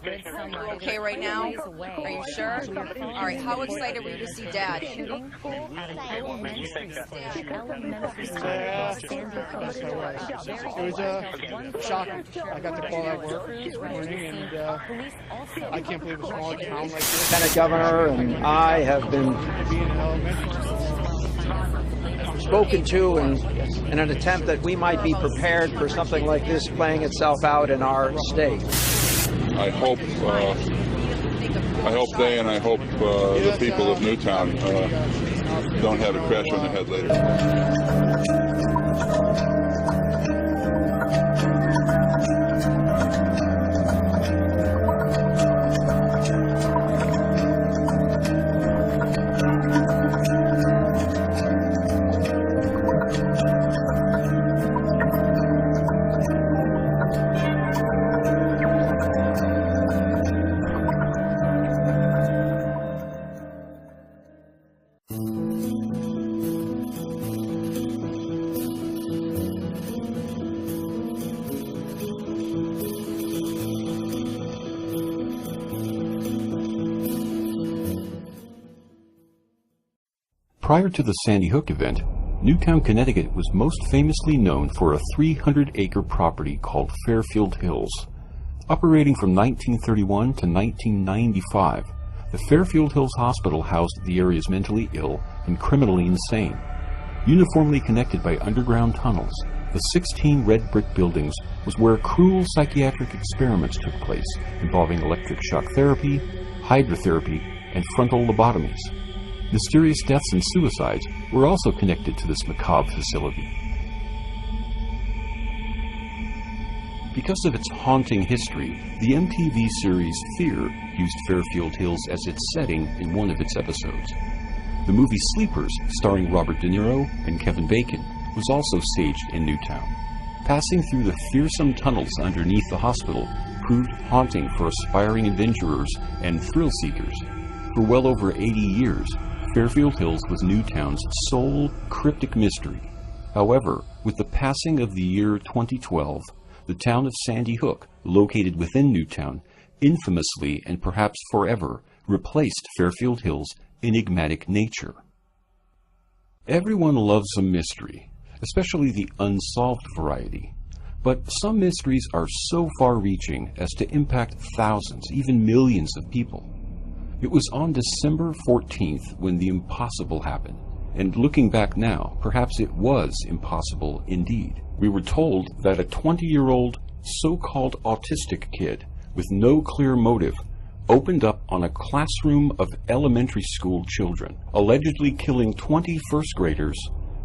Okay right now? Are you sure? All right, how excited were you to see Dad? It was shocking. I got the call at work this morning, and I can't believe a small town like this. Lieutenant Governor and I have been spoken to in an attempt that we might be prepared for something like this playing itself out in our state. I hope they and I hope the people of Newtown don't have a crash on their head later. Prior to the Sandy Hook event, Newtown, Connecticut was most famously known for a 300-acre property called Fairfield Hills. Operating from 1931 to 1995, the Fairfield Hills Hospital housed the area's mentally ill and criminally insane. Uniformly connected by underground tunnels, the 16 red brick buildings was where cruel psychiatric experiments took place involving electric shock therapy, hydrotherapy, and frontal lobotomies. Mysterious deaths and suicides were also connected to this macabre facility. Because of its haunting history, the MTV series Fear used Fairfield Hills as its setting in one of its episodes. The movie Sleepers, starring Robert De Niro and Kevin Bacon, was also staged in Newtown. Passing through the fearsome tunnels underneath the hospital proved haunting for aspiring adventurers and thrill seekers. For well over 80 years, Fairfield Hills was Newtown's sole cryptic mystery. However, with the passing of the year 2012, the town of Sandy Hook, located within Newtown, infamously and perhaps forever replaced Fairfield Hills' enigmatic nature. Everyone loves a mystery, especially the unsolved variety. But some mysteries are so far-reaching as to impact thousands, even millions of people. It was on December 14th when the impossible happened. And looking back now, perhaps it was impossible indeed. We were told that a 20-year-old so-called autistic kid with no clear motive opened up on a classroom of elementary school children, allegedly killing 20 first graders,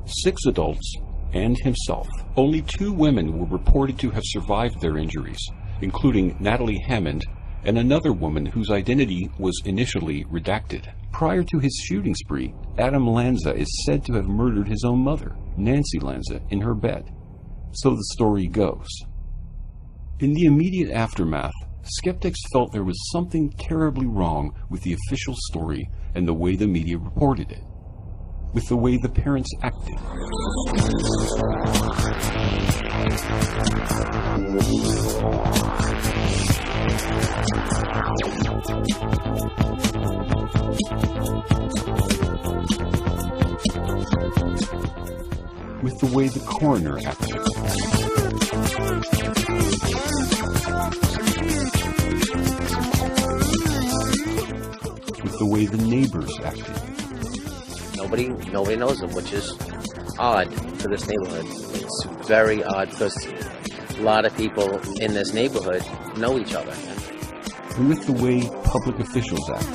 6 adults, and himself. Only 2 women were reported to have survived their injuries, including Natalie Hammond and another woman whose identity was initially redacted. Prior to his shooting spree, Adam Lanza is said to have murdered his own mother, Nancy Lanza, in her bed. So the story goes. In the immediate aftermath, skeptics felt there was something terribly wrong with the official story and the way the media reported it, with the way the parents acted. With the way the coroner acted. With the way the neighbors acted. Nobody knows him, which is odd for this neighborhood. It's very odd because a lot of people in this neighborhood know each other. And with the way public officials act.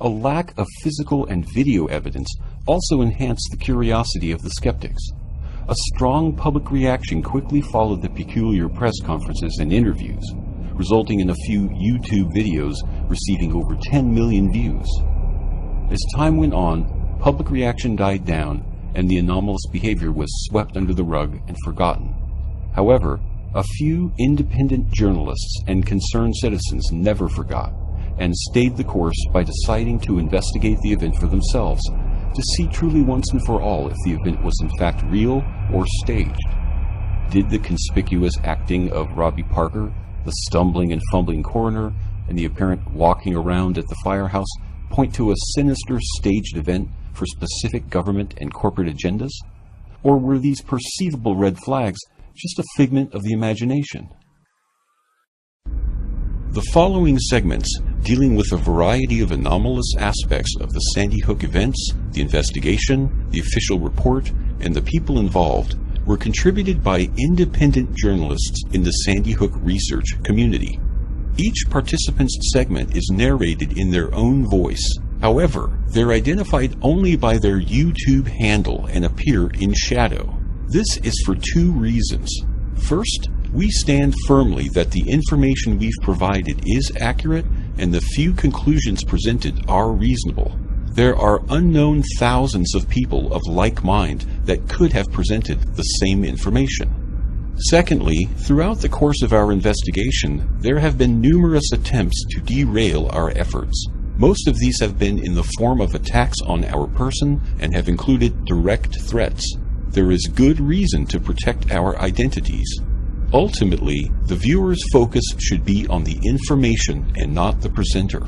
A lack of physical and video evidence also enhanced the curiosity of the skeptics. A strong public reaction quickly followed the peculiar press conferences and interviews, resulting in a few YouTube videos receiving over 10 million views. As time went on, public reaction died down and the anomalous behavior was swept under the rug and forgotten. However, a few independent journalists and concerned citizens never forgot and stayed the course by deciding to investigate the event for themselves, to see truly once and for all if the event was in fact real or staged. Did the conspicuous acting of Robbie Parker, the stumbling and fumbling coroner, and the apparent walking around at the firehouse point to a sinister staged event for specific government and corporate agendas? Or were these perceivable red flags just a figment of the imagination? The following segments, dealing with a variety of anomalous aspects of the Sandy Hook events, the investigation, the official report, and the people involved, were contributed by independent journalists in the Sandy Hook research community. Each participant's segment is narrated in their own voice. However, they're identified only by their YouTube handle and appear in shadow. This is for two reasons. First, we stand firmly that the information we've provided is accurate and the few conclusions presented are reasonable. There are unknown thousands of people of like mind that could have presented the same information. Secondly, throughout the course of our investigation, there have been numerous attempts to derail our efforts. Most of these have been in the form of attacks on our person and have included direct threats. There is good reason to protect our identities. Ultimately, the viewer's focus should be on the information and not the presenter.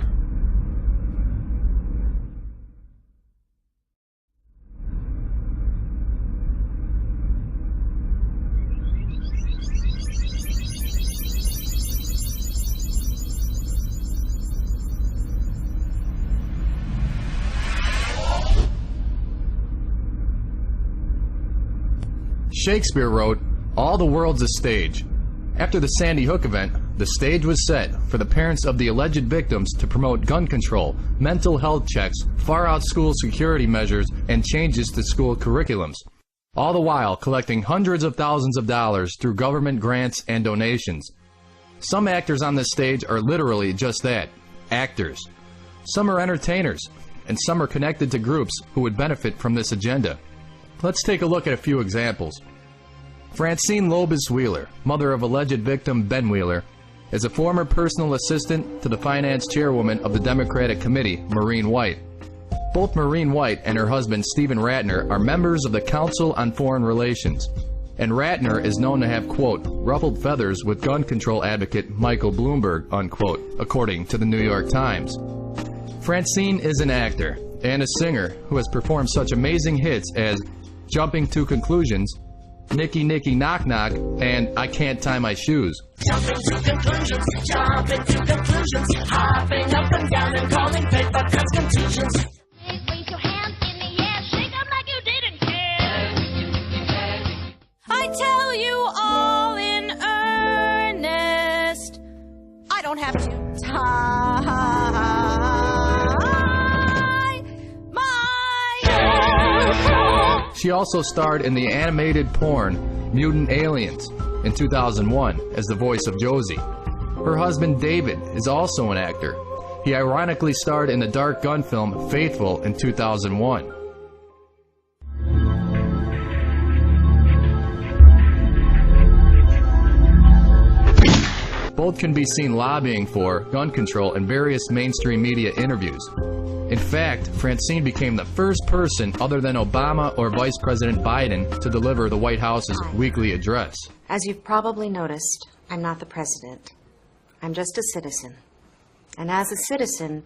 Shakespeare wrote, "All the world's a stage." After the Sandy Hook event, the stage was set for the parents of the alleged victims to promote gun control, mental health checks, far-out school security measures, and changes to school curriculums, all the while collecting hundreds of thousands of dollars through government grants and donations. Some actors on this stage are literally just that, actors. Some are entertainers, and some are connected to groups who would benefit from this agenda. Let's take a look at a few examples. Francine Lobis Wheeler, mother of alleged victim Ben Wheeler, is a former personal assistant to the finance chairwoman of the Democratic Committee, Maureen White. Both Maureen White and her husband, Stephen Ratner, are members of the Council on Foreign Relations, and Ratner is known to have, quote, ruffled feathers with gun control advocate Michael Bloomberg, unquote, according to the New York Times. Francine is an actor and a singer who has performed such amazing hits as Jumping to Conclusions, Nicky Nicky Knock Knock, and I Can't Tie My Shoes. Jumping to conclusions, hopping up and down and calling paper cuts contusions. Raise your hands in the air, shake them like you didn't care. I tell you all in earnest, I don't have to tie my. She also starred in the animated porn Mutant Aliens in 2001 as the voice of Josie. Her husband David is also an actor. He ironically starred in the dark gun film Faithful in 2001. Both can be seen lobbying for gun control in various mainstream media interviews. In fact, Francine became the first person other than Obama or Vice President Biden to deliver the White House's weekly address. As you've probably noticed, I'm not the president. I'm just a citizen. And as a citizen,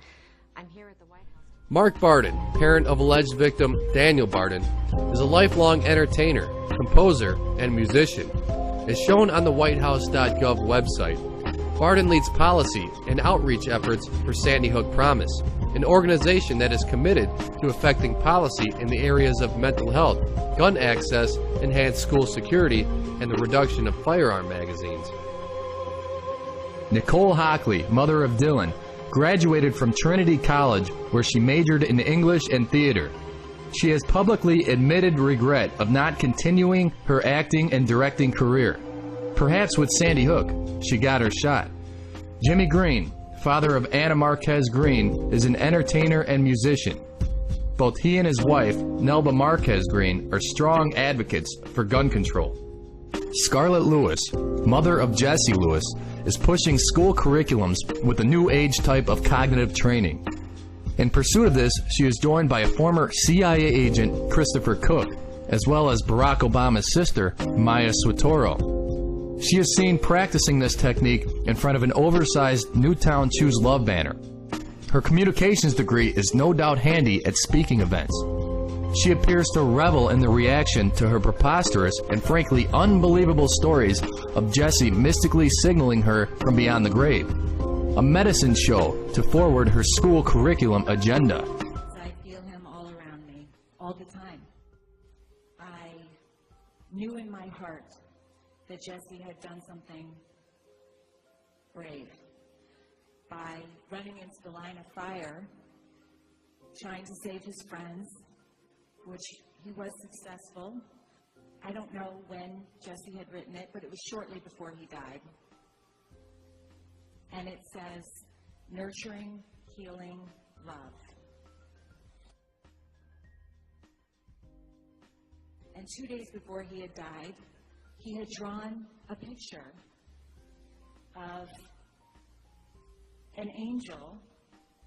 I'm here at the White House. Mark Barden, parent of alleged victim Daniel Barden, is a lifelong entertainer, composer, and musician. As shown on the WhiteHouse.gov website, Barden leads policy and outreach efforts for Sandy Hook Promise, an organization that is committed to affecting policy in the areas of mental health, gun access, enhanced school security, and the reduction of firearm magazines. Nicole Hockley, mother of Dylan, graduated from Trinity College where she majored in English and theater. She has publicly admitted regret of not continuing her acting and directing career. Perhaps with Sandy Hook, she got her shot. Jimmy Green, father of Anna Marquez Green, is an entertainer and musician. Both he and his wife, Nelba Marquez Green, are strong advocates for gun control. Scarlett Lewis, mother of Jesse Lewis, is pushing school curriculums with a new age type of cognitive training. In pursuit of this, she is joined by a former CIA agent, Christopher Cook, as well as Barack Obama's sister, Maya Switoro. She is seen practicing this technique in front of an oversized Newtown Choose Love banner. Her communications degree is no doubt handy at speaking events. She appears to revel in the reaction to her preposterous and frankly unbelievable stories of Jesse mystically signaling her from beyond the grave. A medicine show to forward her school curriculum agenda. I feel him all around me, all the time. I knew in my heart that Jesse had done something brave by running into the line of fire, trying to save his friends, which he was successful. I don't know when Jesse had written it, but it was shortly before he died. And it says, nurturing, healing, love. And 2 days before he had died, he had drawn a picture of an angel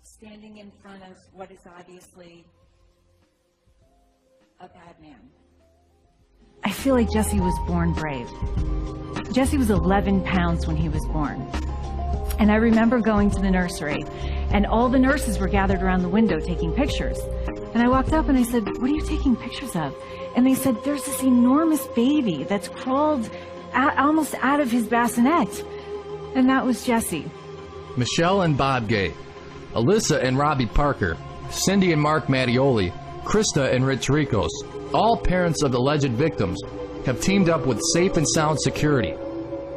standing in front of what is obviously a bad man. I feel like Jesse was born brave. Jesse was 11 pounds when he was born. And I remember going to the nursery, and all the nurses were gathered around the window taking pictures. And I walked up and I said, "What are you taking pictures of?" And they said, "There's this enormous baby that's crawled almost out of his bassinet." And that was Jesse. Michelle and Bob Gay, Alyssa and Robbie Parker, Cindy and Mark Mattioli, Krista and Rich Ricos, all parents of alleged victims, have teamed up with Safe and Sound Security.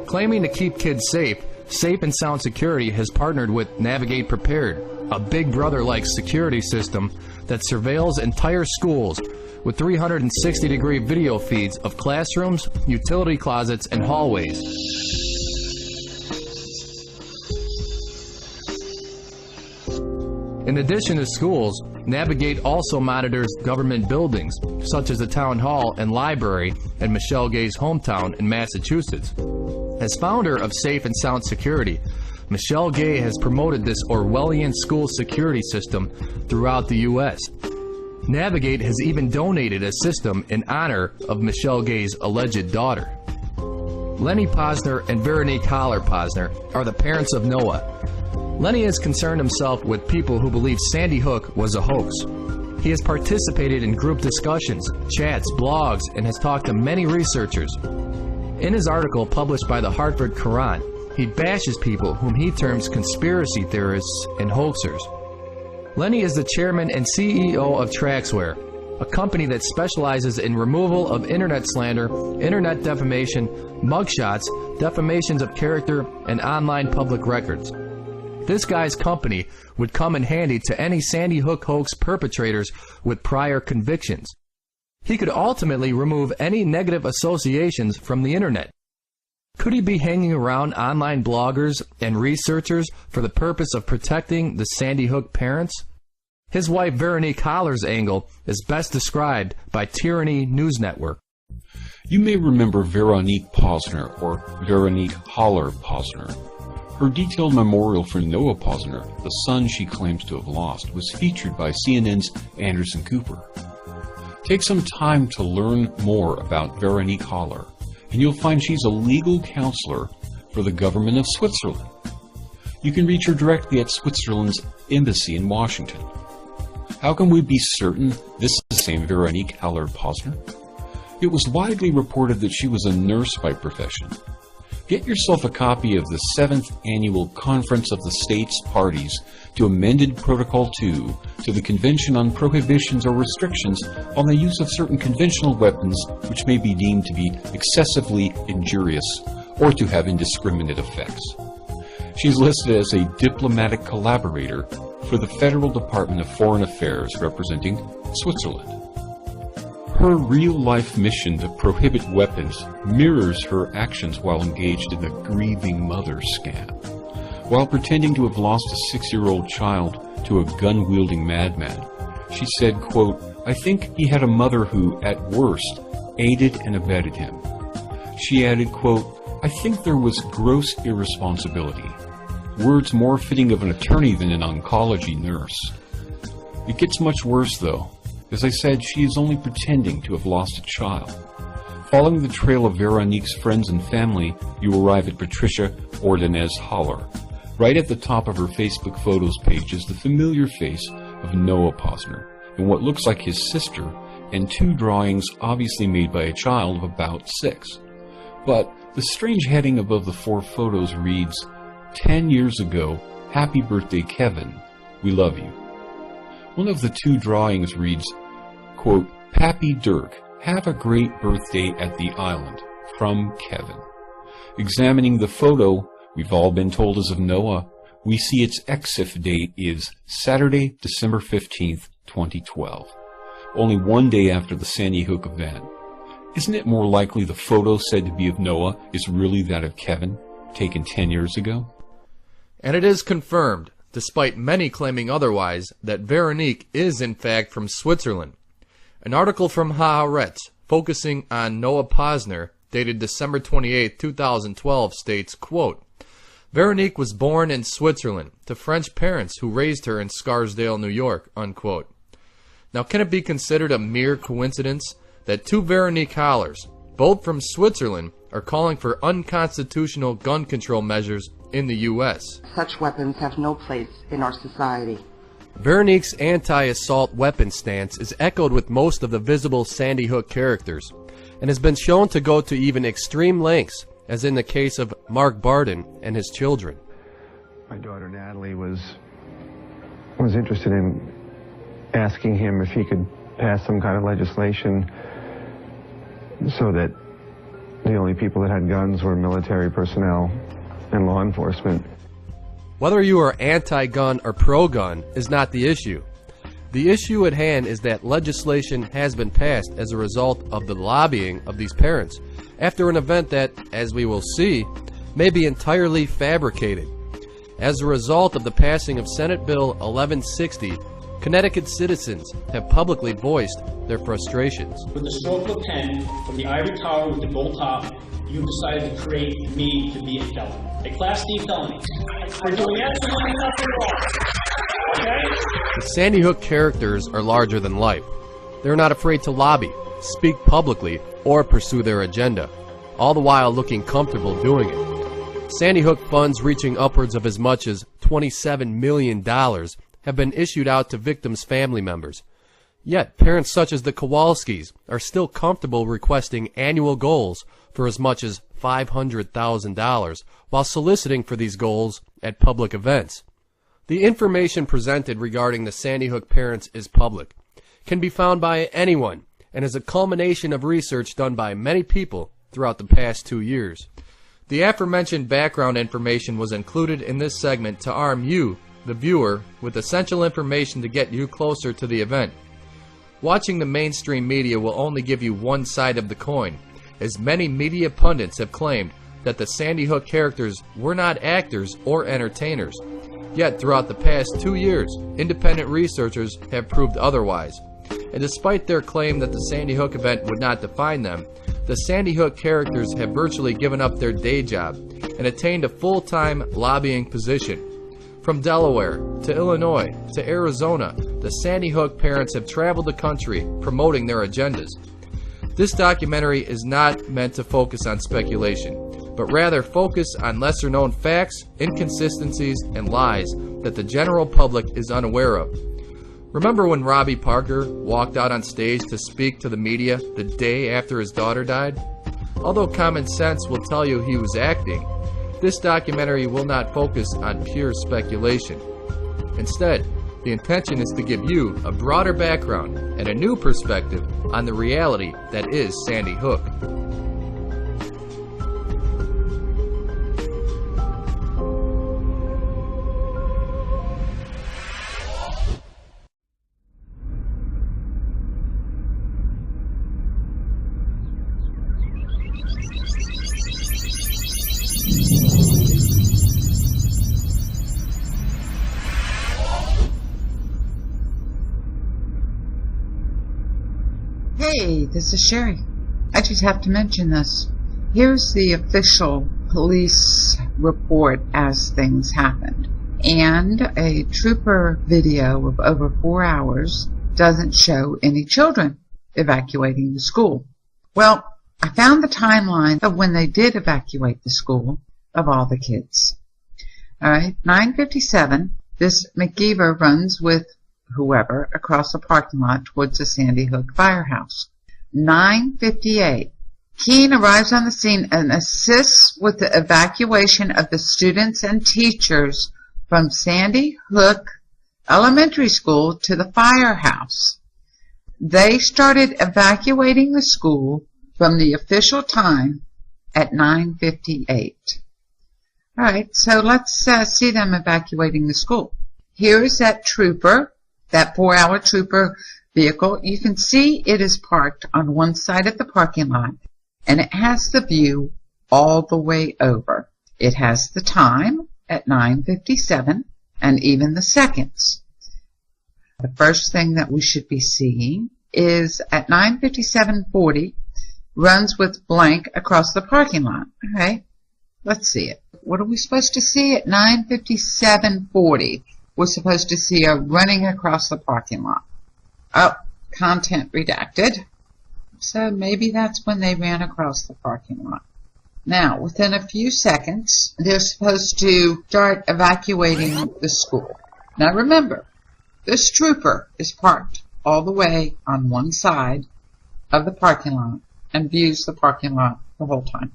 Claiming to keep kids safe, Safe and Sound Security has partnered with Navigate Prepared, a Big Brother-like security system that surveils entire schools with 360-degree video feeds of classrooms, utility closets, and hallways. In addition to schools, Navigate also monitors government buildings, such as the town hall and library in Michelle Gay's hometown in Massachusetts. As founder of Safe and Sound Security, Michelle Gay has promoted this Orwellian school security system throughout the U.S. Navigate has even donated a system in honor of Michelle Gay's alleged daughter. Lenny Posner and Veronique Holler Posner are the parents of Noah. Lenny has concerned himself with people who believe Sandy Hook was a hoax. He has participated in group discussions, chats, blogs, and has talked to many researchers. In his article published by the Hartford Courant, he bashes people whom he terms conspiracy theorists and hoaxers. Lenny is the chairman and CEO of Traxware, a company that specializes in removal of internet slander, internet defamation, mugshots, defamations of character, and online public records. This guy's company would come in handy to any Sandy Hook hoax perpetrators with prior convictions. He could ultimately remove any negative associations from the internet. Could he be hanging around online bloggers and researchers for the purpose of protecting the Sandy Hook parents? His wife Veronique Holler's angle is best described by Tyranny News Network. You may remember Veronique Posner, or Veronique Holler Posner. Her detailed memorial for Noah Posner, the son she claims to have lost, was featured by CNN's Anderson Cooper. Take some time to learn more about Veronique Holler, and you'll find she's a legal counselor for the government of Switzerland. You can reach her directly at Switzerland's embassy in Washington. How can we be certain this is the same Veronique Holler Posner? It was widely reported that she was a nurse by profession. Get yourself a copy of the 7th Annual Conference of the States Parties to Amended Protocol 2 to the Convention on Prohibitions or Restrictions on the Use of Certain Conventional Weapons which may be deemed to be excessively injurious or to have indiscriminate effects. She is listed as a diplomatic collaborator for the Federal Department of Foreign Affairs representing Switzerland. Her real-life mission to prohibit weapons mirrors her actions while engaged in the grieving mother scam. While pretending to have lost a 6-year-old child to a gun-wielding madman, she said, quote, "I think he had a mother who, at worst, aided and abetted him." She added, quote, "I think there was gross irresponsibility. Words more fitting of an attorney than an oncology nurse." It gets much worse, though. As I said, she is only pretending to have lost a child. Following the trail of Veronique's friends and family, you arrive at Patricia Ordonez Holler. Right at the top of her Facebook photos page is the familiar face of Noah Posner, and what looks like his sister, and two drawings obviously made by a child of about 6. But the strange heading above the 4 photos reads, 10 years ago, happy birthday Kevin, we love you. One of the 2 drawings reads, quote, Pappy Dirk, have a great birthday at the island, from Kevin. Examining the photo, we've all been told is of Noah, we see its EXIF date is Saturday, December 15th, 2012. Only one day after the Sandy Hook event. Isn't it more likely the photo said to be of Noah is really that of Kevin, taken 10 years ago? And it is confirmed, despite many claiming otherwise, that Veronique is in fact from Switzerland. An article from Haaretz focusing on Noah Posner, dated December 28, 2012, states, quote, Veronique was born in Switzerland to French parents who raised her in Scarsdale, New York, unquote. Now, can it be considered a mere coincidence that 2 Veronique Hollers, both from Switzerland, are calling for unconstitutional gun control measures in the U.S.? Such weapons have no place in our society. Veronique's anti-assault weapon stance is echoed with most of the visible Sandy Hook characters, and has been shown to go to even extreme lengths, as in the case of Mark Barden and his children. My daughter Natalie was interested in asking him if he could pass some kind of legislation so that the only people that had guns were military personnel and law enforcement. Whether you are anti-gun or pro-gun is not the issue. The issue at hand is that legislation has been passed as a result of the lobbying of these parents after an event that, as we will see, may be entirely fabricated. As a result of the passing of Senate Bill 1160, Connecticut citizens have publicly voiced their frustrations. With the stroke of a pen from the ivory tower with the gold top, you decided to create me to be a felon. A Class D felony. For doing absolutely nothing wrong. Okay? The Sandy Hook characters are larger than life. They're not afraid to lobby, speak publicly, or pursue their agenda, all the while looking comfortable doing it. Sandy Hook funds reaching upwards of as much as $27 million have been issued out to victims' family members. Yet, parents such as the Kowalskis are still comfortable requesting annual goals for as much as $500,000 while soliciting for these goals at public events. The information presented regarding the Sandy Hook parents is public, can be found by anyone, and is a culmination of research done by many people throughout the past 2 years. The aforementioned background information was included in this segment to arm you, the viewer, with essential information to get you closer to the event. Watching the mainstream media will only give you one side of the coin, as many media pundits have claimed that the Sandy Hook characters were not actors or entertainers. Yet throughout the past 2 years, independent researchers have proved otherwise. And despite their claim that the Sandy Hook event would not define them, the Sandy Hook characters have virtually given up their day job and attained a full-time lobbying position. From Delaware to Illinois to Arizona, the Sandy Hook parents have traveled the country promoting their agendas. This documentary is not meant to focus on speculation, but rather focus on lesser-known facts, inconsistencies, and lies that the general public is unaware of. Remember when Robbie Parker walked out on stage to speak to the media the day after his daughter died? Although common sense will tell you he was acting, this documentary will not focus on pure speculation. Instead, the intention is to give you a broader background and a new perspective on the reality that is Sandy Hook. Hey, this is Sherry. I just have to mention this. Here's the official police report as things happened. And a trooper video of over 4 hours doesn't show any children evacuating the school. Well, I found the timeline of when they did evacuate the school of all the kids. All right, 9:57, this McGeever runs with whoever across the parking lot towards the Sandy Hook firehouse. 9:58, Keene arrives on the scene and assists with the evacuation of the students and teachers from Sandy Hook Elementary School to the firehouse. They started evacuating the school from the official time at 9:58. All right, so let's see them evacuating the school. Here's that trooper, that 4-hour trooper vehicle. You can see it is parked on one side of the parking lot, and it has the view all the way over. It has the time at 9:57 and even the seconds. The first thing that we should be seeing is at 9:57:40, runs with blank across the parking lot. All right, let's see it. What are we supposed to see at 9:57:40? We're supposed to see her running across the parking lot. Oh, content redacted. So maybe that's when they ran across the parking lot. Now, within a few seconds, they're supposed to start evacuating the school. Now remember, this trooper is parked all the way on one side of the parking lot and views the parking lot the whole time.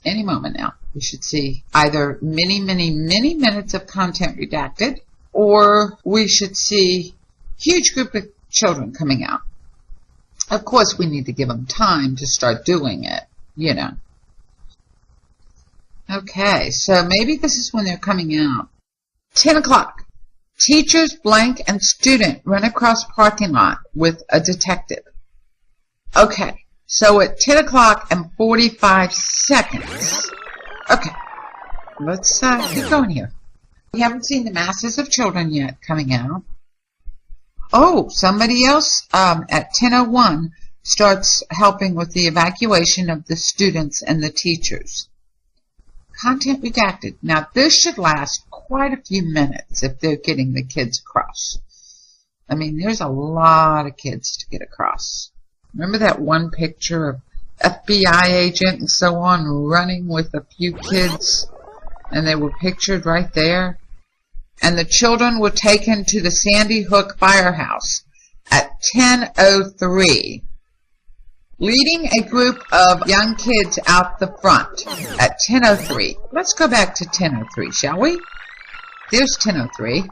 Any moment now, we should see either many minutes of content redacted, or we should see huge group of children coming out. Of course, we need to give them time to start doing it, you know. Okay, so maybe this is when they're coming out. 10 o'clock. Teachers, blank, and student run across parking lot with a detective. Okay, so at 10 o'clock and 45 seconds. Okay, let's keep going here. We haven't seen the masses of children yet coming out. Oh, somebody else at 10:01 starts helping with the evacuation of the students and the teachers. Content redacted. Now, this should last quite a few minutes if they're getting the kids across. I mean, there's a lot of kids to get across. Remember that one picture of FBI agent and so on running with a few kids, and they were pictured right there? And the children were taken to the Sandy Hook firehouse at 10:03. Leading a group of young kids out the front at 10:03. Let's go back to 10:03, shall we? There's 10:03.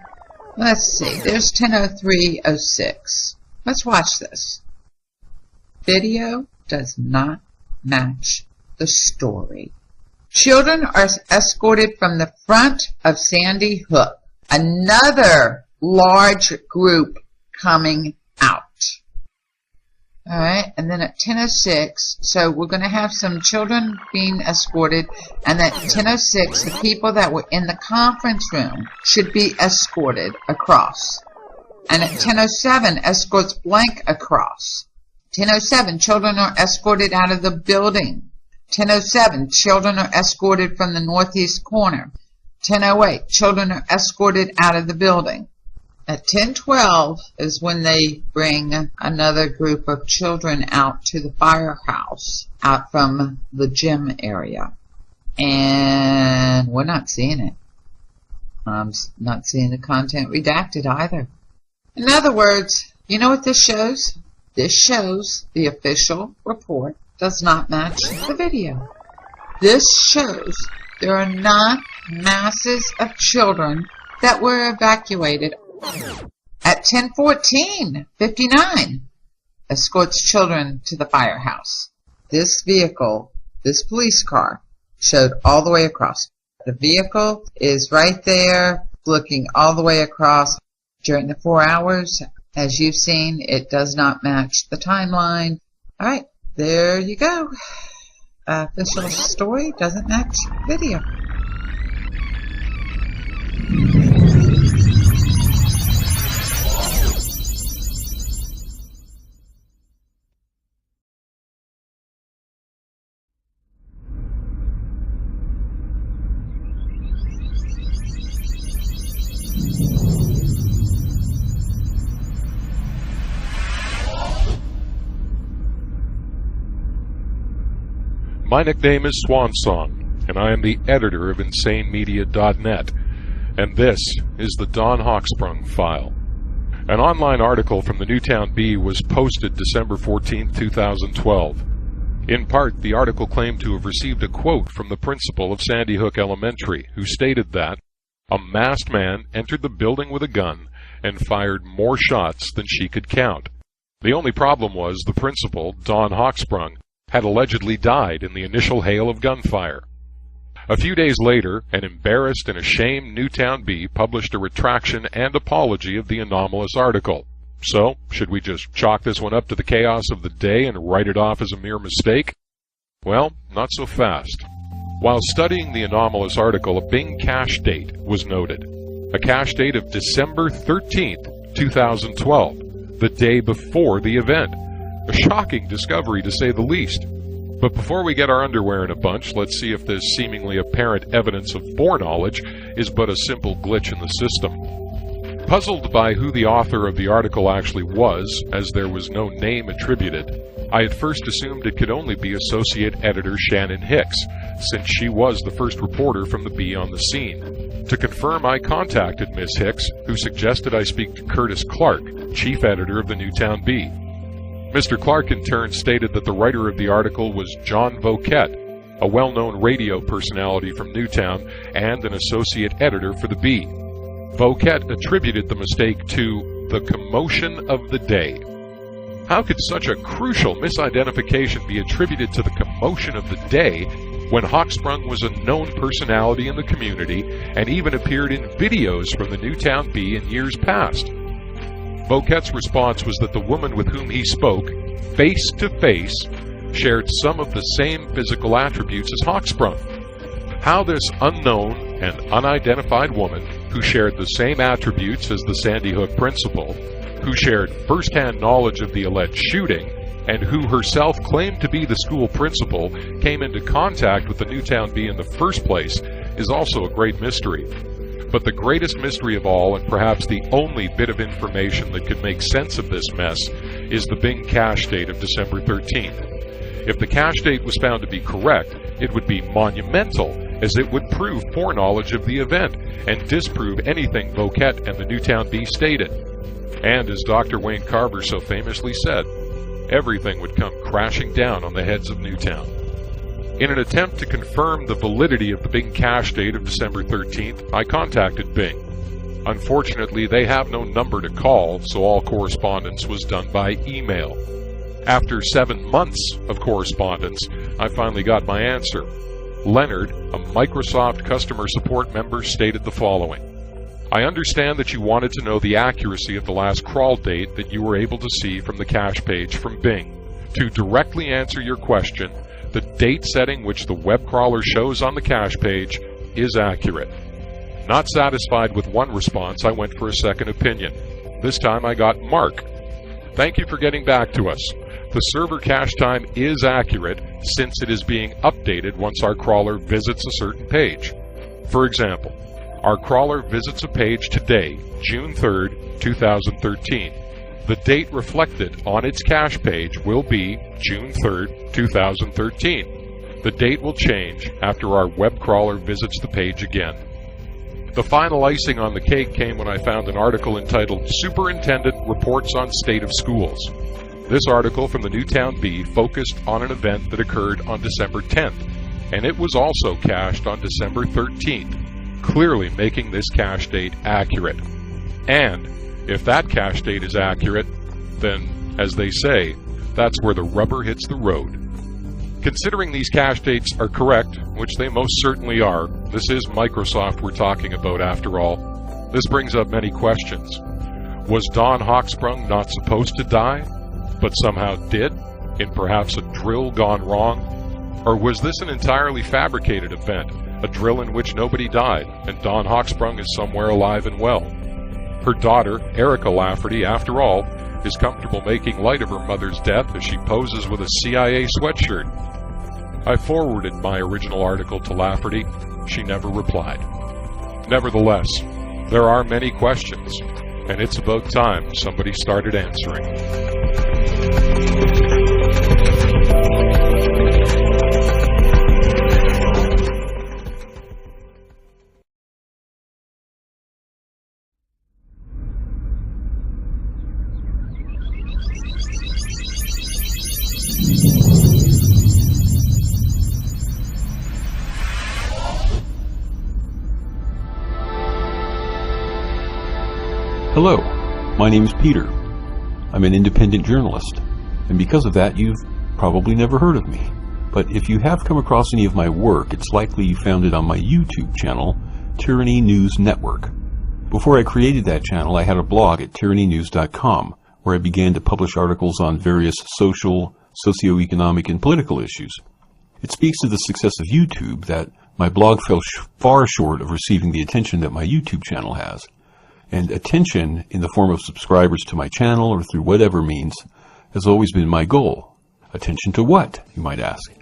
Let's see. There's 10:03:06. Let's watch this. Video does not match the story. Children are escorted from the front of Sandy Hook. Another large group coming out. All right, and then at 10:06, so we're going to have some children being escorted, and at 10:06, the people that were in the conference room should be escorted across. And at 10:07, escorts blank across. 10:07, children are escorted out of the building. 10:07, children are escorted from the northeast corner. 10:08, children are escorted out of the building. At 10:12 is when they bring another group of children out to the firehouse, out from the gym area. And we're not seeing it. I'm not seeing the content redacted either. In other words, you know what this shows? This shows the official report does not match the video. This shows there are not masses of children that were evacuated. At 10:14:59, escorts children to the firehouse. This vehicle, this police car, showed all the way across. The vehicle is right there, looking all the way across. During the 4 hours, as you've seen, it does not match the timeline. All right, there you go. Official story doesn't match video. My nickname is Swansong, and I am the editor of InsaneMedia.net, and this is the Don Hochsprung File. An online article from the Newtown Bee was posted December 14, 2012. In part, the article claimed to have received a quote from the principal of Sandy Hook Elementary, who stated that a masked man entered the building with a gun and fired more shots than she could count. The only problem was the principal, Don Hochsprung, had allegedly died in the initial hail of gunfire. A few days later, an embarrassed and ashamed Newtown Bee published a retraction and apology of the anomalous article. So, should we just chalk this one up to the chaos of the day and write it off as a mere mistake? Well, not so fast. While studying the anomalous article, a Bing cache date was noted. A cache date of December 13th, 2012, the day before the event. A shocking discovery, to say the least. But before we get our underwear in a bunch, let's see if this seemingly apparent evidence of foreknowledge is but a simple glitch in the system. Puzzled by who the author of the article actually was, as there was no name attributed, I at first assumed it could only be associate editor Shannon Hicks, since she was the first reporter from the Bee on the scene. To confirm, I contacted Miss Hicks, who suggested I speak to Curtis Clark, chief editor of the Newtown Bee. Mr. Clark in turn stated that the writer of the article was John Voquette, a well-known radio personality from Newtown and an associate editor for the Bee. Voquette attributed the mistake to the commotion of the day. How could such a crucial misidentification be attributed to the commotion of the day when Hochsprung was a known personality in the community and even appeared in videos from the Newtown Bee in years past? Voquette's response was that the woman with whom he spoke, face to face, shared some of the same physical attributes as Hochsprung. How this unknown and unidentified woman, who shared the same attributes as the Sandy Hook principal, who shared first-hand knowledge of the alleged shooting, and who herself claimed to be the school principal, came into contact with the Newtown Bee in the first place, is also a great mystery. But the greatest mystery of all, and perhaps the only bit of information that could make sense of this mess, is the Bing cache date of December 13th. If the cache date was found to be correct, it would be monumental, as it would prove foreknowledge of the event and disprove anything Voquette and the Newtown Bee stated. And as Dr. Wayne Carver so famously said, everything would come crashing down on the heads of Newtown. In an attempt to confirm the validity of the Bing cache date of December 13th, I contacted Bing. Unfortunately, they have no number to call, so all correspondence was done by email. After 7 months of correspondence, I finally got my answer. Leonard, a Microsoft customer support member, stated the following. I understand that you wanted to know the accuracy of the last crawl date that you were able to see from the cache page from Bing. To directly answer your question, the date setting which the web crawler shows on the cache page is accurate. Not satisfied with one response, I went for a second opinion. This time I got Mark. Thank you for getting back to us. The server cache time is accurate since it is being updated once our crawler visits a certain page. For example, our crawler visits a page today, June 3rd, 2013. The date reflected on its cache page will be June 3rd, 2013. The date will change after our web crawler visits the page again. The final icing on the cake came when I found an article entitled Superintendent Reports on State of Schools. This article from the Newtown Bee focused on an event that occurred on December 10th, and it was also cached on December 13th, clearly making this cache date accurate. And if that cache date is accurate, then, as they say, that's where the rubber hits the road. Considering these cache dates are correct, which they most certainly are, this is Microsoft we're talking about after all, this brings up many questions. Was Don Hochsprung not supposed to die, but somehow did, in perhaps a drill gone wrong? Or was this an entirely fabricated event, a drill in which nobody died, and Don Hochsprung is somewhere alive and well? Her daughter, Erica Lafferty, after all, is comfortable making light of her mother's death as she poses with a CIA sweatshirt. I forwarded my original article to Lafferty. She never replied. Nevertheless, there are many questions, and it's about time somebody started answering. Hello, my name is Peter. I'm an independent journalist, and because of that, you've probably never heard of me. But if you have come across any of my work, it's likely you found it on my YouTube channel, Tyranny News Network. Before I created that channel, I had a blog at tyrannynews.com, where I began to publish articles on various social, socioeconomic, and political issues. It speaks to the success of YouTube that my blog fell far short of receiving the attention that my YouTube channel has. And attention, in the form of subscribers to my channel or through whatever means, has always been my goal. Attention to what, you might ask?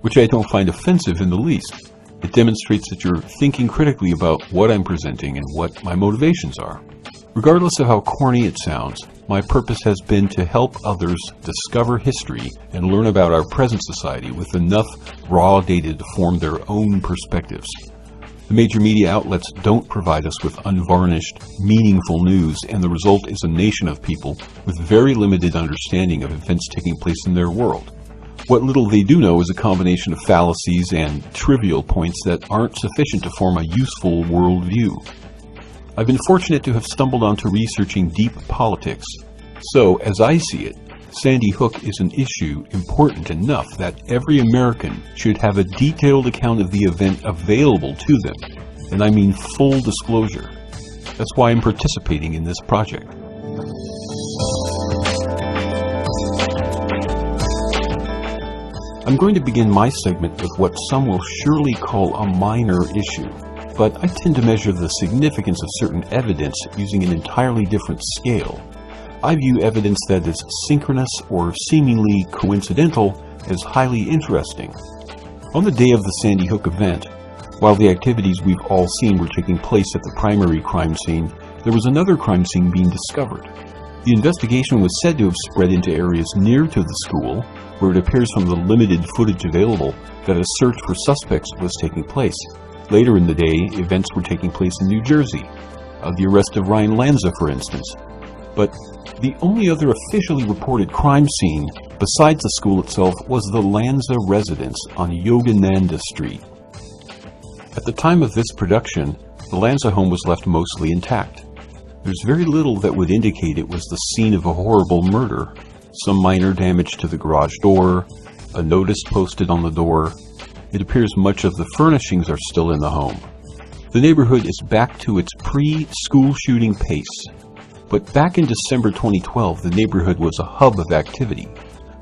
Which I don't find offensive in the least. It demonstrates that you're thinking critically about what I'm presenting and what my motivations are. Regardless of how corny it sounds, my purpose has been to help others discover history and learn about our present society with enough raw data to form their own perspectives. The major media outlets don't provide us with unvarnished, meaningful news, and the result is a nation of people with very limited understanding of events taking place in their world. What little they do know is a combination of fallacies and trivial points that aren't sufficient to form a useful worldview. I've been fortunate to have stumbled onto researching deep politics. So, as I see it, Sandy Hook is an issue important enough that every American should have a detailed account of the event available to them. And I mean full disclosure. That's why I'm participating in this project. I'm going to begin my segment with what some will surely call a minor issue, but I tend to measure the significance of certain evidence using an entirely different scale. I view evidence that is synchronous or seemingly coincidental as highly interesting. On the day of the Sandy Hook event, while the activities we've all seen were taking place at the primary crime scene, there was another crime scene being discovered. The investigation was said to have spread into areas near to the school, where it appears from the limited footage available that a search for suspects was taking place. Later in the day, events were taking place in New Jersey, the arrest of Ryan Lanza, for instance. But the only other officially reported crime scene besides the school itself was the Lanza residence on Yogananda Street. At the time of this production, the Lanza home was left mostly intact. There's very little that would indicate it was the scene of a horrible murder. Some minor damage to the garage door, a notice posted on the door. It appears much of the furnishings are still in the home. The neighborhood is back to its pre-school shooting pace. But back in December 2012, the neighborhood was a hub of activity.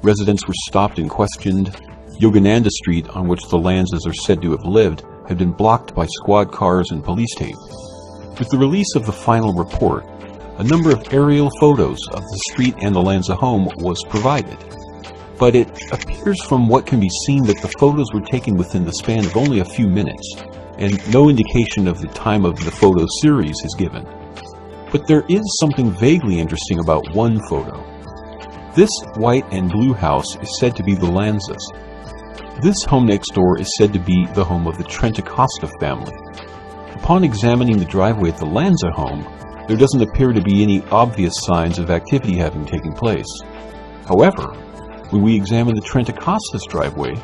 Residents were stopped and questioned. Yogananda Street, on which the Lanzas are said to have lived, had been blocked by squad cars and police tape. With the release of the final report, a number of aerial photos of the street and the Lanza home was provided. But it appears from what can be seen that the photos were taken within the span of only a few minutes, and no indication of the time of the photo series is given. But there is something vaguely interesting about one photo. This white and blue house is said to be the Lanzas. This home next door is said to be the home of the Trent Acosta family. Upon examining the driveway at the Lanza home, there doesn't appear to be any obvious signs of activity having taken place. However, when we examine the Trent Acosta's driveway,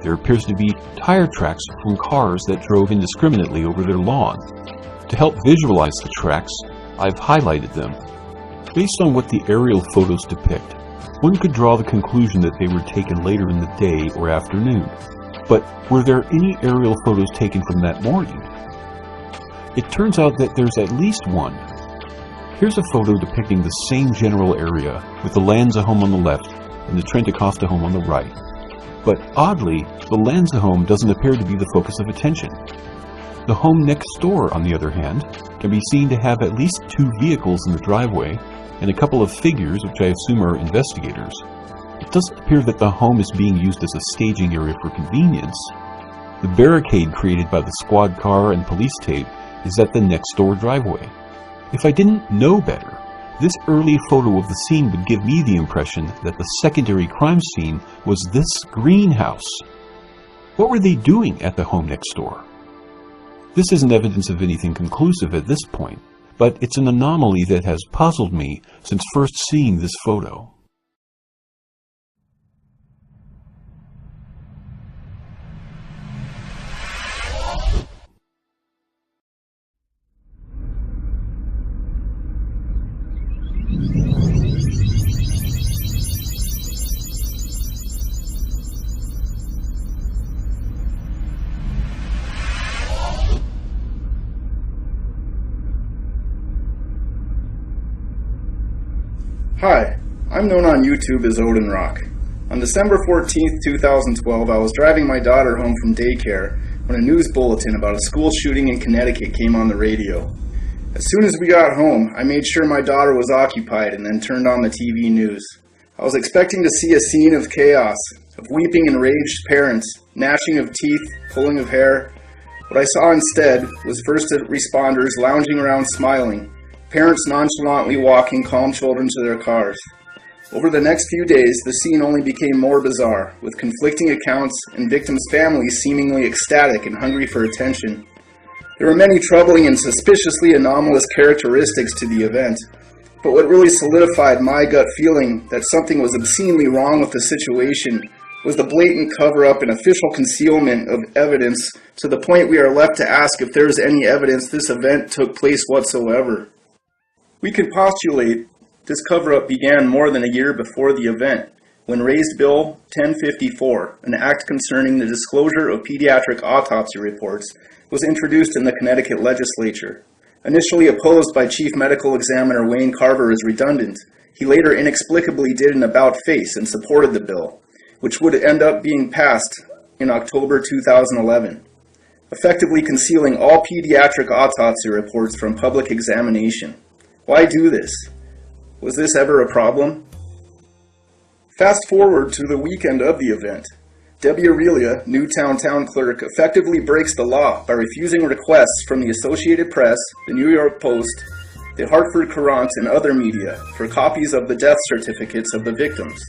there appears to be tire tracks from cars that drove indiscriminately over their lawn. To help visualize the tracks, I've highlighted them. Based on what the aerial photos depict, one could draw the conclusion that they were taken later in the day or afternoon. But were there any aerial photos taken from that morning? It turns out that there's at least one. Here's a photo depicting the same general area, with the Lanza home on the left and the Trent Acosta home on the right. But oddly, the Lanza home doesn't appear to be the focus of attention. The home next door, on the other hand, can be seen to have at least 2 vehicles in the driveway and a couple of figures, which I assume are investigators. It doesn't appear that the home is being used as a staging area for convenience. The barricade created by the squad car and police tape is at the next door driveway. If I didn't know better, this early photo of the scene would give me the impression that the secondary crime scene was this greenhouse. What were they doing at the home next door? This isn't evidence of anything conclusive at this point, but it's an anomaly that has puzzled me since first seeing this photo. Hi, I'm known on YouTube as Odin Rock. On December 14th, 2012, I was driving my daughter home from daycare when a news bulletin about a school shooting in Connecticut came on the radio. As soon as we got home, I made sure my daughter was occupied and then turned on the TV news. I was expecting to see a scene of chaos, of weeping enraged parents, gnashing of teeth, pulling of hair. What I saw instead was first responders lounging around smiling, parents nonchalantly walking calm children to their cars. Over the next few days, the scene only became more bizarre, with conflicting accounts and victims' families seemingly ecstatic and hungry for attention. There were many troubling and suspiciously anomalous characteristics to the event, but what really solidified my gut feeling that something was obscenely wrong with the situation was the blatant cover-up and official concealment of evidence, to the point we are left to ask if there is any evidence this event took place whatsoever. We can postulate this cover-up began more than a year before the event, when raised Bill 1054, an act concerning the disclosure of pediatric autopsy reports, was introduced in the Connecticut legislature. Initially opposed by Chief Medical Examiner Wayne Carver as redundant, he later inexplicably did an about-face and supported the bill, which would end up being passed in October 2011, effectively concealing all pediatric autopsy reports from public examination. Why do this? Was this ever a problem? Fast forward to the weekend of the event. Debbie Aurelia, Newtown town clerk, effectively breaks the law by refusing requests from the Associated Press, the New York Post, the Hartford Courant, and other media for copies of the death certificates of the victims.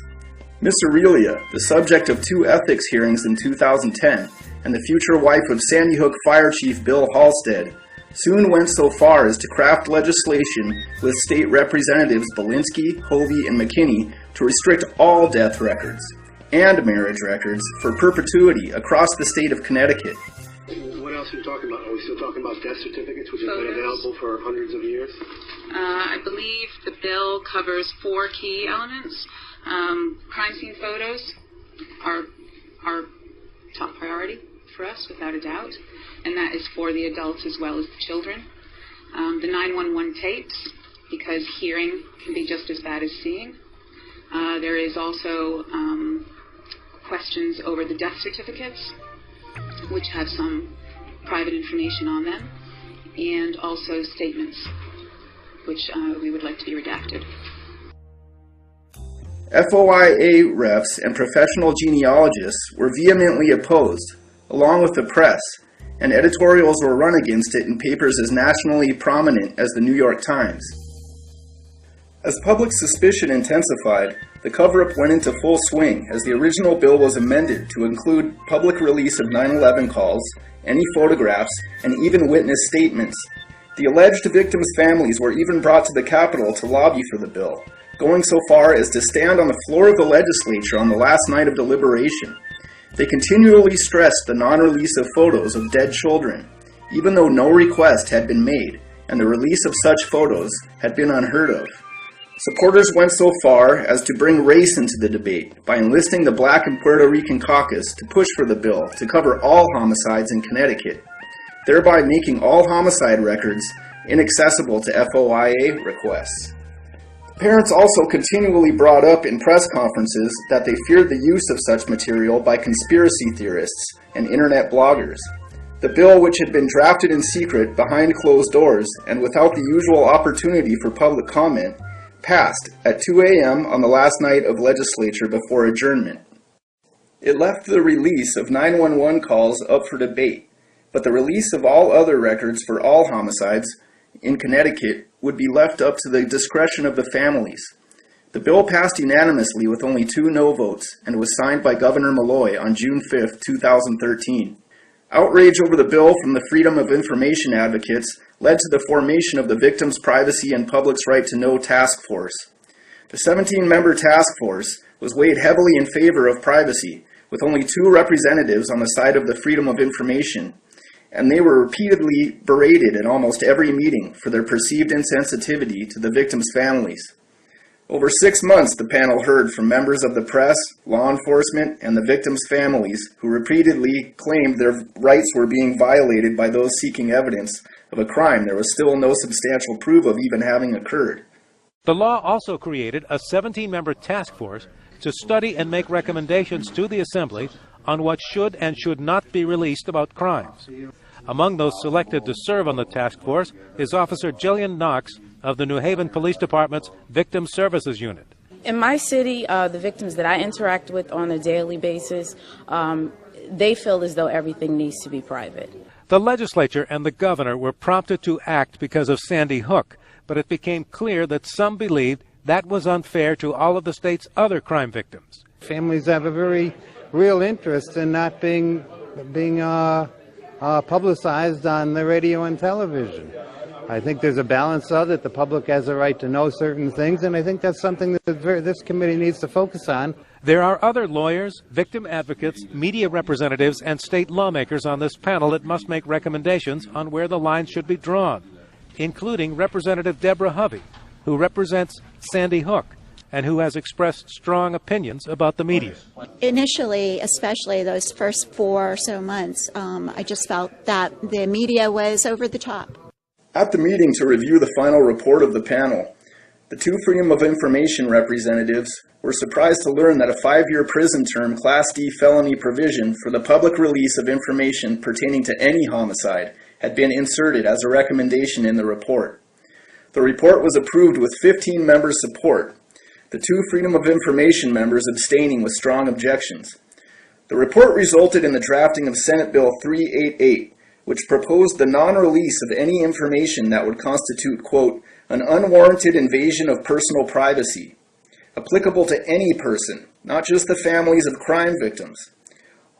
Miss Aurelia, the subject of 2 ethics hearings in 2010, and the future wife of Sandy Hook Fire Chief Bill Halstead, soon went so far as to craft legislation with state representatives Belinsky, Hovey, and McKinney to restrict all death records and marriage records for perpetuity across the state of Connecticut. What else are we talking about? Are we still talking about death certificates, which have been available for hundreds of years? I believe the bill covers 4 key elements. Crime scene photos are our top priority for us, without a doubt, and that is for the adults as well as the children. The 911 tapes, because hearing can be just as bad as seeing. There is also questions over the death certificates, which have some private information on them, and also statements, which we would like to be redacted. FOIA reps and professional genealogists were vehemently opposed, along with the press, and editorials were run against it in papers as nationally prominent as the New York Times. As public suspicion intensified, the cover-up went into full swing as the original bill was amended to include public release of 9/11 calls, any photographs, and even witness statements. The alleged victims' families were even brought to the Capitol to lobby for the bill, going so far as to stand on the floor of the legislature on the last night of deliberation. They continually stressed the non-release of photos of dead children, even though no request had been made, and the release of such photos had been unheard of. Supporters went so far as to bring race into the debate by enlisting the Black and Puerto Rican caucus to push for the bill to cover all homicides in Connecticut, thereby making all homicide records inaccessible to FOIA requests. Parents also continually brought up in press conferences that they feared the use of such material by conspiracy theorists and internet bloggers. The bill, which had been drafted in secret behind closed doors and without the usual opportunity for public comment, passed at 2 a.m. on the last night of legislature before adjournment. It left the release of 911 calls up for debate, but the release of all other records for all homicides in Connecticut would be left up to the discretion of the families. The bill passed unanimously with only 2 no votes and was signed by Governor Malloy on June 5, 2013. Outrage over the bill from the Freedom of Information advocates led to the formation of the Victims' Privacy and Public's Right to Know Task Force. The 17-member task force was weighed heavily in favor of privacy, with only 2 representatives on the side of the freedom of information, and they were repeatedly berated at almost every meeting for their perceived insensitivity to the victims' families. Over 6 months, the panel heard from members of the press, law enforcement, and the victims' families who repeatedly claimed their rights were being violated by those seeking evidence of a crime there was still no substantial proof of even having occurred. The law also created a 17-member task force to study and make recommendations to the Assembly on what should and should not be released about crimes. Among those selected to serve on the task force is Officer Jillian Knox of the New Haven Police Department's Victim Services Unit. In my city, the victims that I interact with on a daily basis, they feel as though everything needs to be private. The legislature and the governor were prompted to act because of Sandy Hook, but it became clear that some believed that was unfair to all of the state's other crime victims. Families have a very real interest in not being publicized on the radio and television. I think there's a balance of that the public has a right to know certain things, and I think that's something that this committee needs to focus on. There are other lawyers, victim advocates, media representatives, and state lawmakers on this panel that must make recommendations on where the lines should be drawn, including Representative Deborah Hovey, who represents Sandy Hook and who has expressed strong opinions about the media. Initially, especially those first 4 or so months, I just felt that the media was over the top. At the meeting to review the final report of the panel, the 2 Freedom of Information representatives were surprised to learn that a 5-year prison term Class D felony provision for the public release of information pertaining to any homicide had been inserted as a recommendation in the report. The report was approved with 15 members' support, the 2 Freedom of Information members abstaining with strong objections. The report resulted in the drafting of Senate Bill 388, which proposed the non-release of any information that would constitute, quote, an unwarranted invasion of personal privacy, applicable to any person, not just the families of crime victims.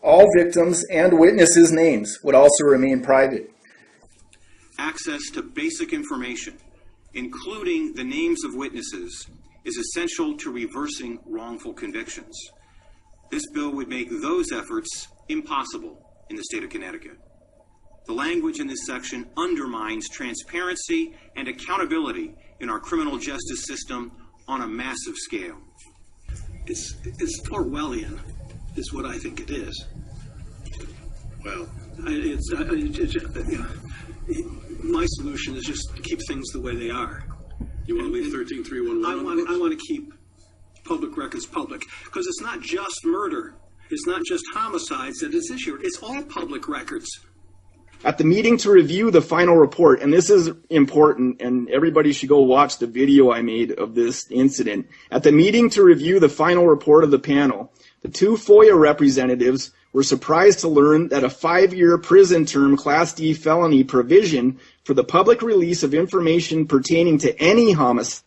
All victims and witnesses' names would also remain private. Access to basic information, including the names of witnesses, is essential to reversing wrongful convictions. This bill would make those efforts impossible in the state of Connecticut. The language in this section undermines transparency and accountability in our criminal justice system on a massive scale. It's Orwellian, is what I think it is. Well, my solution is just keep things the way they are. You want to leave 13311? I want to keep public records public, because it's not just murder, it's not just homicides that is issued, it's all public records. At the meeting to review the final report, and this is important, and everybody should go watch the video I made of this incident. At the meeting to review the final report of the panel, the 2 FOIA representatives were surprised to learn that a 5-year prison term Class D felony provision for the public release of information pertaining to any homicide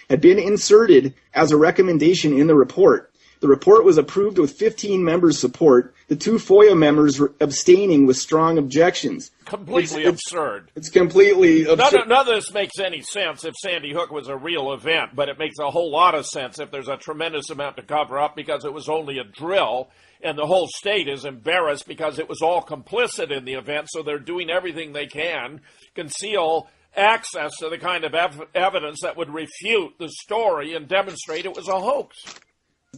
had been inserted as a recommendation in the report. The report was approved with 15 members' support, the 2 FOIA members were abstaining with strong objections. Completely absurd. It's completely absurd. None of this makes any sense if Sandy Hook was a real event, but it makes a whole lot of sense if there's a tremendous amount to cover up because it was only a drill, and the whole state is embarrassed because it was all complicit in the event, so they're doing everything they can, conceal access to the kind of evidence that would refute the story and demonstrate it was a hoax.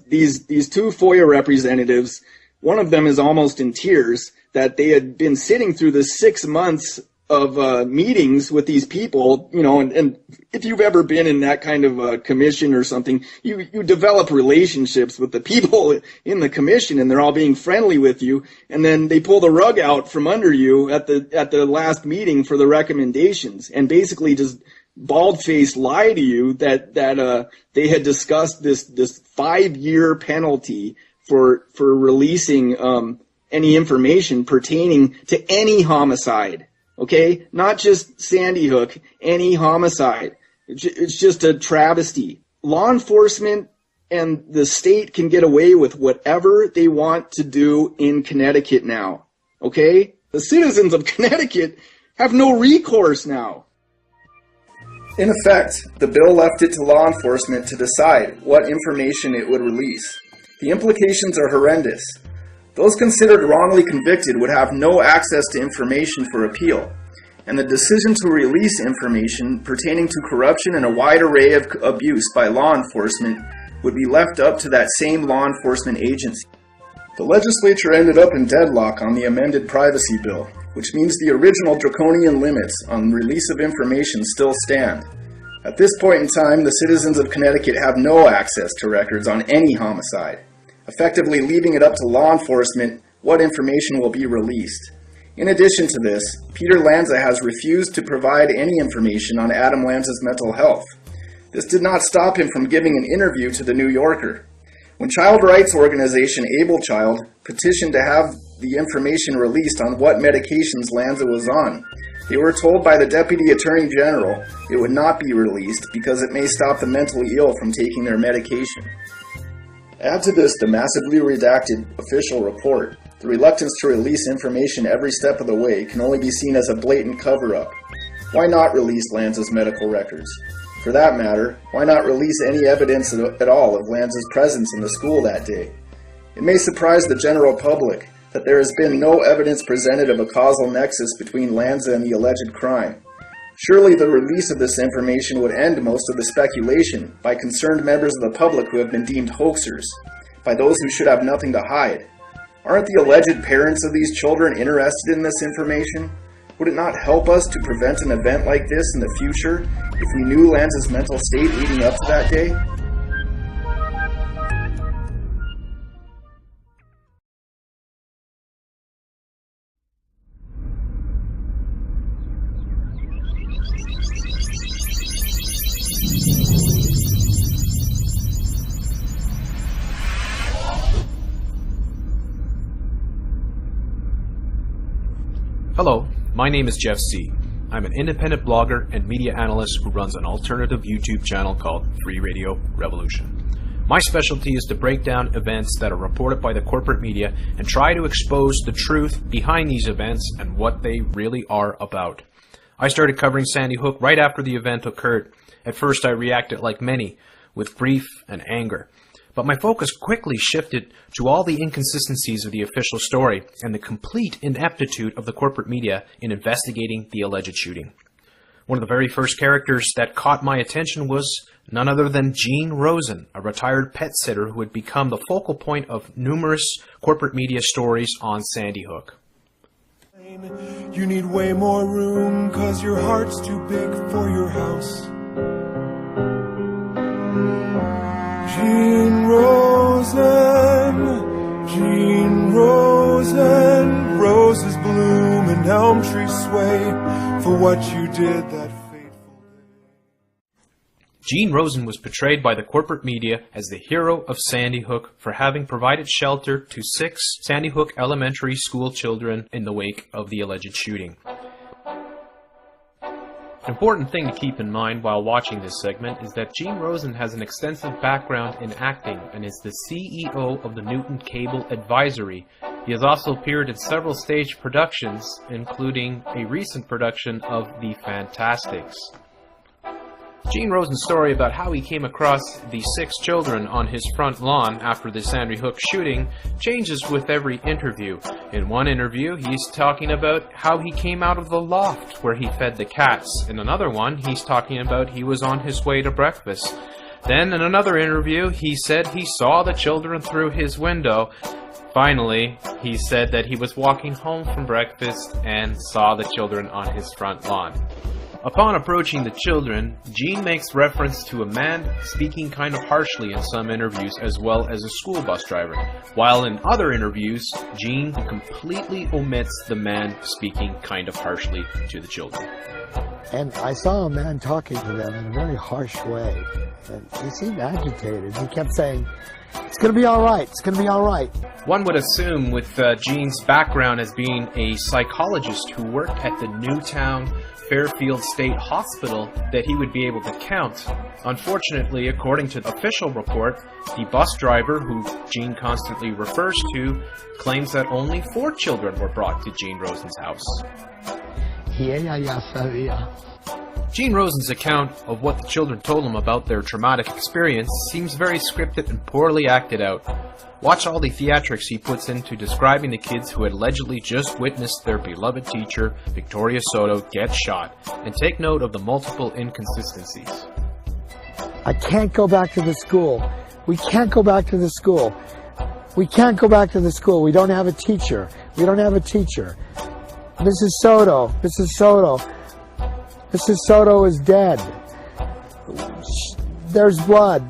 These 2 FOIA representatives, one of them is almost in tears that they had been sitting through the 6 months of meetings with these people, you know, and if you've ever been in that kind of commission or something, you develop relationships with the people in the commission, and they're all being friendly with you, and then they pull the rug out from under you at the last meeting for the recommendations, and basically just bald-faced lie to you that they had discussed this 5-year penalty for releasing any information pertaining to any homicide. Okay, not just Sandy Hook, any homicide. It's just a travesty. Law enforcement and the state can get away with whatever they want to do in Connecticut now. Okay, the citizens of Connecticut have no recourse now. In effect, the bill left it to law enforcement to decide what information it would release. The implications are horrendous. Those considered wrongly convicted would have no access to information for appeal, and the decision to release information pertaining to corruption and a wide array of abuse by law enforcement would be left up to that same law enforcement agency. The legislature ended up in deadlock on the amended privacy bill, which means the original draconian limits on release of information still stand. At this point in time, the citizens of Connecticut have no access to records on any homicide, effectively leaving it up to law enforcement what information will be released. In addition to this, Peter Lanza has refused to provide any information on Adam Lanza's mental health. This did not stop him from giving an interview to The New Yorker. When child rights organization Able Child petitioned to have the information released on what medications Lanza was on, they were told by the Deputy Attorney General it would not be released because it may stop the mentally ill from taking their medication. Add to this the massively redacted official report. The reluctance to release information every step of the way can only be seen as a blatant cover-up. Why not release Lanza's medical records? For that matter, why not release any evidence at all of Lanza's presence in the school that day? It may surprise the general public that there has been no evidence presented of a causal nexus between Lanza and the alleged crime. Surely the release of this information would end most of the speculation by concerned members of the public who have been deemed hoaxers, by those who should have nothing to hide. Aren't the alleged parents of these children interested in this information? Would it not help us to prevent an event like this in the future if we knew Lanza's mental state leading up to that day? Hello, my name is Jeff C. I'm an independent blogger and media analyst who runs an alternative YouTube channel called Free Radio Revolution. My specialty is to break down events that are reported by the corporate media and try to expose the truth behind these events and what they really are about. I started covering Sandy Hook right after the event occurred. At first I reacted like many, with grief and anger. But my focus quickly shifted to all the inconsistencies of the official story and the complete ineptitude of the corporate media in investigating the alleged shooting. One of the very first characters that caught my attention was none other than Gene Rosen, a retired pet sitter who had become the focal point of numerous corporate media stories on Sandy Hook. You need way more room 'cause your heart's too big for your house. Gene Rosen, roses bloom and elm trees sway for what you did that fateful day. Gene Rosen was portrayed by the corporate media as the hero of Sandy Hook for having provided shelter to 6 Sandy Hook elementary school children in the wake of the alleged shooting. An important thing to keep in mind while watching this segment is that Gene Rosen has an extensive background in acting and is the CEO of the Newton Cable Advisory. He has also appeared in several stage productions, including a recent production of The Fantastics. Gene Rosen's story about how he came across the 6 children on his front lawn after the Sandy Hook shooting changes with every interview. In one interview, he's talking about how he came out of the loft where he fed the cats. In another one, he's talking about he was on his way to breakfast. Then in another interview, he said he saw the children through his window. Finally, he said that he was walking home from breakfast and saw the children on his front lawn. Upon approaching the children, Gene makes reference to a man speaking kind of harshly in some interviews as well as a school bus driver, while in other interviews, Gene completely omits the man speaking kind of harshly to the children. And I saw a man talking to them in a very harsh way, and he seemed agitated. He kept saying, "It's going to be all right, it's going to be all right." One would assume with Gene's background as being a psychologist who worked at the Newtown Fairfield State Hospital that he would be able to count. Unfortunately, according to the official report, the bus driver, who Gene constantly refers to, claims that only 4 children were brought to Gene Rosen's house. Gene Rosen's account of what the children told him about their traumatic experience seems very scripted and poorly acted out. Watch all the theatrics he puts into describing the kids who had allegedly just witnessed their beloved teacher, Victoria Soto, get shot, and take note of the multiple inconsistencies. I can't go back to the school. We can't go back to the school. We can't go back to the school. We don't have a teacher. We don't have a teacher. Mrs. Soto is dead. there's blood.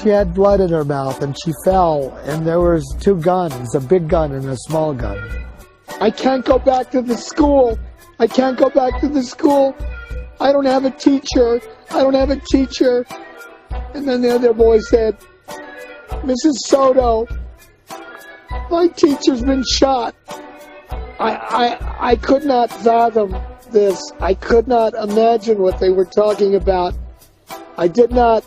She had blood in her mouth and she fell, and there was 2 guns, a big gun and a small gun. I can't go back to the school. I can't go back to the school. I don't have a teacher. I don't have a teacher. And then the other boy said, Mrs. Soto, my teacher's been shot. I could not fathom this. I could not imagine what they were talking about. I could not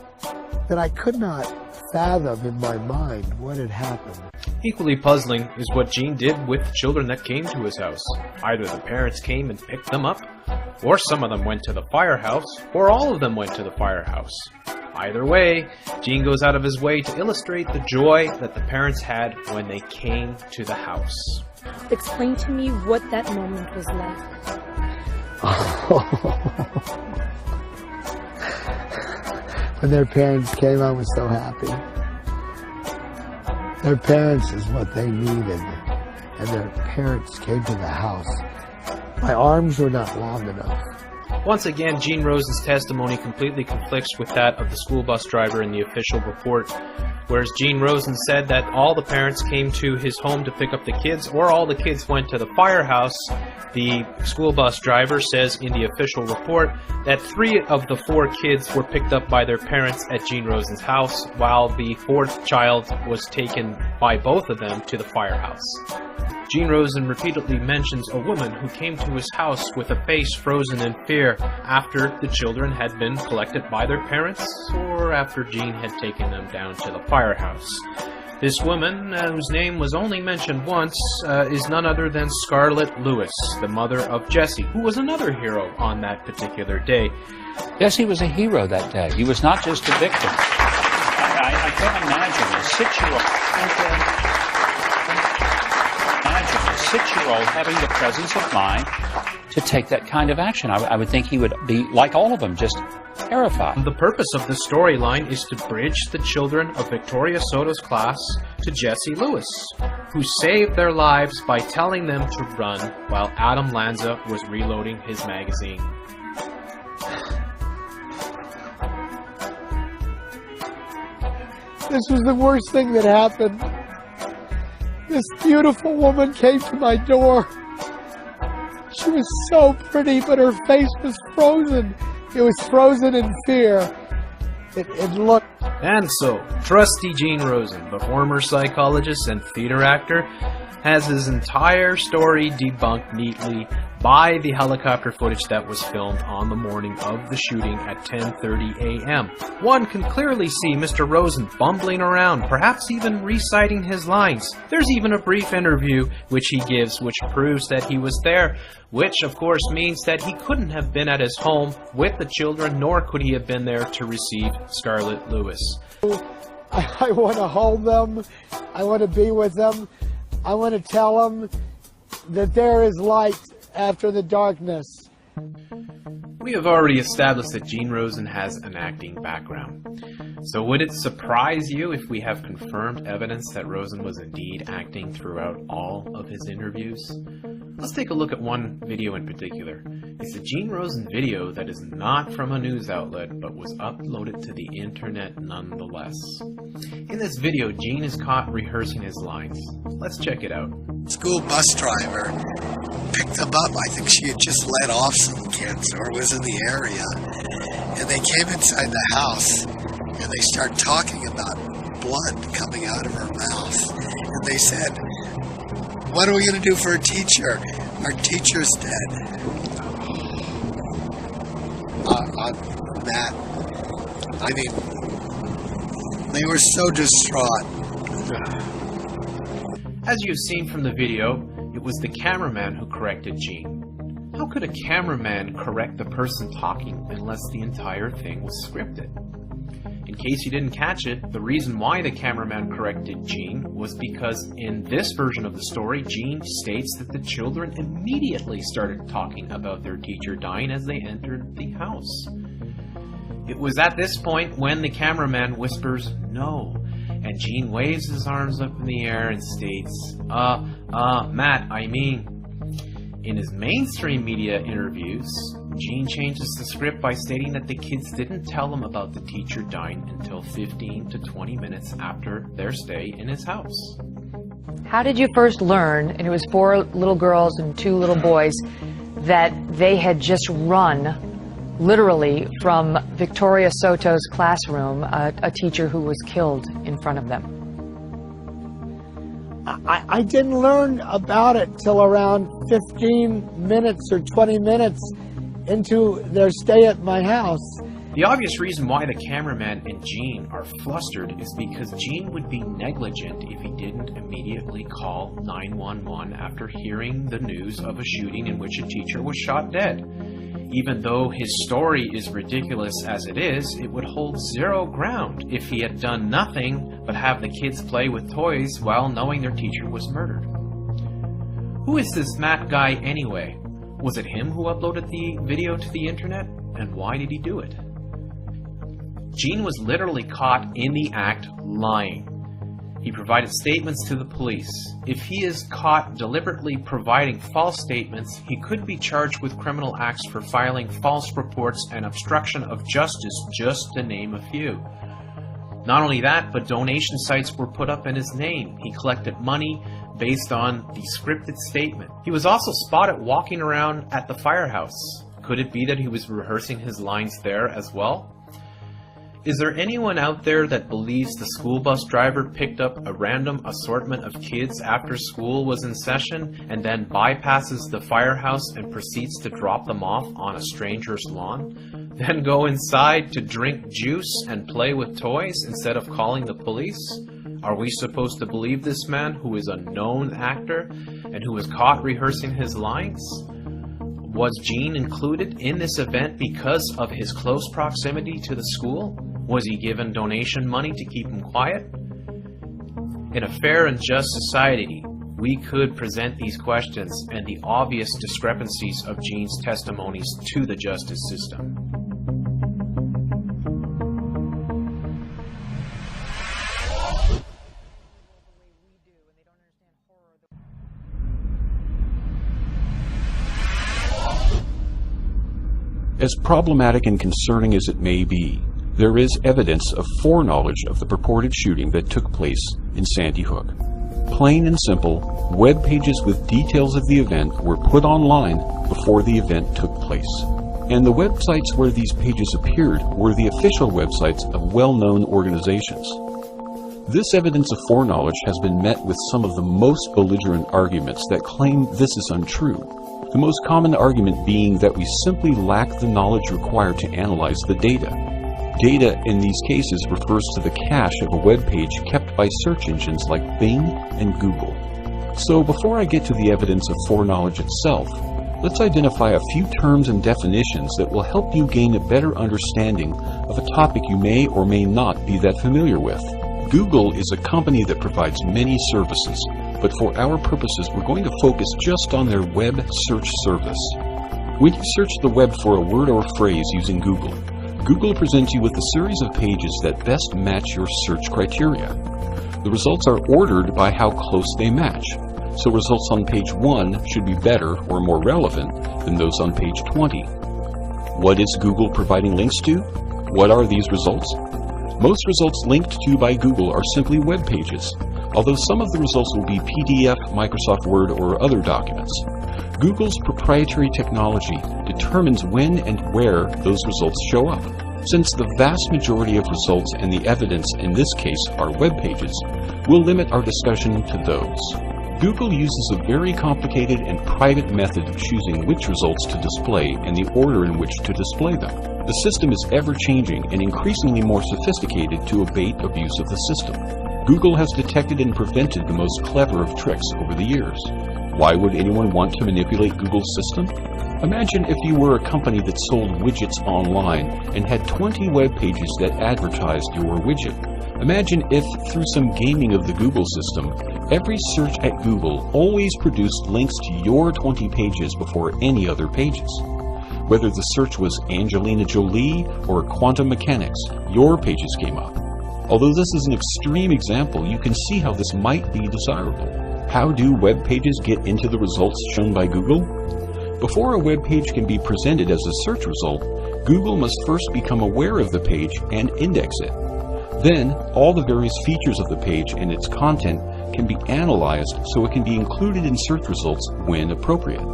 fathom in my mind what had happened. Equally puzzling is what Gene did with the children that came to his house. Either the parents came and picked them up, or some of them went to the firehouse, or all of them went to the firehouse. Either way, Gene goes out of his way to illustrate the joy that the parents had when they came to the house. Explain to me what that moment was like. When their parents came, I was so happy. Their parents is what they needed, and their parents came to the house. My arms were not long enough. Once again, Gene Rosen's testimony completely conflicts with that of the school bus driver in the official report. Whereas Gene Rosen said that all the parents came to his home to pick up the kids, or all the kids went to the firehouse, the school bus driver says in the official report that 3 of the 4 kids were picked up by their parents at Gene Rosen's house, while the 4th child was taken by both of them to the firehouse. Gene Rosen repeatedly mentions a woman who came to his house with a face frozen in fear after the children had been collected by their parents, or after Gene had taken them down to the firehouse. This woman, whose name was only mentioned once, is none other than Scarlett Lewis, the mother of Jesse, who was another hero on that particular day. Jesse was a hero that day. He was not just a victim. I can't imagine a 6-year-old having the presence of mind to take that kind of action. I would think he would be, like all of them, just terrified. The purpose of the storyline is to bridge the children of Victoria Soto's class to Jesse Lewis, who saved their lives by telling them to run while Adam Lanza was reloading his magazine. This was the worst thing that happened. This beautiful woman came to my door. She was so pretty, but her face was frozen. It was frozen in fear. It looked... And so, trusty Gene Rosen, the former psychologist and theater actor, has his entire story debunked neatly by the helicopter footage that was filmed on the morning of the shooting at 10:30 a.m. One can clearly see Mr. Rosen bumbling around, perhaps even reciting his lines. There's even a brief interview which he gives which proves that he was there, which of course means that he couldn't have been at his home with the children, nor could he have been there to receive Scarlett Lewis. I want to hold them. I want to be with them. I want to tell them that there is light after the darkness. We have already established that Gene Rosen has an acting background. So would it surprise you if we have confirmed evidence that Rosen was indeed acting throughout all of his interviews? Let's take a look at one video in particular. It's a Gene Rosen video that is not from a news outlet, but was uploaded to the internet nonetheless. In this video, Gene is caught rehearsing his lines. Let's check it out. School bus driver picked them up. I think she had just let off some kids or was in the area. And they came inside the house and they started talking about blood coming out of her mouth. And they said, "What are we going to do for a teacher? Our teacher's dead." That, I mean, they were so distraught. As you've seen from the video, it was the cameraman who corrected Gene. How could a cameraman correct the person talking unless the entire thing was scripted? In case you didn't catch it, the reason why the cameraman corrected Gene was because in this version of the story, Gene states that the children immediately started talking about their teacher dying as they entered the house. It was at this point when the cameraman whispers, "No," and Gene waves his arms up in the air and states, Matt, I mean." In his mainstream media interviews, Gene changes the script by stating that the kids didn't tell him about the teacher dying until 15 to 20 minutes after their stay in his house. How did you first learn, and it was 4 little girls and 2 little boys, that they had just run, literally, from Victoria Soto's classroom, a teacher who was killed in front of them? I didn't learn about it till around 15 minutes or 20 minutes into their stay at my house. The obvious reason why the cameraman and Gene are flustered is because Gene would be negligent if he didn't immediately call 911 after hearing the news of a shooting in which a teacher was shot dead. Even though his story is ridiculous as it is, it would hold zero ground if he had done nothing but have the kids play with toys while knowing their teacher was murdered. Who is this Matt guy anyway? Was it him who uploaded the video to the internet? And why did he do it? Gene was literally caught in the act lying. He provided statements to the police. If he is caught deliberately providing false statements, he could be charged with criminal acts for filing false reports and obstruction of justice, just to name a few. Not only that, but donation sites were put up in his name. He collected money based on the scripted statement. He was also spotted walking around at the firehouse. Could it be that he was rehearsing his lines there as well? Is there anyone out there that believes the school bus driver picked up a random assortment of kids after school was in session and then bypasses the firehouse and proceeds to drop them off on a stranger's lawn? Then go inside to drink juice and play with toys instead of calling the police? Are we supposed to believe this man, who is a known actor and who was caught rehearsing his lines? Was Gene included in this event because of his close proximity to the school? Was he given donation money to keep him quiet? In a fair and just society, we could present these questions and the obvious discrepancies of Gene's testimonies to the justice system. As problematic and concerning as it may be, there is evidence of foreknowledge of the purported shooting that took place in Sandy Hook. Plain and simple, web pages with details of the event were put online before the event took place. And the websites where these pages appeared were the official websites of well-known organizations. This evidence of foreknowledge has been met with some of the most belligerent arguments that claim this is untrue. The most common argument being that we simply lack the knowledge required to analyze the data. Data in these cases refers to the cache of a web page kept by search engines like Bing and Google. So before I get to the evidence of foreknowledge itself, let's identify a few terms and definitions that will help you gain a better understanding of a topic you may or may not be that familiar with. Google is a company that provides many services, but for our purposes we're going to focus just on their web search service. When you search the web for a word or phrase using Google, Google presents you with a series of pages that best match your search criteria. The results are ordered by how close they match, so results on page 1 should be better or more relevant than those on page 20. What is Google providing links to? What are these results? Most results linked to by Google are simply web pages, although some of the results will be PDF, Microsoft Word, or other documents. Google's proprietary technology determines when and where those results show up. Since the vast majority of results and the evidence in this case are web pages, we'll limit our discussion to those. Google uses a very complicated and private method of choosing which results to display and the order in which to display them. The system is ever-changing and increasingly more sophisticated to abate abuse of the system. Google has detected and prevented the most clever of tricks over the years. Why would anyone want to manipulate Google's system? Imagine if you were a company that sold widgets online and had 20 web pages that advertised your widget. Imagine if, through some gaming of the Google system, every search at Google always produced links to your 20 pages before any other pages. Whether the search was Angelina Jolie or quantum mechanics, your pages came up. Although this is an extreme example, you can see how this might be desirable. How do web pages get into the results shown by Google? Before a web page can be presented as a search result, Google must first become aware of the page and index it. Then, all the various features of the page and its content can be analyzed so it can be included in search results when appropriate.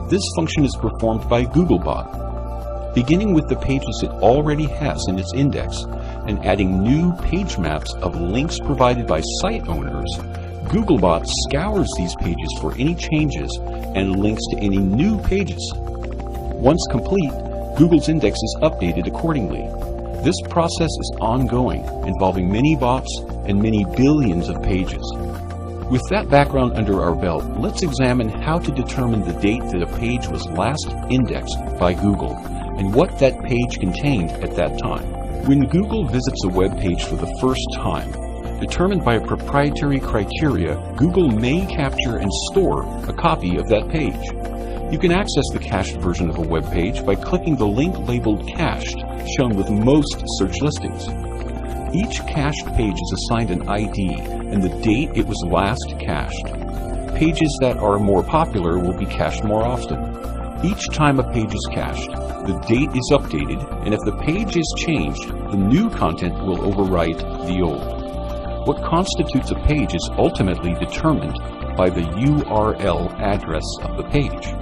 This function is performed by Googlebot. Beginning with the pages it already has in its index and adding new page maps of links provided by site owners, Googlebot scours these pages for any changes and links to any new pages. Once complete, Google's index is updated accordingly. This process is ongoing, involving many bots and many billions of pages. With that background under our belt, let's examine how to determine the date that a page was last indexed by Google and what that page contained at that time. When Google visits a web page for the first time, determined by a proprietary criteria, Google may capture and store a copy of that page. You can access the cached version of a web page by clicking the link labeled Cached, shown with most search listings. Each cached page is assigned an ID and the date it was last cached. Pages that are more popular will be cached more often. Each time a page is cached, the date is updated, and if the page is changed, the new content will overwrite the old. What constitutes a page is ultimately determined by the URL address of the page.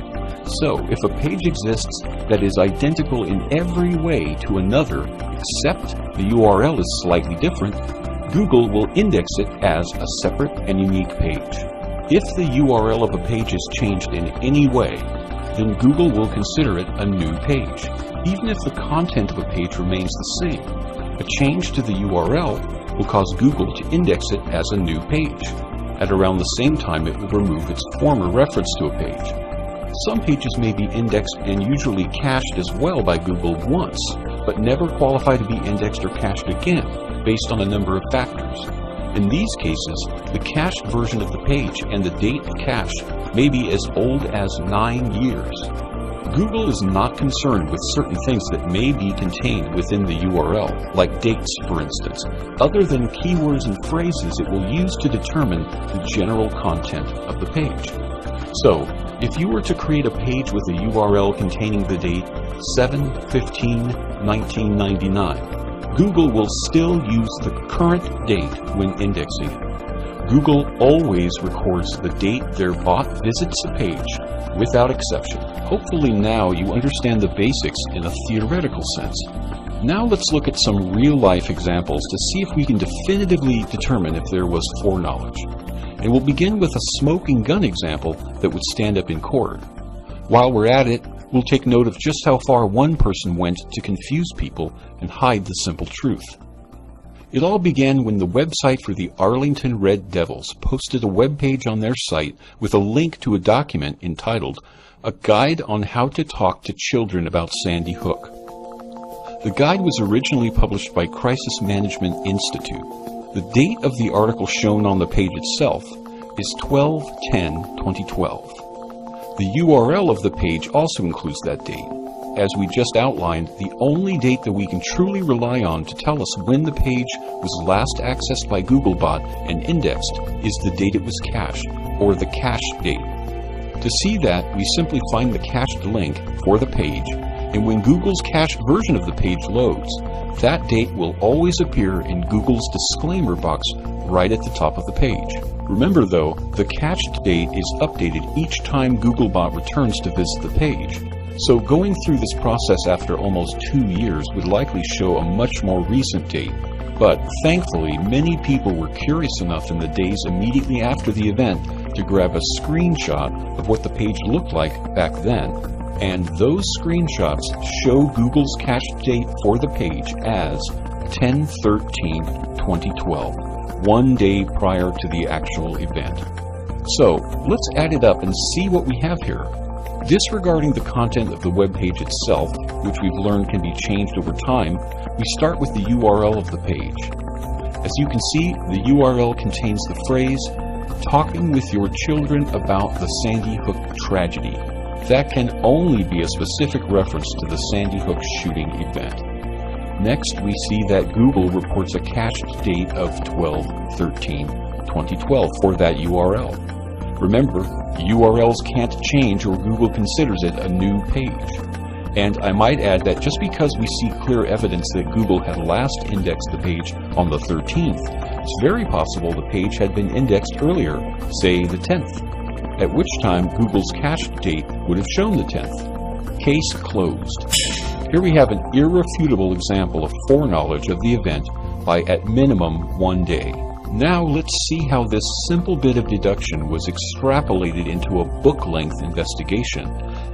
So, if a page exists that is identical in every way to another, except the URL is slightly different, Google will index it as a separate and unique page. If the URL of a page is changed in any way, then Google will consider it a new page, even if the content of a page remains the same. A change to the URL will cause Google to index it as a new page. At around the same time, it will remove its former reference to a page. Some pages may be indexed and usually cached as well by Google once, but never qualify to be indexed or cached again, based on a number of factors. In these cases, the cached version of the page and the date of cache may be as old as 9 years. Google is not concerned with certain things that may be contained within the URL, like dates, for instance, other than keywords and phrases it will use to determine the general content of the page. So, if you were to create a page with a URL containing the date 7/15/1999, Google will still use the current date when indexing. Google always records the date their bot visits a page, without exception. Hopefully now you understand the basics in a theoretical sense. Now let's look at some real-life examples to see if we can definitively determine if there was foreknowledge. And we'll begin with a smoking gun example that would stand up in court. While we're at it, we'll take note of just how far one person went to confuse people and hide the simple truth. It all began when the website for the Arlington Red Devils posted a web page on their site with a link to a document entitled A Guide on How to Talk to Children About Sandy Hook. The guide was originally published by Crisis Management Institute. The date of the article shown on the page itself is 12/10/2012. The URL of the page also includes that date. As we just outlined, the only date that we can truly rely on to tell us when the page was last accessed by Googlebot and indexed is the date it was cached, or the cache date. To see that, we simply find the cached link for the page, and when Google's cached version of the page loads, that date will always appear in Google's disclaimer box right at the top of the page. Remember though, the cached date is updated each time Googlebot returns to visit the page. So going through this process after almost 2 years would likely show a much more recent date. But thankfully, many people were curious enough in the days immediately after the event to grab a screenshot of what the page looked like back then. And those screenshots show Google's cached date for the page as 10/13/2012, 1 day prior to the actual event. So let's add it up and see what we have here. Disregarding the content of the web page itself, which we've learned can be changed over time, we start with the URL of the page. As you can see, the URL contains the phrase, "Talking with your children about the Sandy Hook tragedy." That can only be a specific reference to the Sandy Hook shooting event. Next, we see that Google reports a cached date of 12/13/2012 for that URL. Remember, URLs can't change or Google considers it a new page. And I might add that just because we see clear evidence that Google had last indexed the page on the 13th, it's very possible the page had been indexed earlier, say the 10th, at which time Google's cache date would have shown the 10th. Case closed. Here we have an irrefutable example of foreknowledge of the event by at minimum 1 day. Now let's see how this simple bit of deduction was extrapolated into a book-length investigation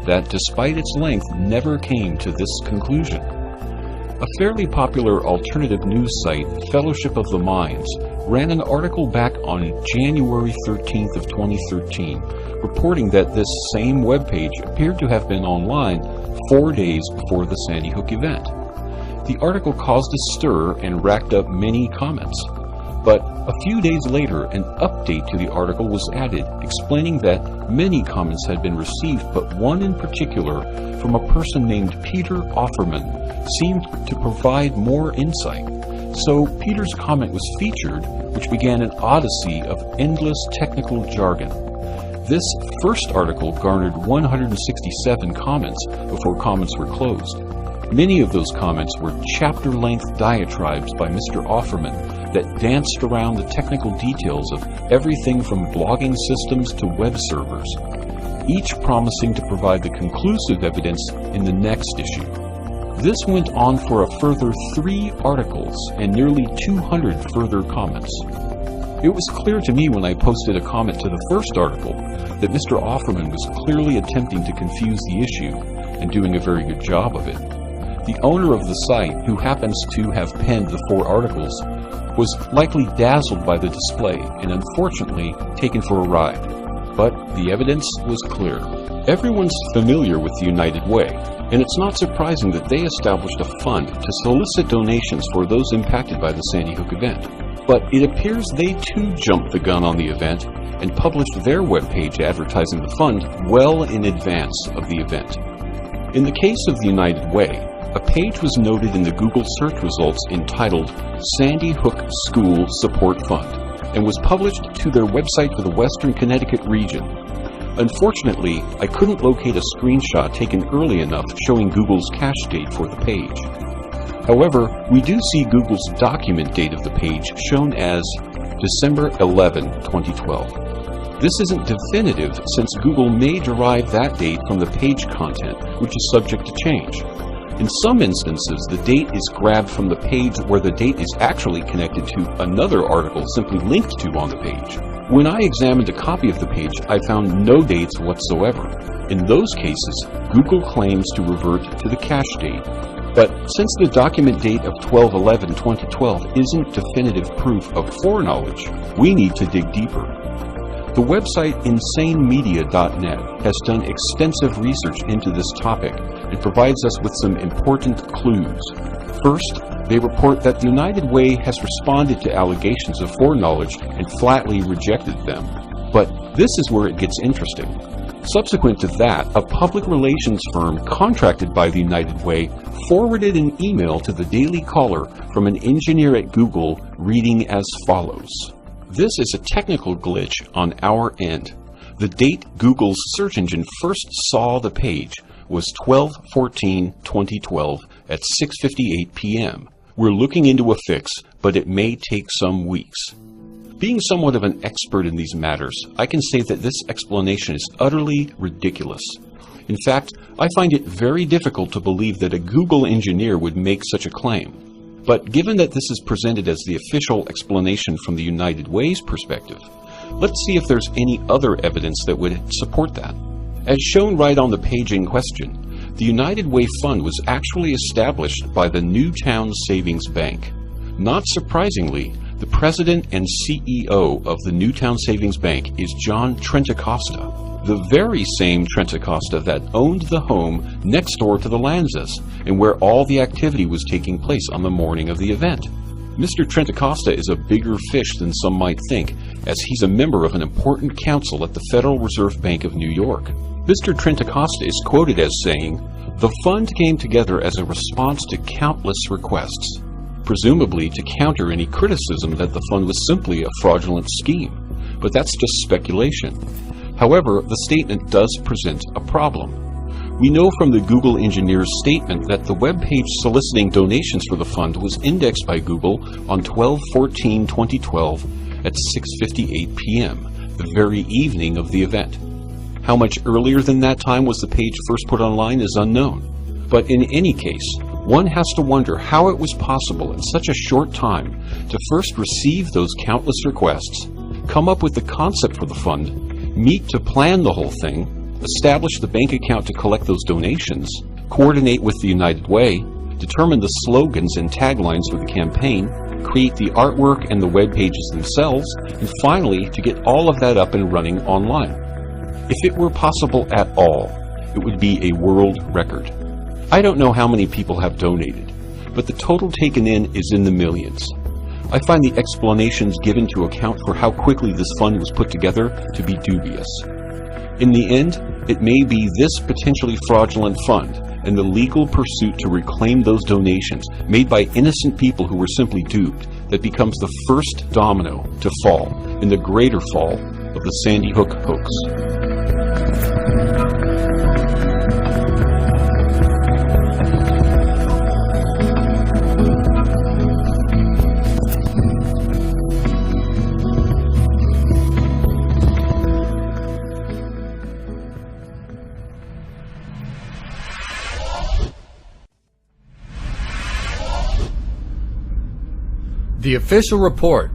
that, despite its length, never came to this conclusion. A fairly popular alternative news site, Fellowship of the Minds, ran an article back on January 13th of 2013, reporting that this same webpage appeared to have been online 4 days before the Sandy Hook event. The article caused a stir and racked up many comments. But a few days later, an update to the article was added, explaining that many comments had been received, but one in particular, from a person named Peter Offerman, seemed to provide more insight. So Peter's comment was featured, which began an odyssey of endless technical jargon. This first article garnered 167 comments before comments were closed. Many of those comments were chapter-length diatribes by Mr. Offerman that danced around the technical details of everything from blogging systems to web servers, each promising to provide the conclusive evidence in the next issue. This went on for a further 3 articles and nearly 200 further comments. It was clear to me when I posted a comment to the first article that Mr. Offerman was clearly attempting to confuse the issue and doing a very good job of it. The owner of the site, who happens to have penned the 4 articles, was likely dazzled by the display and unfortunately taken for a ride. But the evidence was clear. Everyone's familiar with the United Way, and it's not surprising that they established a fund to solicit donations for those impacted by the Sandy Hook event. But it appears they too jumped the gun on the event and published their webpage advertising the fund well in advance of the event. In the case of the United Way, a page was noted in the Google search results entitled Sandy Hook School Support Fund and was published to their website for the Western Connecticut region. Unfortunately, I couldn't locate a screenshot taken early enough showing Google's cache date for the page. However, we do see Google's document date of the page shown as December 11, 2012. This isn't definitive since Google may derive that date from the page content, which is subject to change. In some instances, the date is grabbed from the page where the date is actually connected to another article simply linked to on the page. When I examined a copy of the page, I found no dates whatsoever. In those cases, Google claims to revert to the cache date. But since the document date of 12/11/2012 isn't definitive proof of foreknowledge, we need to dig deeper. The website insanemedia.net has done extensive research into this topic and provides us with some important clues. First, they report that the United Way has responded to allegations of foreknowledge and flatly rejected them. But this is where it gets interesting. Subsequent to that, a public relations firm contracted by the United Way forwarded an email to the Daily Caller from an engineer at Google reading as follows. This is a technical glitch on our end. The date Google's search engine first saw the page was 12/14/2012 at 6:58 p.m. We're looking into a fix, but it may take some weeks. Being somewhat of an expert in these matters, I can say that this explanation is utterly ridiculous. In fact, I find it very difficult to believe that a Google engineer would make such a claim. But given that this is presented as the official explanation from the United Way's perspective, let's see if there's any other evidence that would support that. As shown right on the page in question, the United Way Fund was actually established by the Newtown Savings Bank. Not surprisingly, the president and CEO of the Newtown Savings Bank is John Trentacosta, the very same Trentacosta that owned the home next door to the Lanzas and where all the activity was taking place on the morning of the event. Mr. Trentacosta is a bigger fish than some might think, as he's a member of an important council at the Federal Reserve Bank of New York. Mr. Trentacosta is quoted as saying, "The fund came together as a response to countless requests, presumably to counter any criticism that the fund was simply a fraudulent scheme. But that's just speculation. However, the statement does present a problem. We know from the Google engineer's statement that the web page soliciting donations for the fund was indexed by Google on 12/14/2012 at 6:58 p.m., the very evening of the event. How much earlier than that time was the page first put online is unknown. But in any case, one has to wonder how it was possible in such a short time to first receive those countless requests, come up with the concept for the fund, meet to plan the whole thing, establish the bank account to collect those donations, coordinate with the United Way, determine the slogans and taglines for the campaign, create the artwork and the web pages themselves, and finally to get all of that up and running online. If it were possible at all, it would be a world record. I don't know how many people have donated, but the total taken in is in the millions. I find the explanations given to account for how quickly this fund was put together to be dubious. In the end, it may be this potentially fraudulent fund and the legal pursuit to reclaim those donations made by innocent people who were simply duped that becomes the first domino to fall in the greater fall of the Sandy Hook hoax. The official report,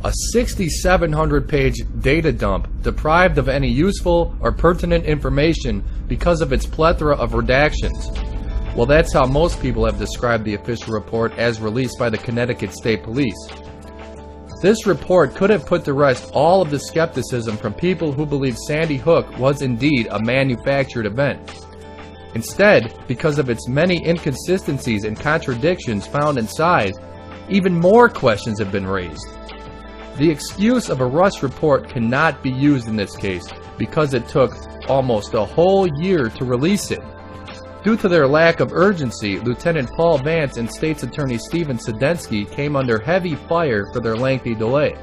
a 6,700-page data dump deprived of any useful or pertinent information because of its plethora of redactions. Well, that's how most people have described the official report as released by the Connecticut State Police. This report could have put to rest all of the skepticism from people who believe Sandy Hook was indeed a manufactured event. Instead, because of its many inconsistencies and contradictions found inside, even more questions have been raised. The excuse of a rush report cannot be used in this case because it took almost a whole year to release it. Due to their lack of urgency, Lieutenant Paul Vance and State's Attorney Stephen Sedensky came under heavy fire for their lengthy delay.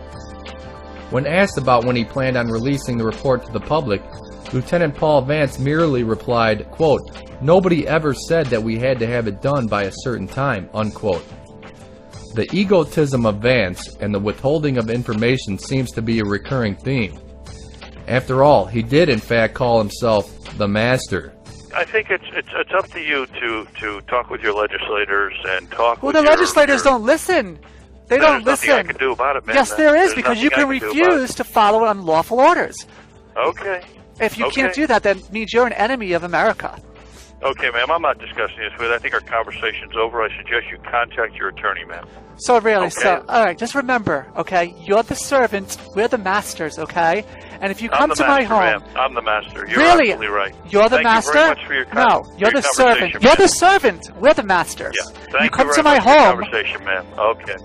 When asked about when he planned on releasing the report to the public, Lieutenant Paul Vance merely replied, quote, "Nobody ever said that we had to have it done by a certain time," unquote. The egotism of Vance and the withholding of information seems to be a recurring theme. After all, he did in fact call himself the Master. I think it's up to you to talk with your legislators and talk Well, with the legislators don't listen. They don't listen. There's nothing I can do about it, man. Yes, there is, because you can refuse to follow unlawful orders. Okay. If you can't do that, that means you're an enemy of America. Okay, ma'am, I'm not discussing this with you. I think our conversation's over. I suggest you contact your attorney, ma'am. So really, Okay. all right, just remember, okay, you're the servant, we're the masters, okay? And if you come to my home... Ma'am. I'm the master. You're Really? absolutely right. You're the Thank master? you very much for your No, you're the servant. conversation, You're ma'am. the servant. We're the masters. Yeah. Thank you come very to my much for your home. conversation, ma'am. Okay.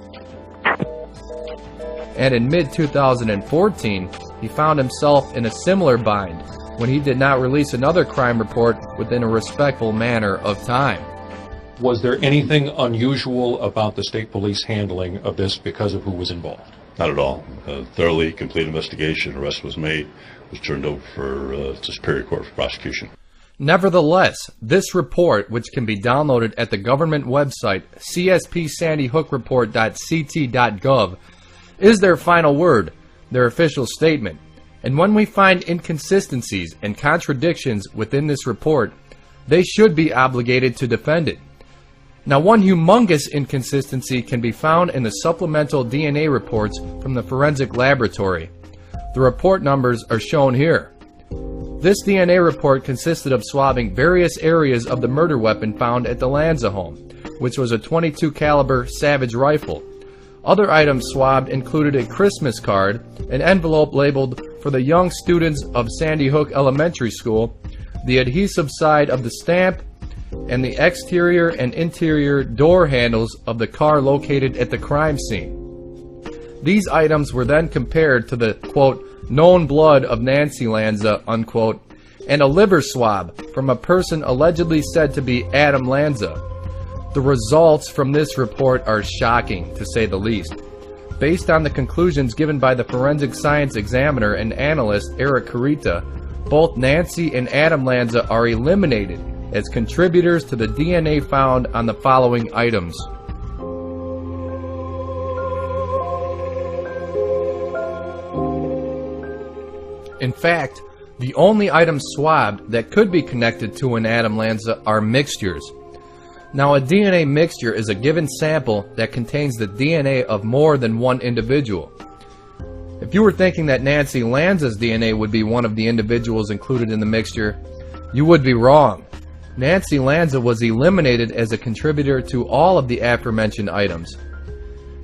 And in mid-2014, he found himself in a similar bind when he did not release another crime report within a respectful manner of time. Was there anything unusual about the state police handling of this because of who was involved? Not at all. A thoroughly complete investigation, arrest was made, was turned over to Superior Court for prosecution. Nevertheless, this report, which can be downloaded at the government website cspsandyhookreport.ct.gov, is their final word, their official statement. And when we find inconsistencies and contradictions within this report, they should be obligated to defend it. Now, one humongous inconsistency can be found in the supplemental DNA reports from the forensic laboratory. The report numbers are shown here. This DNA report consisted of swabbing various areas of the murder weapon found at the Lanza home, which was a .22 caliber Savage rifle. Other items swabbed included a Christmas card, an envelope labeled "For the young students of Sandy Hook Elementary School," the adhesive side of the stamp, and the exterior and interior door handles of the car located at the crime scene. These items were then compared to the, quote, "known blood of Nancy Lanza," unquote, and a liver swab from a person allegedly said to be Adam Lanza. The results from this report are shocking, to say the least. based on the conclusions given by the forensic science examiner and analyst Eric Carita, both Nancy and Adam Lanza are eliminated as contributors to the DNA found on the following items. In fact, the only items swabbed that could be connected to an Adam Lanza are mixtures. Now, a DNA mixture is a given sample that contains the DNA of more than one individual. If you were thinking that Nancy Lanza's DNA would be one of the individuals included in the mixture, you would be wrong. Nancy Lanza was eliminated as a contributor to all of the aforementioned items.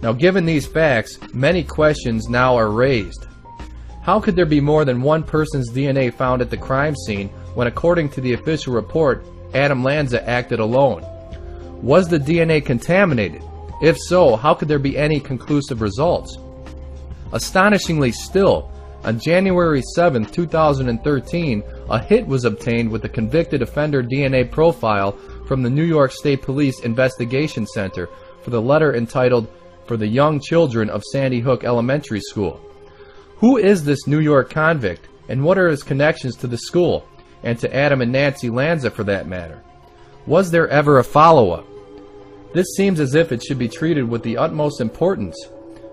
Now, given these facts, many questions now are raised. How could there be more than one person's DNA found at the crime scene when, according to the official report, Adam Lanza acted alone? Was the DNA contaminated? If so, how could there be any conclusive results? Astonishingly still, on January 7, 2013, a hit was obtained with the convicted offender DNA profile from the New York State Police Investigation Center for the letter entitled "For the Young Children of Sandy Hook Elementary School." Who is this New York convict, and what are his connections to the school, and to Adam and Nancy Lanza for that matter? Was there ever a follow-up? This seems as if it should be treated with the utmost importance.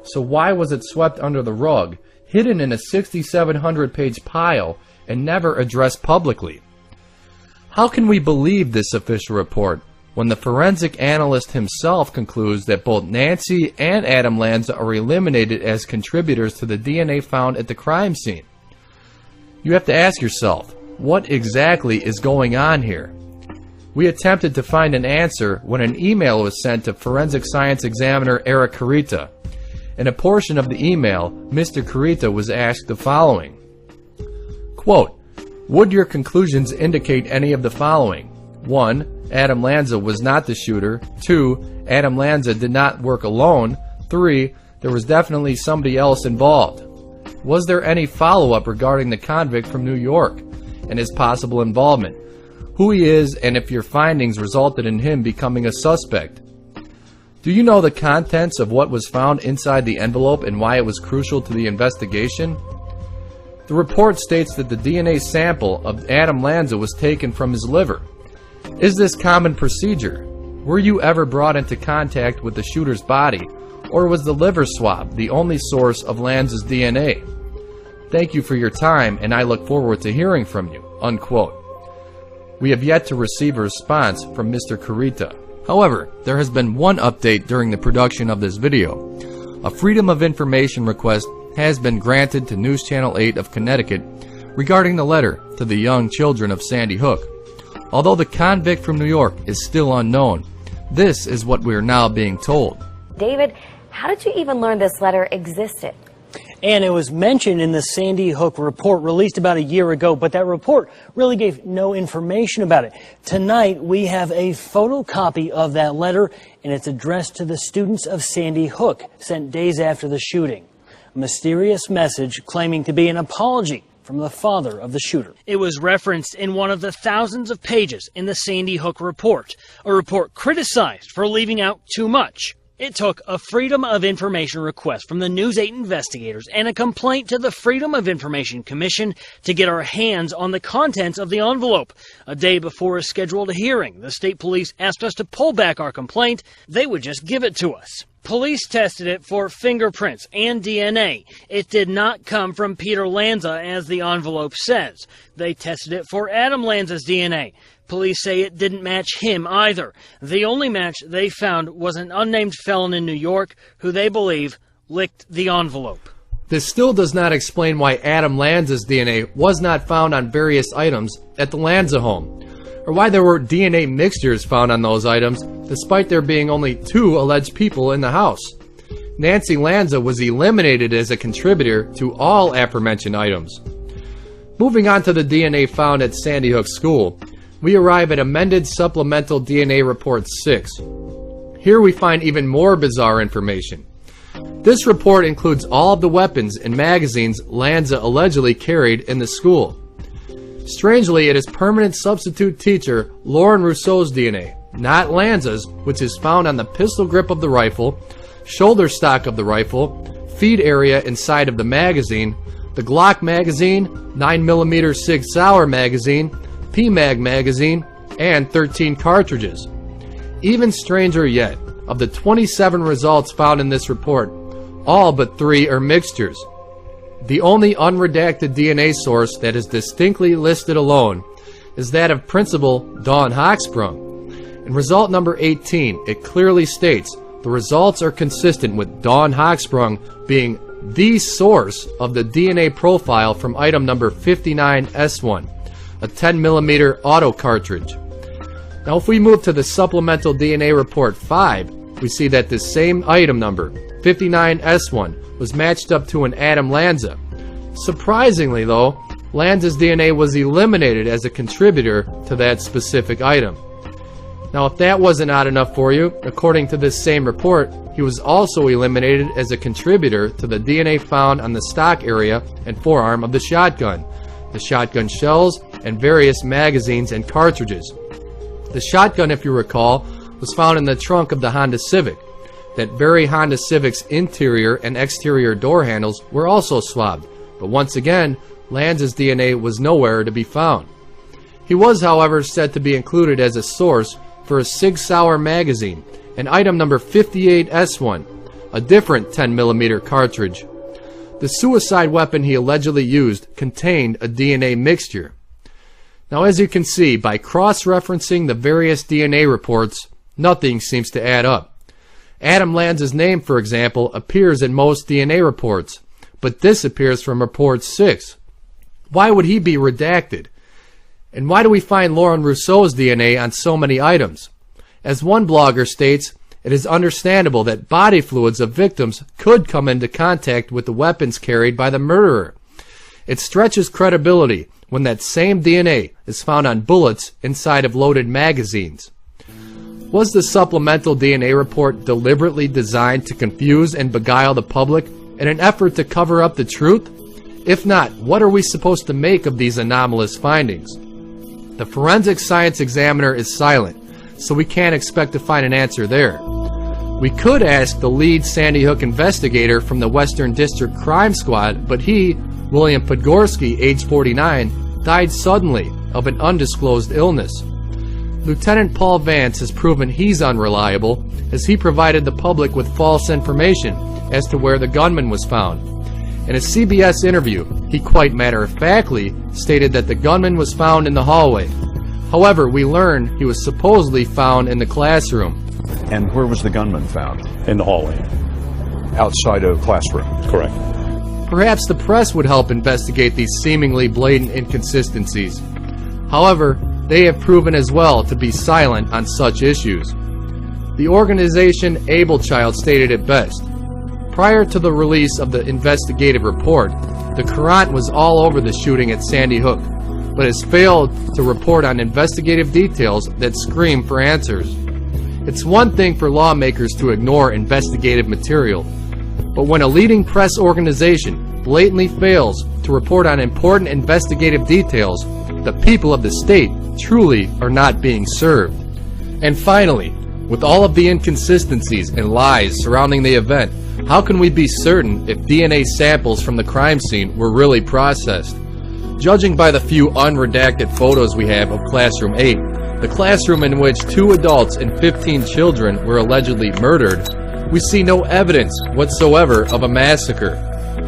So why was it swept under the rug, hidden in a 6,700-page pile, and never addressed publicly? How can we believe this official report when the forensic analyst himself concludes that both Nancy and Adam Lanza are eliminated as contributors to the DNA found at the crime scene? You have to ask yourself, what exactly is going on here? We attempted to find an answer when an email was sent to forensic science examiner Eric Carita. In a portion of the email, Mr. Carita was asked the following. Quote, "Would your conclusions indicate any of the following? 1. Adam Lanza was not the shooter. 2. Adam Lanza did not work alone. 3. There was definitely somebody else involved. Was there any follow-up regarding the convict from New York and his possible involvement? Who he is, and if your findings resulted in him becoming a suspect? Do you know the contents of what was found inside the envelope and why it was crucial to the investigation?" The report states that the DNA sample of Adam Lanza was taken from his liver. Is this common procedure? Were you ever brought into contact with the shooter's body, or was the liver swab the only source of Lanza's DNA? Thank you for your time, and I look forward to hearing from you." Unquote. We have yet to receive a response from Mr. Carita. However, there has been one update during the production of this video. A Freedom of Information request has been granted to News Channel 8 of Connecticut regarding the letter to the young children of Sandy Hook. Although the convict from New York is still unknown, this is what we are now being told. David, how did you even learn this letter existed? And it was mentioned in the Sandy Hook report released about a year ago, but that report really gave no information about it. Tonight, we have a photocopy of that letter, and it's addressed to the students of Sandy Hook, sent days after the shooting. A mysterious message claiming to be an apology from the father of the shooter. It was referenced in one of the thousands of pages in the Sandy Hook report, a report criticized for leaving out too much. It took a Freedom of Information request from the News 8 investigators and a complaint to the Freedom of Information Commission to get our hands on the contents of the envelope. A day before a scheduled hearing, the state police asked us to pull back our complaint. They would just give it to us. Police tested it for fingerprints and DNA. It did not come from Peter Lanza, as the envelope says. They tested it for Adam Lanza's DNA. Police say it didn't match him either. The only match they found was an unnamed felon in New York who they believe licked the envelope. This still does not explain why Adam Lanza's DNA was not found on various items at the Lanza home, or why there were DNA mixtures found on those items despite there being only 2 alleged people in the house. Nancy Lanza was eliminated as a contributor to all aforementioned items. Moving on to the DNA found at Sandy Hook School, we arrive at amended supplemental DNA report 6. Here we find even more bizarre information. This report includes all of the weapons and magazines Lanza allegedly carried in the school. Strangely, it is permanent substitute teacher Lauren Rousseau's DNA, not Lanza's, which is found on the pistol grip of the rifle, shoulder stock of the rifle, feed area inside of the magazine, the Glock magazine, 9mm Sig Sauer magazine, PMag magazine, and 13 cartridges. Even stranger yet, of the 27 results found in this report, all but 3 are mixtures. The only unredacted DNA source that is distinctly listed alone is that of Principal Dawn Hochsprung. In result number 18, it clearly states the results are consistent with Dawn Hochsprung being the source of the DNA profile from item number 59S1, a 10mm auto cartridge. Now if we move to the supplemental DNA report 5, we see that this same item number, 59S1, was matched up to an Adam Lanza. Surprisingly though, Lanza's DNA was eliminated as a contributor to that specific item. Now if that wasn't odd enough for you, according to this same report, he was also eliminated as a contributor to the DNA found on the stock area and forearm of the shotgun shells, and various magazines and cartridges. The shotgun, if you recall, was found in the trunk of the Honda Civic. That very Honda Civic's interior and exterior door handles were also swabbed, but once again, Lanza's DNA was nowhere to be found. He was, however, said to be included as a source for a Sig Sauer magazine, and item number 58S1, a different 10mm cartridge. The suicide weapon he allegedly used contained a DNA mixture. Now as you can see, by cross-referencing the various DNA reports, nothing seems to add up. Adam Lanza's name, for example, appears in most DNA reports, but disappears from report 6. Why would he be redacted? And why do we find Lauren Rousseau's DNA on so many items? As one blogger states, it is understandable that body fluids of victims could come into contact with the weapons carried by the murderer. It stretches credibility when that same DNA is found on bullets inside of loaded magazines. Was the supplemental DNA report deliberately designed to confuse and beguile the public in an effort to cover up the truth? If not, what are we supposed to make of these anomalous findings? The forensic science examiner is silent, so we can't expect to find an answer there. We could ask the lead Sandy Hook investigator from the Western District Crime Squad, but he, William Podgorski, age 49, died suddenly of an undisclosed illness. Lieutenant Paul Vance has proven he's unreliable, as he provided the public with false information as to where the gunman was found. In a CBS interview, he quite matter-of-factly stated that the gunman was found in the hallway. However, we learn he was supposedly found in the classroom. And where was the gunman found? In the hallway. Outside of classroom. Correct. Perhaps the press would help investigate these seemingly blatant inconsistencies. However, they have proven as well to be silent on such issues. The organization AbleChild stated it best. Prior to the release of the investigative report, the Courant was all over the shooting at Sandy Hook, but has failed to report on investigative details that scream for answers. It's one thing for lawmakers to ignore investigative material, but when a leading press organization blatantly fails to report on important investigative details, the people of the state truly are not being served. And finally, with all of the inconsistencies and lies surrounding the event, how can we be certain if DNA samples from the crime scene were really processed? Judging by the few unredacted photos we have of Classroom 8, the classroom in which 2 adults and 15 children were allegedly murdered, we see no evidence whatsoever of a massacre.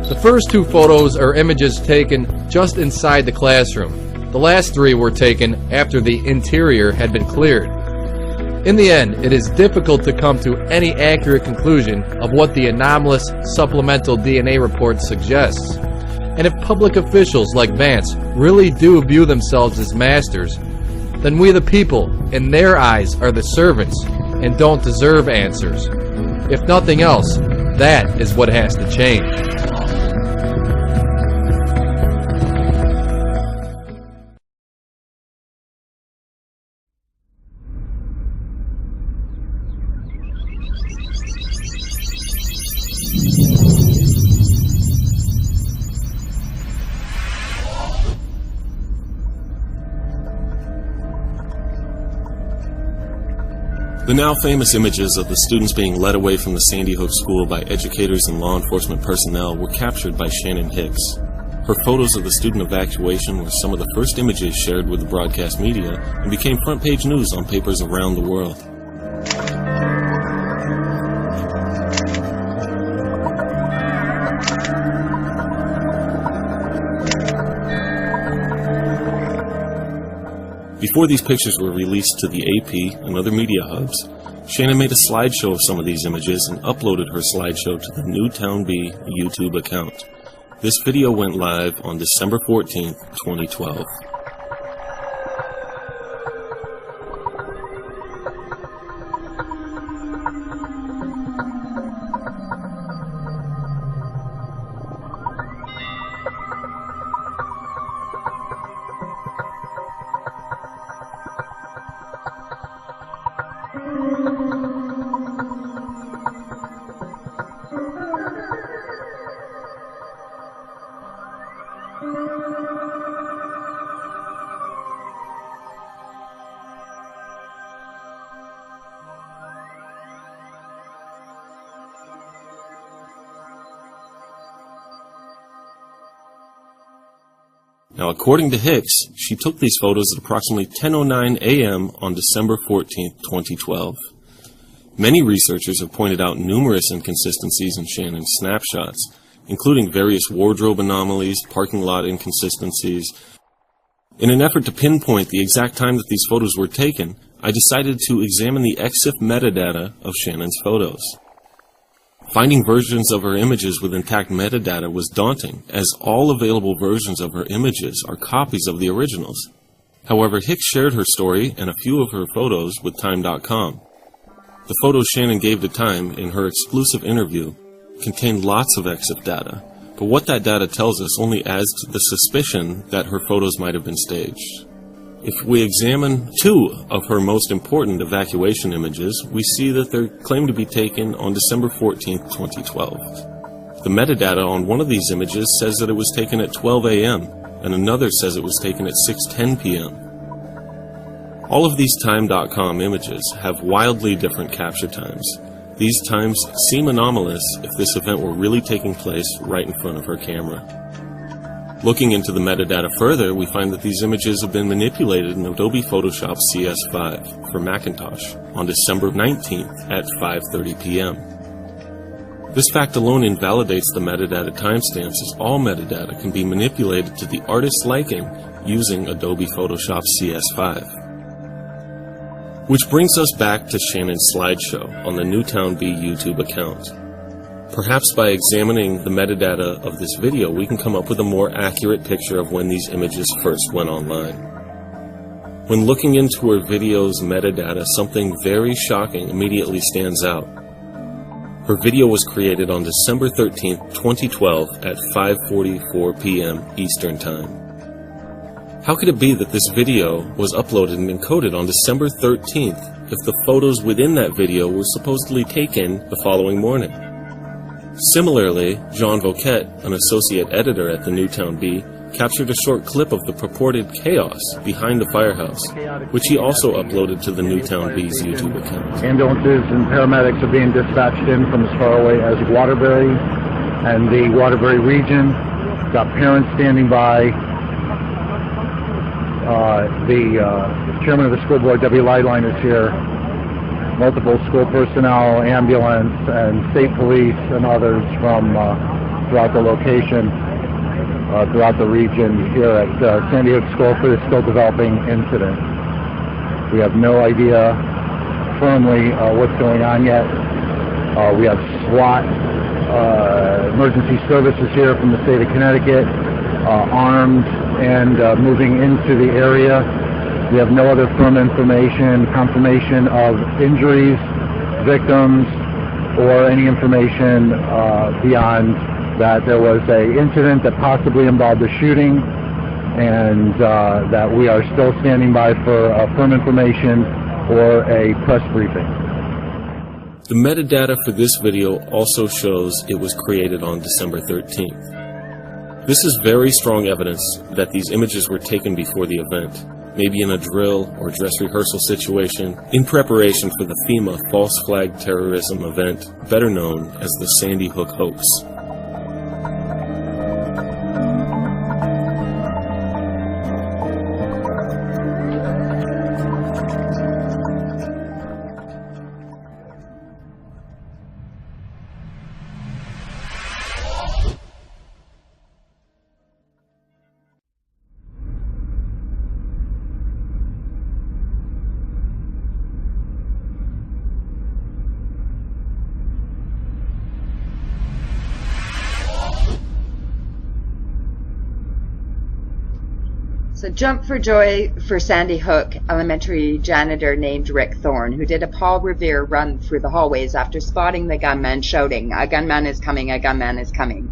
The first 2 photos are images taken just inside the classroom. The last 3 were taken after the interior had been cleared. In the end, it is difficult to come to any accurate conclusion of what the anomalous supplemental DNA report suggests. And if public officials like Vance really do view themselves as masters, then we the people, in their eyes, are the servants and don't deserve answers. If nothing else, that is what has to change. The now famous images of the students being led away from the Sandy Hook school by educators and law enforcement personnel were captured by Shannon Hicks. Her photos of the student evacuation were some of the first images shared with the broadcast media and became front-page news on papers around the world. Before these pictures were released to the AP and other media hubs, Shannon made a slideshow of some of these images and uploaded her slideshow to the Newtown B YouTube account. This video went live on December 14th, 2012. Now, according to Hicks, she took these photos at approximately 10:09 a.m. on December 14, 2012. Many researchers have pointed out numerous inconsistencies in Shannon's snapshots, including various wardrobe anomalies, parking lot inconsistencies. In an effort to pinpoint the exact time that these photos were taken, I decided to examine the EXIF metadata of Shannon's photos. Finding versions of her images with intact metadata was daunting, as all available versions of her images are copies of the originals. However, Hicks shared her story and a few of her photos with Time.com. The photos Shannon gave to Time in her exclusive interview contained lots of EXIF data, but what that data tells us only adds to the suspicion that her photos might have been staged. If we examine two of her most important evacuation images, we see that they're claimed to be taken on December 14, 2012. The metadata on one of these images says that it was taken at 12 a.m., and another says it was taken at 6:10 p.m. All of these Time.com images have wildly different capture times. These times seem anomalous if this event were really taking place right in front of her camera. Looking into the metadata further, we find that these images have been manipulated in Adobe Photoshop CS5 for Macintosh on December 19th at 5:30 p.m. This fact alone invalidates the metadata timestamps, as all metadata can be manipulated to the artist's liking using Adobe Photoshop CS5. Which brings us back to Shannon's slideshow on the Newtown B YouTube account. Perhaps by examining the metadata of this video, we can come up with a more accurate picture of when these images first went online. When looking into her video's metadata, something very shocking immediately stands out. Her video was created on December 13, 2012 at 5:44 p.m. Eastern Time. How could it be that this video was uploaded and encoded on December 13th if the photos within that video were supposedly taken the following morning? Similarly, John Voquette, an associate editor at the Newtown B, captured a short clip of the purported chaos behind the firehouse, which he also uploaded to the Newtown B's YouTube account. Ambulances and paramedics are being dispatched in from as far away as Waterbury and the Waterbury region. Got parents standing by. The chairman of the school board, W. Lightline, is here. Multiple school personnel, ambulance, and state police and others from throughout the location, throughout the region here at Sandy Hook School for this still developing incident. We have no idea firmly what's going on yet. We have SWAT, emergency services here from the state of Connecticut, armed and moving into the area. We have no other firm information, confirmation of injuries, victims, or any information beyond that there was an incident that possibly involved a shooting, and that we are still standing by for firm information or a press briefing. The metadata for this video also shows it was created on December 13th. This is very strong evidence that these images were taken before the event. maybe in a drill or dress rehearsal situation, in preparation for the FEMA false flag terrorism event, better known as the Sandy Hook hoax. So jump for joy for Sandy Hook elementary janitor named Rick Thorne, who did a Paul Revere run through the hallways after spotting the gunman shouting, "A gunman is coming, a gunman is coming."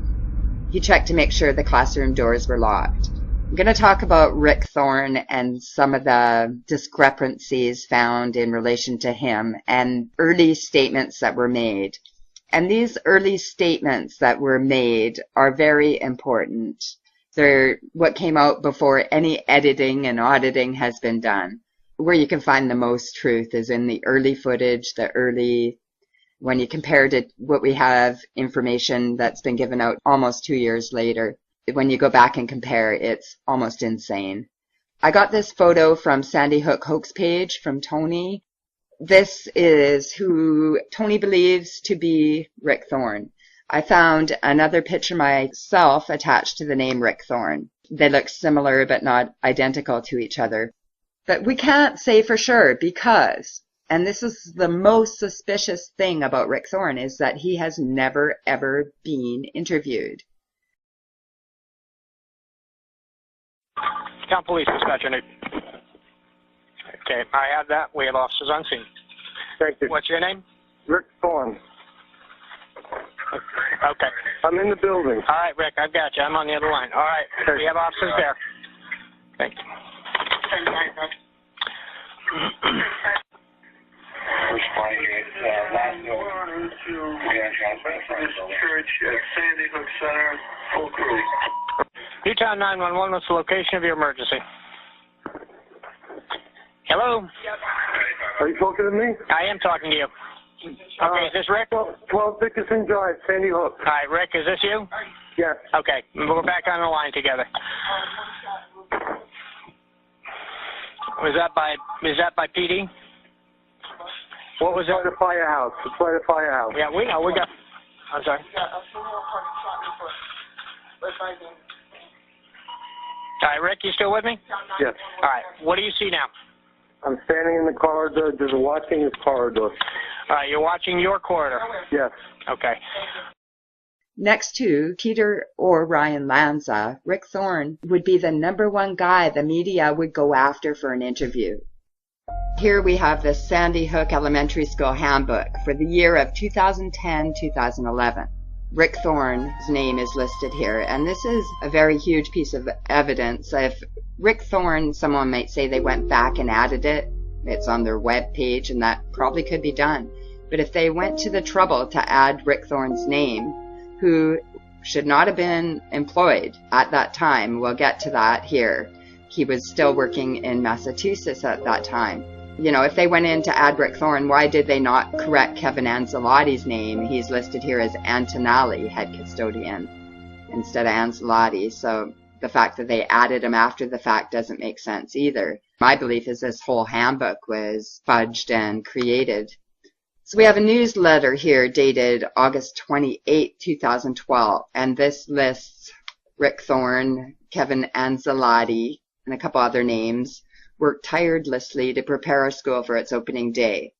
He checked to make sure the classroom doors were locked. I'm going to talk about Rick Thorne and some of the discrepancies found in relation to him and early statements that were made. And these early statements that were made are very important. They're what came out before any editing and auditing has been done. Where you can find the most truth is in the early footage, when you compare to what we have information that's been given out almost 2 years later. When you go back and compare, it's almost insane. I got this photo from Sandy Hook hoax page from Tony. This is who Tony believes to be Rick Thorne. I found another picture myself attached to the name Rick Thorne. They look similar but not identical to each other. But we can't say for sure because, and this is the most suspicious thing about Rick Thorne, is that he has never ever been interviewed. Town Police Dispatcher. Okay, I have that. We have officers on scene. Thank you. What's your name? Rick Thorne. Okay. I'm in the building. All right, Rick, I've got you. I'm on the other line. All right, we have officers there. Thank you. Church at Sandy Hook Center, full crew. Utah 911, what's the location of your emergency? Hello? Are you talking to me? I am talking to you. Okay, is this Rick? 12 Dickinson Drive, Sandy Hook. All right, Rick, is this you? Yes. Okay, we're back on the line together. Is that by PD? What was it? By the firehouse. It's by the firehouse. Yeah, we know. We got. I'm sorry. All right, Rick, you still with me? Yes. All right, what do you see now? I'm standing in the corridor, just watching this corridor. All right, you're watching your corridor? Yes. Okay. Next to Peter or Ryan Lanza, Rick Thorne would be the #1 guy the media would go after for an interview. Here we have the Sandy Hook Elementary School Handbook for the year of 2010-2011. Rick Thorne's name is listed here, and this is a very huge piece of evidence. If Rick Thorne, someone might say they went back and added it, it's on their web page, and that probably could be done. But if they went to the trouble to add Rick Thorne's name, who should not have been employed at that time, we'll get to that here. He was still working in Massachusetts at that time. You know, if they went in to add Rick Thorne, why did they not correct Kevin Ancelotti's name? He's listed here as Antonelli, head custodian, instead of Ancelotti. So the fact that they added him after the fact doesn't make sense either. My belief is this whole handbook was fudged and created. So we have a newsletter here dated August 28, 2012, and this lists Rick Thorne, Kevin Ancelotti, and a couple other names worked tirelessly to prepare our school for its opening day.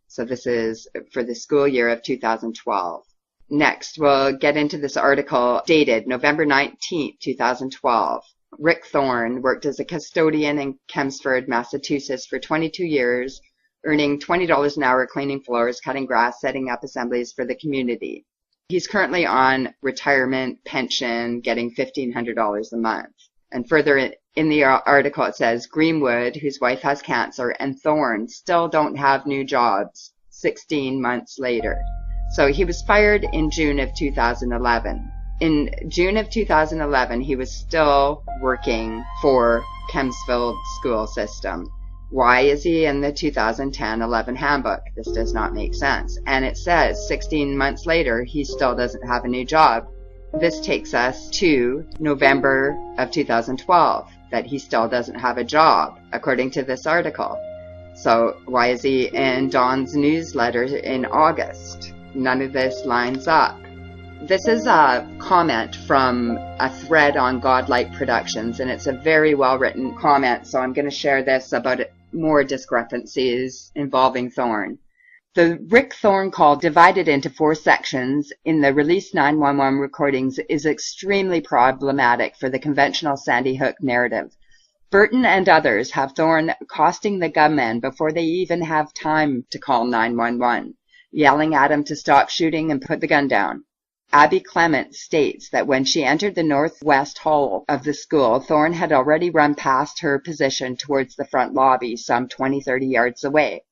So this is for the school year of 2012. Next, we'll get into this article dated November 19, 2012. Rick Thorne worked as a custodian in Chelmsford, Massachusetts for 22 years, earning $20 an hour cleaning floors, cutting grass, setting up assemblies for the community. He's currently on retirement pension, getting $1,500 a month. And further in the article it says, Greenwood, whose wife has cancer, and Thorne still don't have new jobs 16 months later. So he was fired in June of 2011. In June of 2011, he was still working for Kempsville school system. Why is he in the 2010-11 handbook? This does not make sense. And it says 16 months later, he still doesn't have a new job. This takes us to November of 2012, that he still doesn't have a job, according to this article. So why is he in Dawn's newsletter in August? None of this lines up. This is a comment from a thread on Godlike Productions, and it's a very well-written comment, so I'm going to share this about more discrepancies involving Thorne. The Rick Thorne call, divided into 4 sections in the released 911 recordings, is extremely problematic for the conventional Sandy Hook narrative. Burton and others have Thorne accosting the gunmen before they even have time to call 911, yelling at him to stop shooting and put the gun down. Abby Clement states that when she entered the northwest hall of the school, Thorne had already run past her position towards the front lobby, some 20-30 yards away.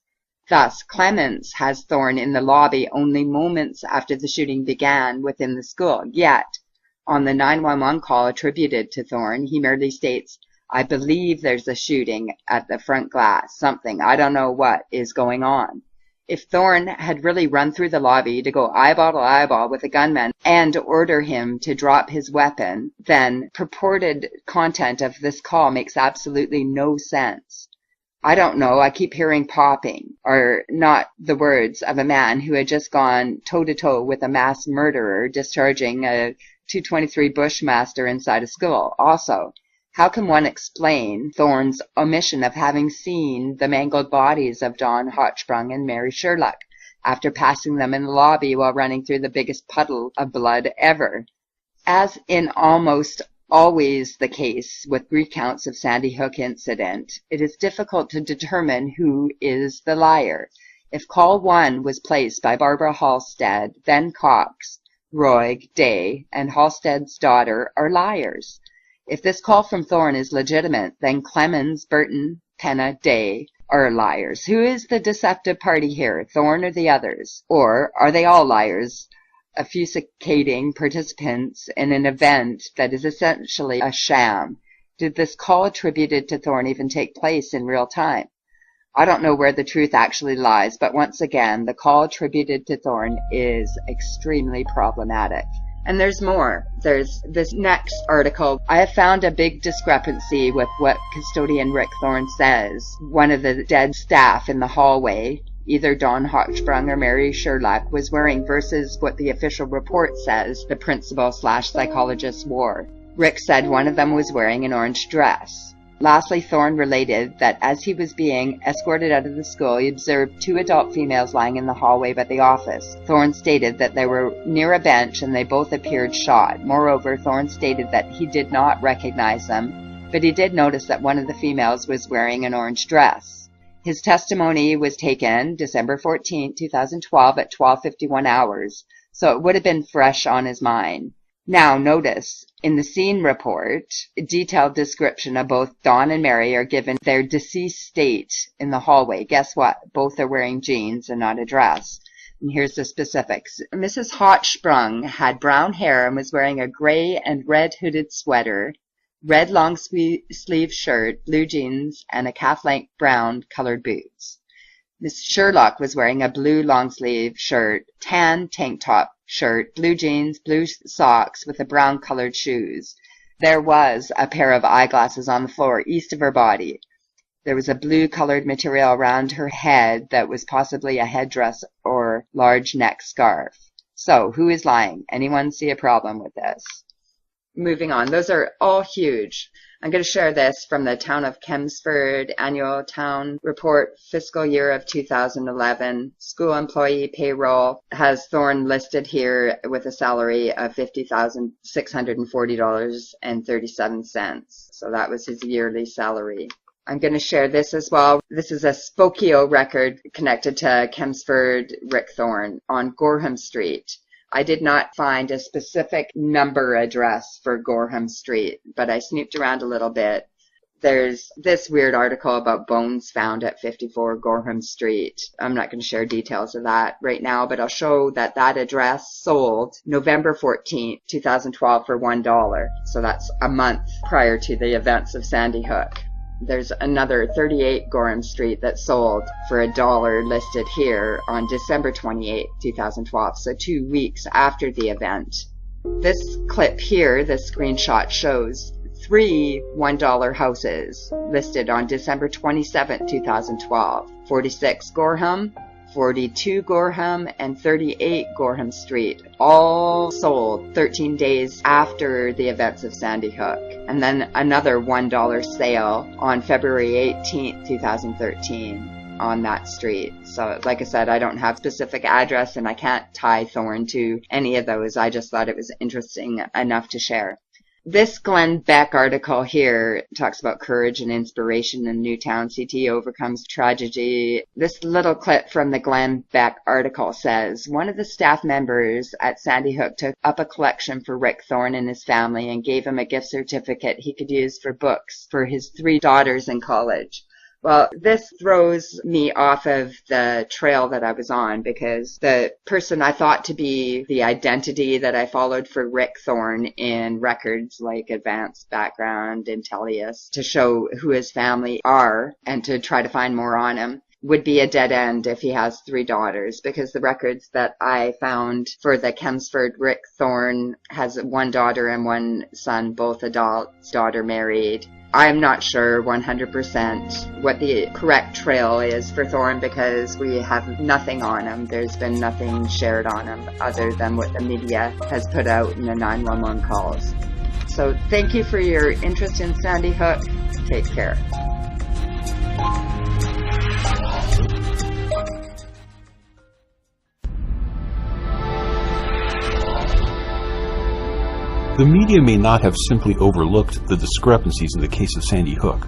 Thus, Clements has Thorne in the lobby only moments after the shooting began within the school. Yet, on the 911 call attributed to Thorne, he merely states, "I believe there's a shooting at the front glass, something, I don't know what, is going on." If Thorne had really run through the lobby to go eyeball to eyeball with a gunman and order him to drop his weapon, then purported content of this call makes absolutely no sense. I don't know, I keep hearing popping, are not the words of a man who had just gone toe-to-toe with a mass murderer discharging a .223 Bushmaster inside a school. Also, how can one explain Thorne's omission of having seen the mangled bodies of Dawn Hochsprung and Mary Sherlock after passing them in the lobby while running through the biggest puddle of blood ever? As in almost always the case with recounts of Sandy Hook incident, it is difficult to determine who is the liar. If call 1 was placed by Barbara Halstead, then Cox, Roig, Day, and Halstead's daughter are liars. If this call from Thorne is legitimate, then Clemens, Burton, Penna, Day are liars. Who is the deceptive party here, Thorne or the others? Or are they all liars, obfuscating participants in an event that is essentially a sham? Did this call attributed to Thorne even take place in real time? I don't know where the truth actually lies, but once again, the call attributed to Thorne is extremely problematic. And there's more. There's this next article. I have found a big discrepancy with what custodian Rick Thorne says one of the dead staff in the hallway, either Dawn Hochsprung or Mary Sherlock, was wearing versus what the official report says the principal/psychologist wore. Rick said one of them was wearing an orange dress. Lastly, Thorne related that as he was being escorted out of the school, he observed 2 adult females lying in the hallway by the office. Thorne stated that they were near a bench and they both appeared shot. Moreover, Thorne stated that he did not recognize them, but he did notice that one of the females was wearing an orange dress. His testimony was taken December 14, 2012 at 12:51 hours, so it would have been fresh on his mind. Now, notice, in the scene report, a detailed description of both Dawn and Mary are given their deceased state in the hallway. Guess what? Both are wearing jeans and not a dress. And here's the specifics. Mrs. Hochsprung had brown hair and was wearing a gray and red hooded sweater, red long sleeve shirt, blue jeans, and a calf-length brown colored boots. Miss Sherlock was wearing a blue long-sleeve shirt, tan tank top shirt, blue jeans, blue socks with a brown-colored shoes. There was a pair of eyeglasses on the floor east of her body. There was a blue-colored material around her head that was possibly a headdress or large neck scarf. So, who is lying? Anyone see a problem with this? Moving on. Those are all huge. I'm going to share this from the Town of Chelmsford Annual Town Report, fiscal year of 2011. School employee payroll has Thorne listed here with a salary of $50,640.37. So that was his yearly salary. I'm going to share this as well. This is a Spokeo record connected to Chelmsford Rick Thorne on Gorham Street. I did not find a specific number address for Gorham Street, but I snooped around a little bit. There's this weird article about bones found at 54 Gorham Street. I'm not going to share details of that right now, but I'll show that that address sold November 14th, 2012 for $1. So that's a month prior to the events of Sandy Hook. There's another 38 Gorham Street that sold for $1 listed here on December 28, 2012, so 2 weeks after the event. This clip here, this screenshot, shows 3 $1 houses listed on December 27, 2012. 46 Gorham, 42 Gorham, and 38 Gorham Street, all sold 13 days after the events of Sandy Hook. And then another $1 sale on February 18, 2013 on that street. So like I said, I don't have specific address and I can't tie Thorne to any of those. I just thought it was interesting enough to share. This Glenn Beck article here talks about courage and inspiration in Newtown. CT overcomes tragedy. This little clip from the Glenn Beck article says, one of the staff members at Sandy Hook took up a collection for Rick Thorne and his family and gave him a gift certificate he could use for books for his 3 daughters in college. Well, this throws me off of the trail that I was on, because the person I thought to be the identity that I followed for Rick Thorne in records like Advanced Background, Intellius, to show who his family are and to try to find more on him, would be a dead end if he has 3 daughters, because the records that I found for the Chelmsford Rick Thorne has 1 daughter and 1 son, both adults, daughter married. I'm not sure 100% what the correct trail is for Thorne, because we have nothing on him. There's been nothing shared on him other than what the media has put out in the 911 calls. So thank you for your interest in Sandy Hook. Take care. The media may not have simply overlooked the discrepancies in the case of Sandy Hook.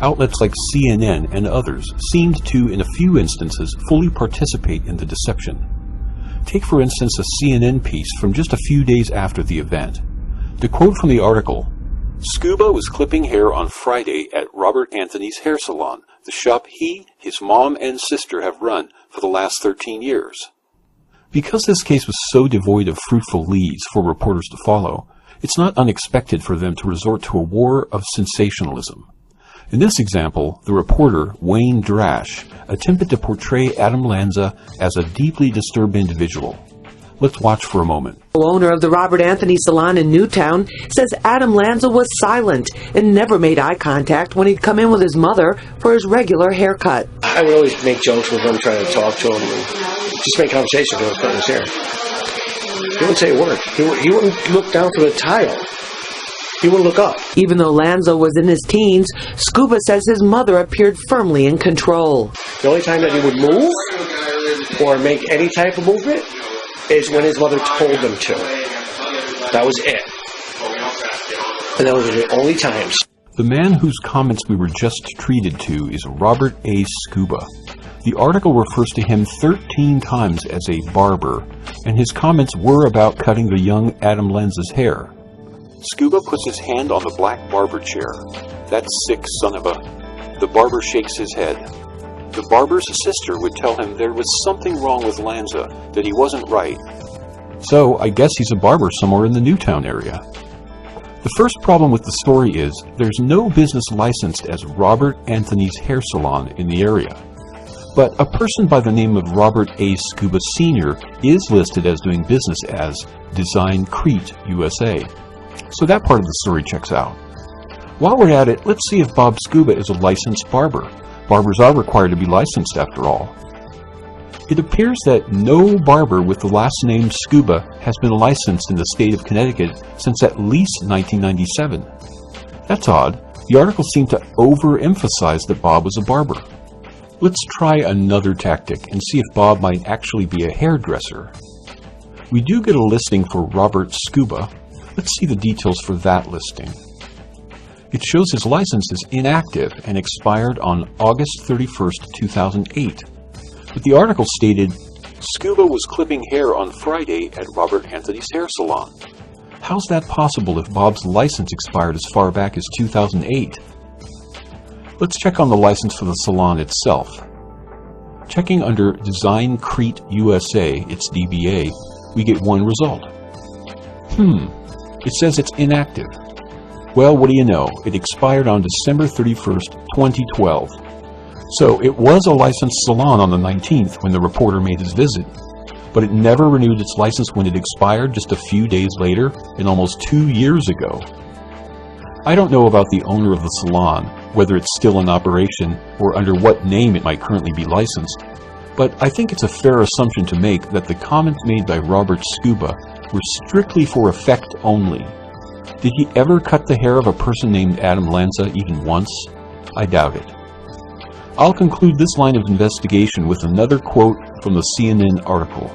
Outlets like CNN and others seemed to, in a few instances, fully participate in the deception. Take, for instance, a CNN piece from just a few days after the event. To quote from the article, "Scuba was clipping hair on Friday at Robert Anthony's hair salon, the shop he, his mom, and sister have run for the last 13 years. Because this case was so devoid of fruitful leads for reporters to follow, it's not unexpected for them to resort to a war of sensationalism. In this example, the reporter, Wayne Drash, attempted to portray Adam Lanza as a deeply disturbed individual. Let's watch for a moment. Owner of the Robert Anthony Salon in Newtown says Adam Lanza was silent and never made eye contact when he'd come in with his mother for his regular haircut. I would always make jokes with him, trying to talk to him, and just make conversation with him cutting his hair. He wouldn't say a word. He wouldn't look down from the tile. He wouldn't look up. Even though Lanza was in his teens, Scuba says his mother appeared firmly in control. The only time that he would move or make any type of movement is when his mother told him to. That was it. And those were the only times. The man whose comments we were just treated to is Robert A. Scuba. The article refers to him 13 times as a barber, and his comments were about cutting the young Adam Lanza's hair. Scuba puts his hand on the black barber chair. That sick son of a... The barber shakes his head. The barber's sister would tell him there was something wrong with Lanza, that he wasn't right. So, I guess he's a barber somewhere in the Newtown area. The first problem with the story is there's no business licensed as Robert Anthony's hair salon in the area. But a person by the name of Robert A. Scuba Sr. is listed as doing business as Design Crete, USA. So that part of the story checks out. While we're at it, let's see if Bob Scuba is a licensed barber. Barbers are required to be licensed after all. It appears that no barber with the last name Scuba has been licensed in the state of Connecticut since at least 1997. That's odd. The article seemed to overemphasize that Bob was a barber. Let's try another tactic and see if Bob might actually be a hairdresser. We do get a listing for Robert Scuba. Let's see the details for that listing. It shows his license is inactive and expired on August 31st, 2008. But the article stated, Scuba was clipping hair on Friday at Robert Anthony's hair salon. How's that possible if Bob's license expired as far back as 2008? Let's check on the license for the salon itself. Checking under Design Crete USA, its DBA, we get one result. It says it's inactive. Well, what do you know? It expired on December 31st, 2012. So it was a licensed salon on the 19th when the reporter made his visit, but it never renewed its license when it expired just a few days later and almost 2 years ago. I don't know about the owner of the salon, whether it's still in operation or under what name it might currently be licensed, but I think it's a fair assumption to make that the comments made by Robert Scuba were strictly for effect only. Did he ever cut the hair of a person named Adam Lanza even once? I doubt it. I'll conclude this line of investigation with another quote from the CNN article.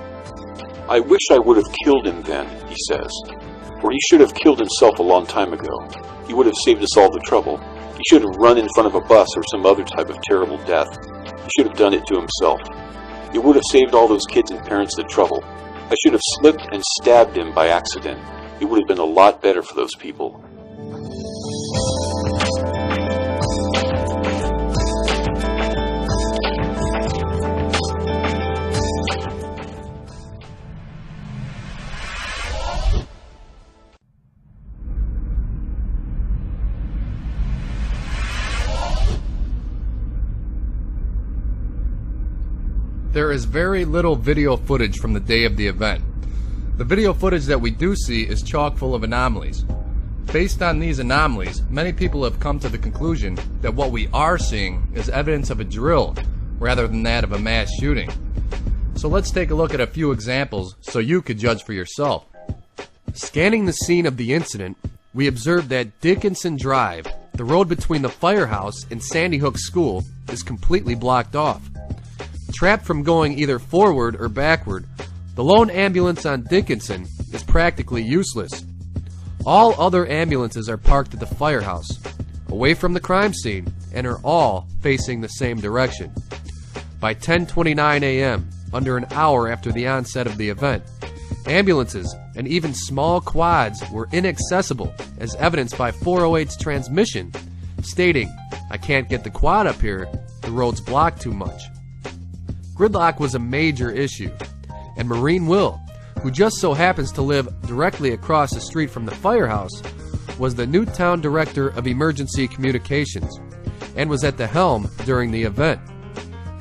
"I wish I would have killed him then," he says. "Or he should have killed himself a long time ago. He would have saved us all the trouble. He should have run in front of a bus or some other type of terrible death. He should have done it to himself. It would have saved all those kids and parents the trouble. I should have slipped and stabbed him by accident. It would have been a lot better for those people." There is very little video footage from the day of the event. The video footage that we do see is chock full of anomalies. Based on these anomalies, many people have come to the conclusion that what we are seeing is evidence of a drill rather than that of a mass shooting. So let's take a look at a few examples so you could judge for yourself. Scanning the scene of the incident, we observed that Dickinson Drive, the road between the firehouse and Sandy Hook School, is completely blocked off. Trapped from going either forward or backward, the lone ambulance on Dickinson is practically useless. All other ambulances are parked at the firehouse, away from the crime scene, and are all facing the same direction. By 10:29 a.m., under an hour after the onset of the event, ambulances and even small quads were inaccessible, as evidenced by 408's transmission, stating, "I can't get the quad up here, the road's blocked too much." Gridlock was a major issue, and Maureen Will, who just so happens to live directly across the street from the firehouse, was the Newtown Director of Emergency Communications, and was at the helm during the event.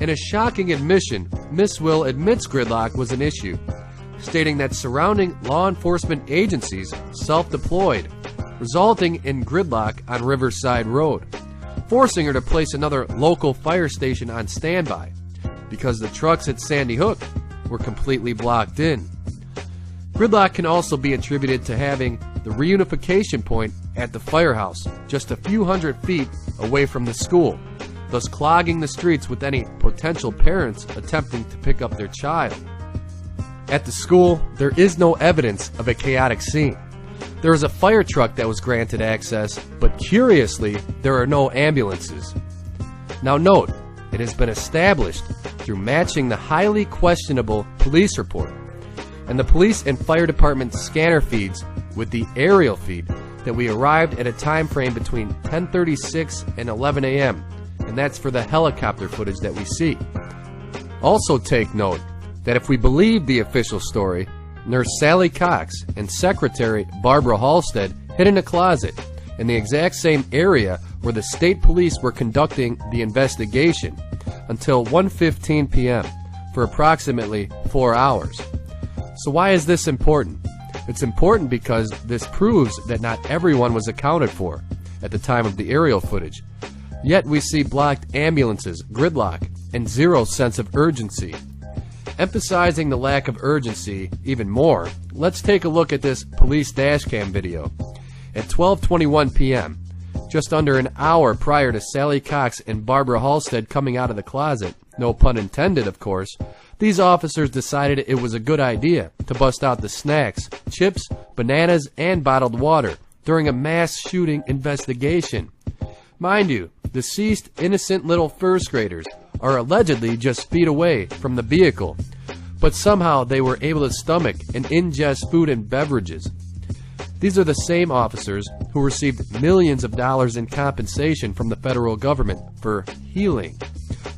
In a shocking admission, Miss Will admits gridlock was an issue, stating that surrounding law enforcement agencies self-deployed, resulting in gridlock on Riverside Road, forcing her to place another local fire station on standby, because the trucks at Sandy Hook were completely blocked in. Gridlock can also be attributed to having the reunification point at the firehouse just a few hundred feet away from the school, thus clogging the streets with any potential parents attempting to pick up their child. At the school, there is no evidence of a chaotic scene. There is a fire truck that was granted access, but curiously, there are no ambulances. Now note, it has been established through matching the highly questionable police report and the police and fire department scanner feeds with the aerial feed that we arrived at a time frame between 10:36 and 11 a.m., and that's for the helicopter footage that we see. Also take note that if we believe the official story, Nurse Sally Cox and Secretary Barbara Halstead hid in a closet in the exact same area where the state police were conducting the investigation until 1:15 p.m. for approximately 4 hours. So why is this important? It's important because this proves that not everyone was accounted for at the time of the aerial footage. Yet we see blocked ambulances, gridlock, and zero sense of urgency. Emphasizing the lack of urgency even more, let's take a look at this police dashcam video. At 12:21 p.m., just under an hour prior to Sally Cox and Barbara Halstead coming out of the closet, no pun intended of course, these officers decided it was a good idea to bust out the snacks, chips, bananas, and bottled water during a mass shooting investigation. Mind you, deceased innocent little first graders are allegedly just feet away from the vehicle, but somehow they were able to stomach and ingest food and beverages. These are the same officers who received millions of dollars in compensation from the federal government for healing.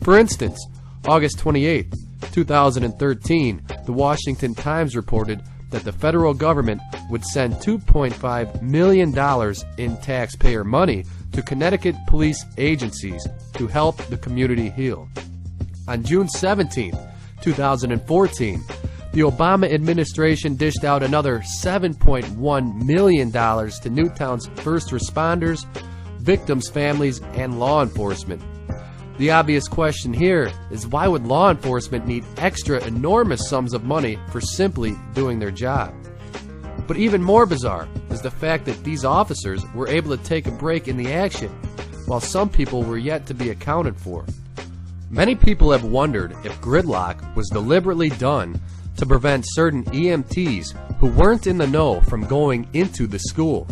For instance, August 28, 2013, the Washington Times reported that the federal government would send $2.5 million in taxpayer money to Connecticut police agencies to help the community heal. On June 17, 2014, the Obama administration dished out another $7.1 million to Newtown's first responders, victims' families, and law enforcement. The obvious question here is, why would law enforcement need extra enormous sums of money for simply doing their job? But even more bizarre is the fact that these officers were able to take a break in the action, while some people were yet to be accounted for. Many people have wondered if gridlock was deliberately done to prevent certain EMTs who weren't in the know from going into the school.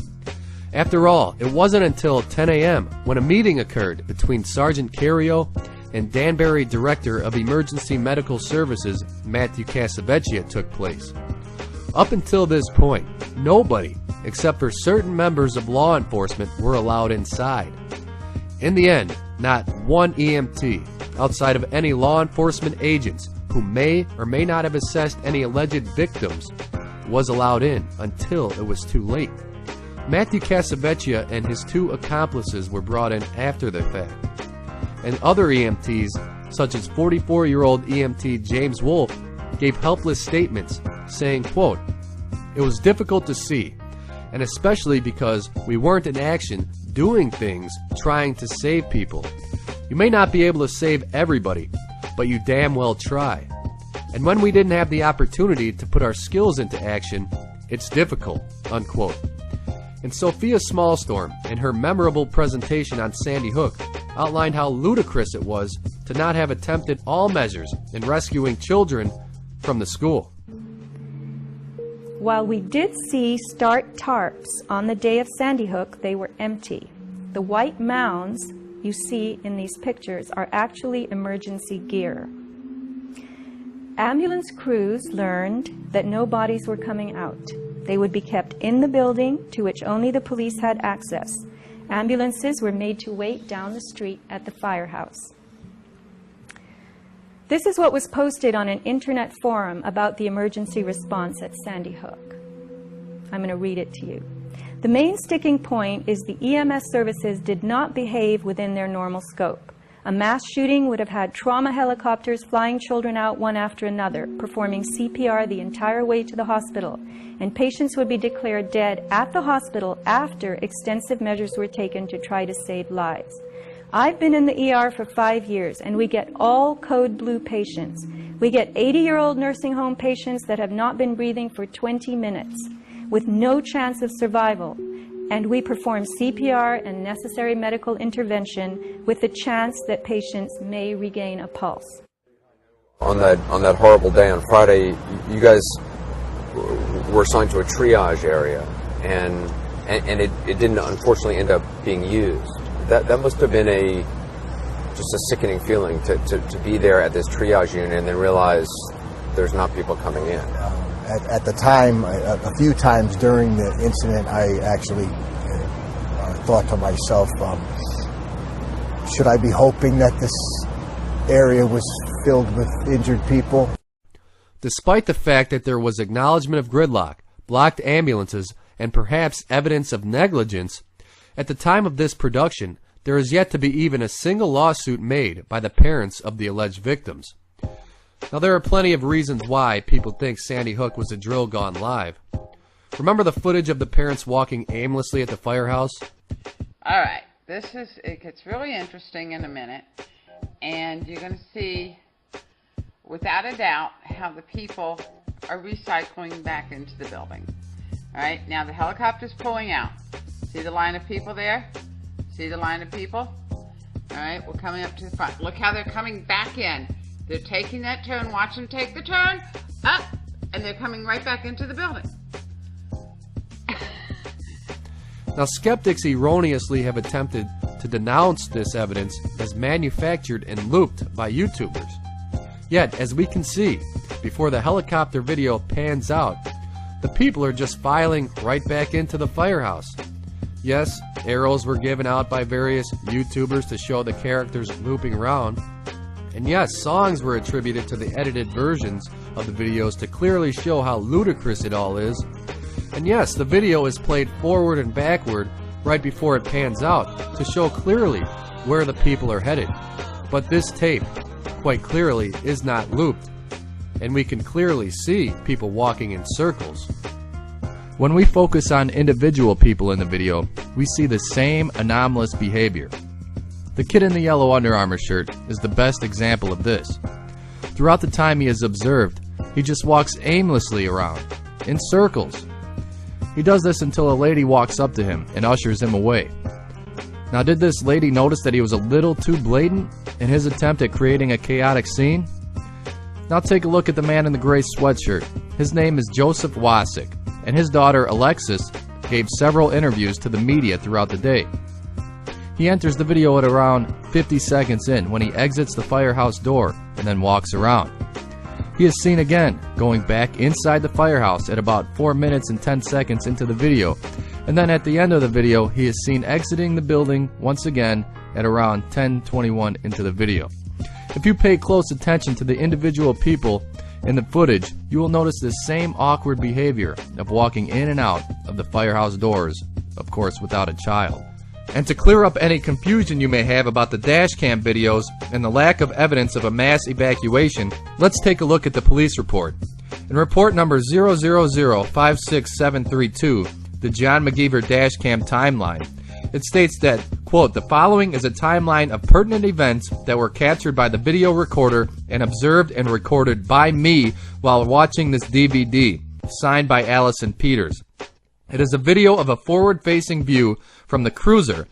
After all, it wasn't until 10 a.m. when a meeting occurred between Sergeant Cario and Danbury Director of Emergency Medical Services Matthew Casavecchia took place. Up until this point, nobody, except for certain members of law enforcement, were allowed inside. In the end, not one EMT, outside of any law enforcement agents who may or may not have assessed any alleged victims, was allowed in until it was too late. Matthew Casavecchia and his two accomplices were brought in after the fact. And other EMTs, such as 44-year-old EMT James Wolfe, gave helpless statements saying, quote, "It was difficult to see, and especially because we weren't in action doing things trying to save people. You may not be able to save everybody, but you damn well try. And when we didn't have the opportunity to put our skills into action, it's difficult," unquote. And Sophia Smallstorm, in her memorable presentation on Sandy Hook, outlined how ludicrous it was to not have attempted all measures in rescuing children from the school. While we did see start tarps on the day of Sandy Hook, they were empty. The white mounds you see in these pictures are actually emergency gear. Ambulance crews learned that no bodies were coming out. They would be kept in the building to which only the police had access. Ambulances were made to wait down the street at the firehouse. This is what was posted on an internet forum about the emergency response at Sandy Hook. I'm going to read it to you. The main sticking point is the EMS services did not behave within their normal scope. A mass shooting would have had trauma helicopters flying children out one after another, performing CPR the entire way to the hospital, and patients would be declared dead at the hospital after extensive measures were taken to try to save lives. I've been in the ER for 5 years, and we get all code blue patients. We get 80-year-old nursing home patients that have not been breathing for 20 minutes, with no chance of survival. And we perform CPR and necessary medical intervention with the chance that patients may regain a pulse. On that horrible day on Friday, you guys were assigned to a triage area, and it didn't unfortunately end up being used. That must have been just a sickening feeling to be there at this triage unit and then realize there's not people coming in. At the time, a few times during the incident, I actually thought to myself, should I be hoping that this area was filled with injured people? Despite the fact that there was acknowledgement of gridlock, blocked ambulances, and perhaps evidence of negligence, at the time of this production, there is yet to be even a single lawsuit made by the parents of the alleged victims. Now, there are plenty of reasons why people think Sandy Hook was a drill gone live. Remember the footage of the parents walking aimlessly at the firehouse? All right, it gets really interesting in a minute, and you're going to see, without a doubt, how the people are recycling back into the building. All right, now the helicopter's pulling out. See the line of people there? See the line of people? All right, we're coming up to the front. Look how they're coming back in. They're taking that turn. Watch them take the turn. Up. And they're coming right back into the building. Now, skeptics erroneously have attempted to denounce this evidence as manufactured and looped by YouTubers. Yet, as we can see, before the helicopter video pans out, the people are just filing right back into the firehouse. Yes, arrows were given out by various YouTubers to show the characters looping around. And yes, songs were attributed to the edited versions of the videos to clearly show how ludicrous it all is. And yes, the video is played forward and backward right before it pans out to show clearly where the people are headed. But this tape, quite clearly, is not looped, and we can clearly see people walking in circles. When we focus on individual people in the video, we see the same anomalous behavior. The kid in the yellow Under Armour shirt is the best example of this. Throughout the time he is observed, he just walks aimlessly around, in circles. He does this until a lady walks up to him and ushers him away. Now, did this lady notice that he was a little too blatant in his attempt at creating a chaotic scene? Now take a look at the man in the gray sweatshirt. His name is Joseph Wasick, and his daughter Alexis gave several interviews to the media throughout the day. He enters the video at around 50 seconds in when he exits the firehouse door and then walks around. He is seen again going back inside the firehouse at about 4 minutes and 10 seconds into the video, and then at the end of the video he is seen exiting the building once again at around 10:21 into the video. If you pay close attention to the individual people in the footage, you will notice the same awkward behavior of walking in and out of the firehouse doors, of course without a child. And to clear up any confusion you may have about the dash cam videos and the lack of evidence of a mass evacuation, let's take a look at the police report. In report number 000-56732, the John McGeever dash cam timeline, it states that, quote, "The following is a timeline of pertinent events that were captured by the video recorder and observed and recorded by me while watching this DVD, signed by Allison Peters. It is a video of a forward-facing view from the cruiser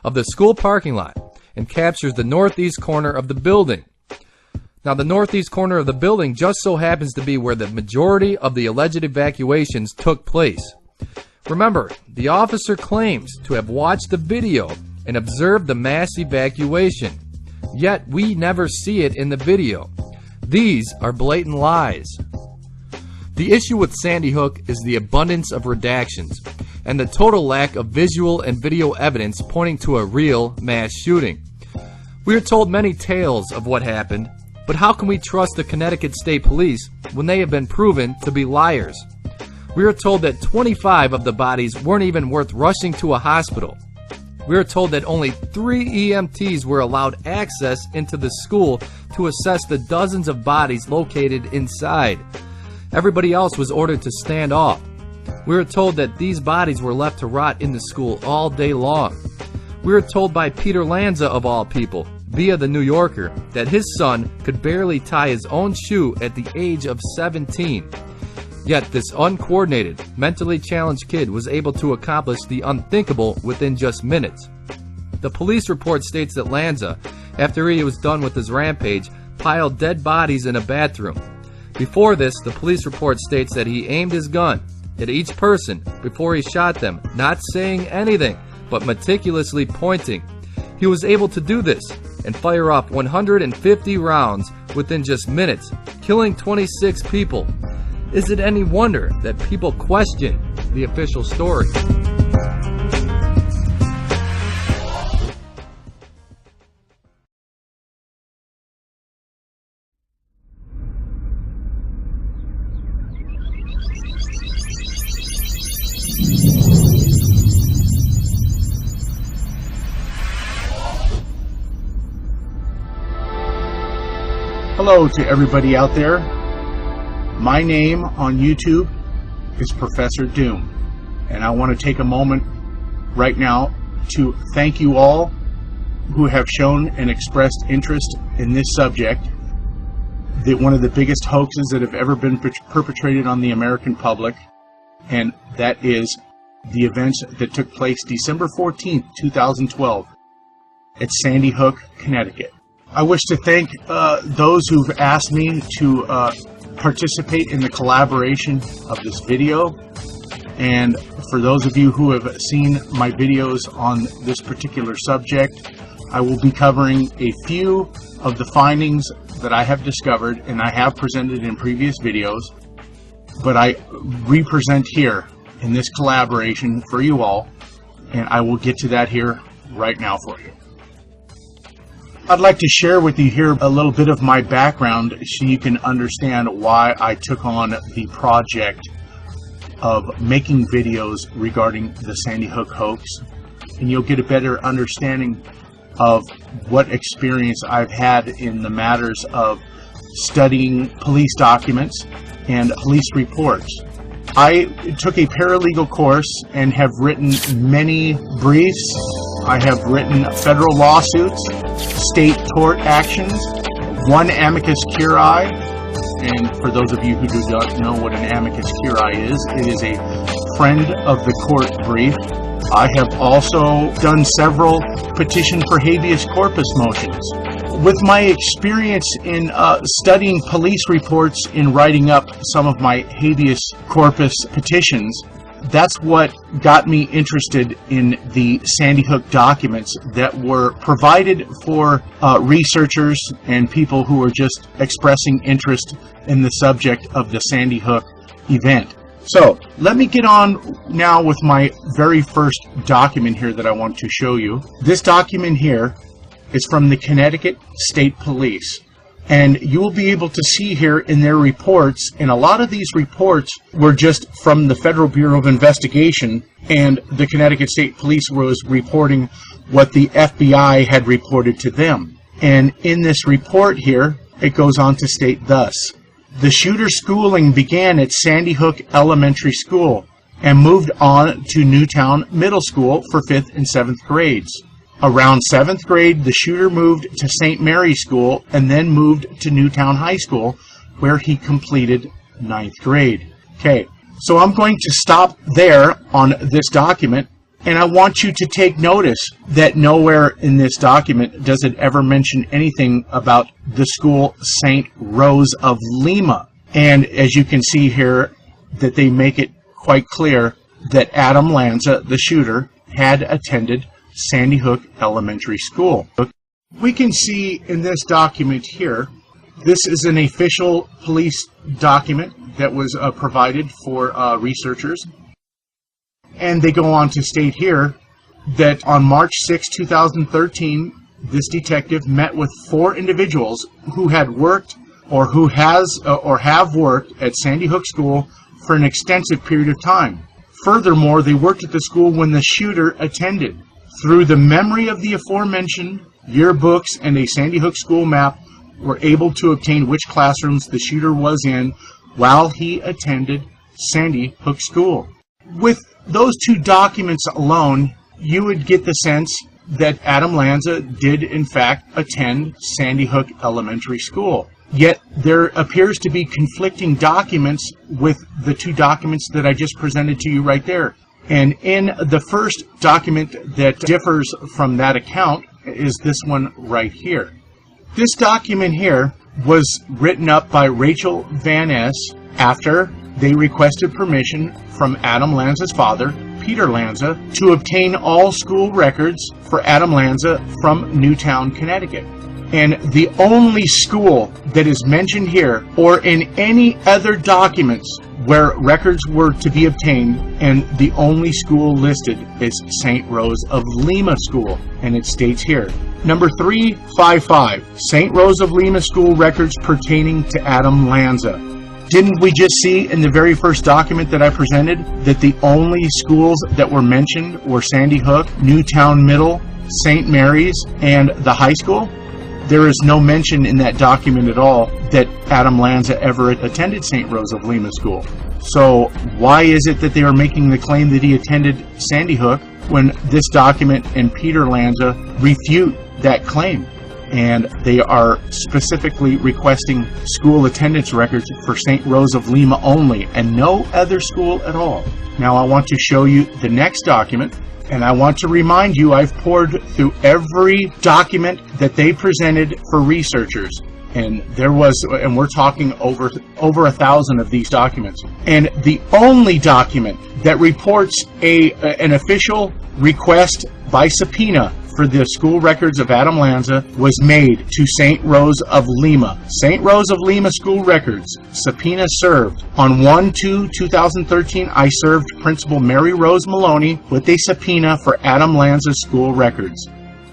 of the school parking lot and captures the northeast corner of the building. Now, the northeast corner of the building just so happens to be where the majority of the alleged evacuations took place. Remember, the officer claims to have watched the video and observed the mass evacuation, yet we never see it in the video. These are blatant lies. The issue with Sandy Hook is the abundance of redactions and the total lack of visual and video evidence pointing to a real mass shooting. We are told many tales of what happened, but how can we trust the Connecticut State Police when they have been proven to be liars? We are told that 25 of the bodies weren't even worth rushing to a hospital. We are told that only 3 EMTs were allowed access into the school to assess the dozens of bodies located inside. Everybody else was ordered to stand off. We were told that these bodies were left to rot in the school all day long. We were told by Peter Lanza, of all people, via the New Yorker, that his son could barely tie his own shoe at the age of 17. Yet this uncoordinated, mentally challenged kid was able to accomplish the unthinkable within just minutes. The police report states that Lanza, after he was done with his rampage, piled dead bodies in a bathroom. Before this, the police report states that he aimed his gun at each person before he shot them, not saying anything, but meticulously pointing. He was able to do this and fire off 150 rounds within just minutes, killing 26 people. Is it any wonder that people question the official story? Hello to everybody out there. My name on YouTube is Professor Doom, and I want to take a moment right now to thank you all who have shown and expressed interest in this subject, one of the biggest hoaxes that have ever been perpetrated on the American public, and that is the events that took place December 14th, 2012 at Sandy Hook, Connecticut. I wish to thank those who've asked me to participate in the collaboration of this video, and for those of you who have seen my videos on this particular subject, I will be covering a few of the findings that I have discovered and I have presented in previous videos. but I represent here in this collaboration for you all, and I will get to that here right now for you. I'd like to share with you here a little bit of my background so you can understand why I took on the project of making videos regarding the Sandy Hook hoax, and you'll get a better understanding of what experience I've had in the matters of studying police documents and police reports. I took a paralegal course and have written many briefs. I have written federal lawsuits, state tort actions, one amicus curiae, and for those of you who do not know what an amicus curiae is, it is a friend of the court brief. I have also done several petition for habeas corpus motions. With my experience in studying police reports in writing up some of my habeas corpus petitions, that's what got me interested in the Sandy Hook documents that were provided for researchers and people who were just expressing interest in the subject of the Sandy Hook event. So let me get on now with my very first document here that I want to show you. This document here is from the Connecticut State Police. And you will be able to see here in their reports, and a lot of these reports were just from the Federal Bureau of Investigation, and the Connecticut State Police was reporting what the FBI had reported to them. And in this report here, it goes on to state thus: the shooter's schooling began at Sandy Hook Elementary School and moved on to Newtown Middle School for 5th and 7th grades. Around 7th grade, the shooter moved to St. Mary's School and then moved to Newtown High School, where he completed 9th grade. Okay, so I'm going to stop there on this document, and I want you to take notice that nowhere in this document does it ever mention anything about the school St. Rose of Lima. And as you can see here, that they make it quite clear that Adam Lanza, the shooter, had attended Sandy Hook Elementary School. We can see in this document here, this is an official police document that was provided for researchers. And they go on to state here that on March 6, 2013, this detective met with 4 individuals who had worked or who has or have worked at Sandy Hook School for an extensive period of time. Furthermore, they worked at the school when the shooter attended. Through the memory of the aforementioned yearbooks and a Sandy Hook school map, were able to obtain which classrooms the shooter was in while he attended Sandy Hook School. With those 2 documents alone, you would get the sense that Adam Lanza did in fact attend Sandy Hook Elementary School. Yet there appears to be conflicting documents with the 2 documents that I just presented to you right there. And in the first document that differs from that account is this one right here. This document here was written up by Rachel Van Ness after they requested permission from Adam Lanza's father, Peter Lanza, to obtain all school records for Adam Lanza from Newtown, Connecticut. And the only school that is mentioned here or in any other documents where records were to be obtained, and the only school listed is St. Rose of Lima School, and it states here, number 355, St. Rose of Lima School records pertaining to Adam Lanza. Didn't we just see in the very first document that I presented that the only schools that were mentioned were Sandy Hook, Newtown Middle, St. Mary's, and the high school? There is no mention in that document at all that Adam Lanza ever attended St. Rose of Lima School. So why is it that they are making the claim that he attended Sandy Hook when this document and Peter Lanza refute that claim? And they are specifically requesting school attendance records for St. Rose of Lima only and no other school at all. Now I want to show you the next document. And I want to remind you, I've poured through every document that they presented for researchers. And we're talking over 1,000 of these documents. And the only document that reports an official request by subpoena for the school records of Adam Lanza was made to St. Rose of Lima. St. Rose of Lima school records. Subpoena served. On 1/2/2013, I served Principal Mary Rose Maloney with a subpoena for Adam Lanza's school records.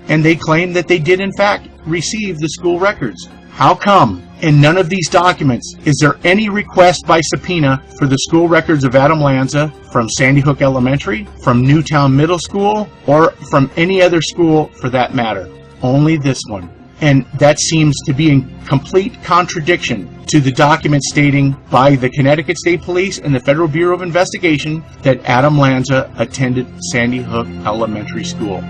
And they claim that they did in fact receive the school records. How come in none of these documents is there any request by subpoena for the school records of Adam Lanza from Sandy Hook Elementary, from Newtown Middle School, or from any other school for that matter? Only this one. And that seems to be in complete contradiction to the document stating by the Connecticut State Police and the Federal Bureau of Investigation that Adam Lanza attended Sandy Hook Elementary School.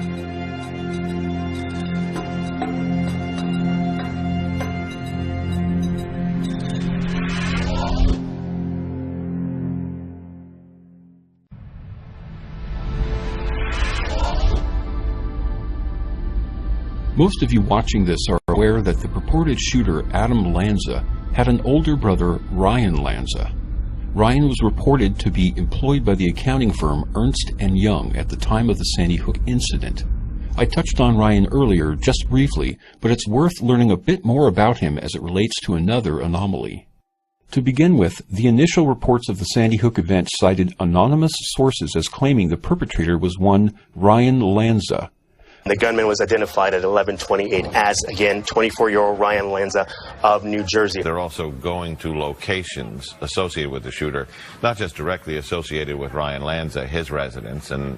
Most of you watching this are aware that the purported shooter, Adam Lanza, had an older brother, Ryan Lanza. Ryan was reported to be employed by the accounting firm Ernst & Young at the time of the Sandy Hook incident. I touched on Ryan earlier, just briefly, but it's worth learning a bit more about him as it relates to another anomaly. To begin with, the initial reports of the Sandy Hook event cited anonymous sources as claiming the perpetrator was one Ryan Lanza. The gunman was identified at 11:28 as, again, 24-year-old Ryan Lanza of New Jersey. They're also going to locations associated with the shooter, not just directly associated with Ryan Lanza, his residence, and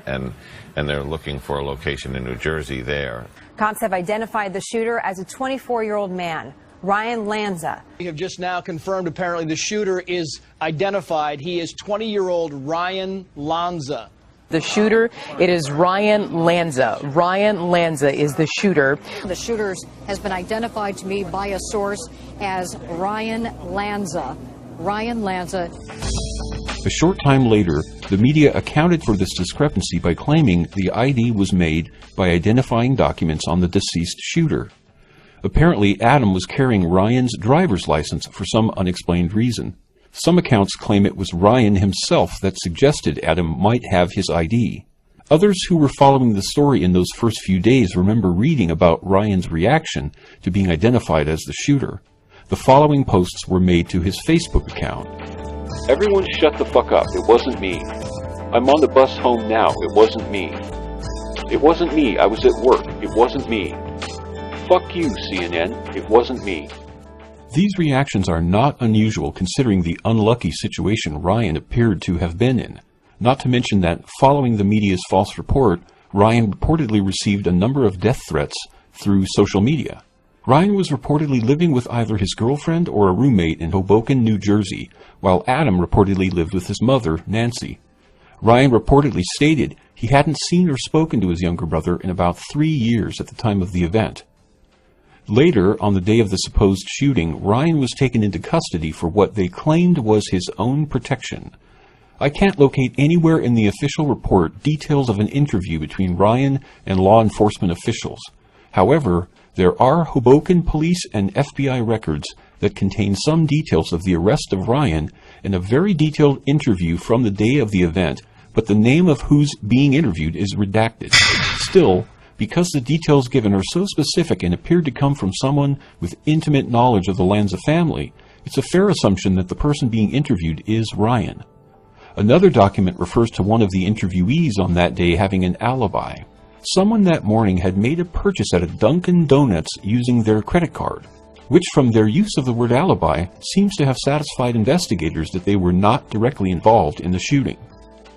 they're looking for a location in New Jersey there. Cops have identified the shooter as a 24-year-old man, Ryan Lanza. We have just now confirmed apparently the shooter is identified. He is 20-year-old Ryan Lanza. The shooter, it is Ryan Lanza. Ryan Lanza is the shooter. The shooter has been identified to me by a source as Ryan Lanza. Ryan Lanza. A short time later, the media accounted for this discrepancy by claiming the ID was made by identifying documents on the deceased shooter. Apparently, Adam was carrying Ryan's driver's license for some unexplained reason. Some accounts claim it was Ryan himself that suggested Adam might have his ID. Others who were following the story in those first few days remember reading about Ryan's reaction to being identified as the shooter. The following posts were made to his Facebook account. Everyone shut the fuck up. It wasn't me. I'm on the bus home now. It wasn't me. It wasn't me. I was at work. It wasn't me. Fuck you, CNN. It wasn't me. These reactions are not unusual considering the unlucky situation Ryan appeared to have been in. Not to mention that, following the media's false report, Ryan reportedly received a number of death threats through social media. Ryan was reportedly living with either his girlfriend or a roommate in Hoboken, New Jersey, while Adam reportedly lived with his mother, Nancy. Ryan reportedly stated he hadn't seen or spoken to his younger brother in about 3 years at the time of the event. Later, on the day of the supposed shooting, Ryan was taken into custody for what they claimed was his own protection. I can't locate anywhere in the official report details of an interview between Ryan and law enforcement officials. However, there are Hoboken police and FBI records that contain some details of the arrest of Ryan and a very detailed interview from the day of the event, but the name of who's being interviewed is redacted. Still, because the details given are so specific and appeared to come from someone with intimate knowledge of the Lanza family, it's a fair assumption that the person being interviewed is Ryan. Another document refers to one of the interviewees on that day having an alibi. Someone that morning had made a purchase at a Dunkin' Donuts using their credit card, which from their use of the word alibi seems to have satisfied investigators that they were not directly involved in the shooting.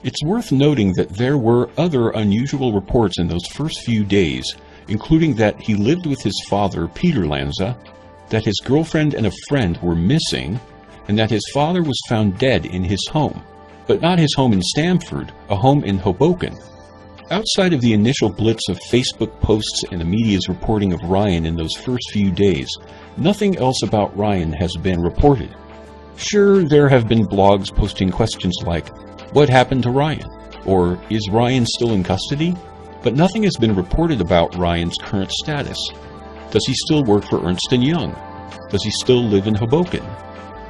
It's worth noting that there were other unusual reports in those first few days, including that he lived with his father, Peter Lanza, that his girlfriend and a friend were missing, and that his father was found dead in his home, but not his home in Stamford, a home in Hoboken. Outside of the initial blitz of Facebook posts and the media's reporting of Ryan in those first few days, nothing else about Ryan has been reported. Sure, there have been blogs posting questions like, "What happened to Ryan?" or "Is Ryan still in custody?" But nothing has been reported about Ryan's current status. Does he still work for Ernst & Young? Does he still live in Hoboken?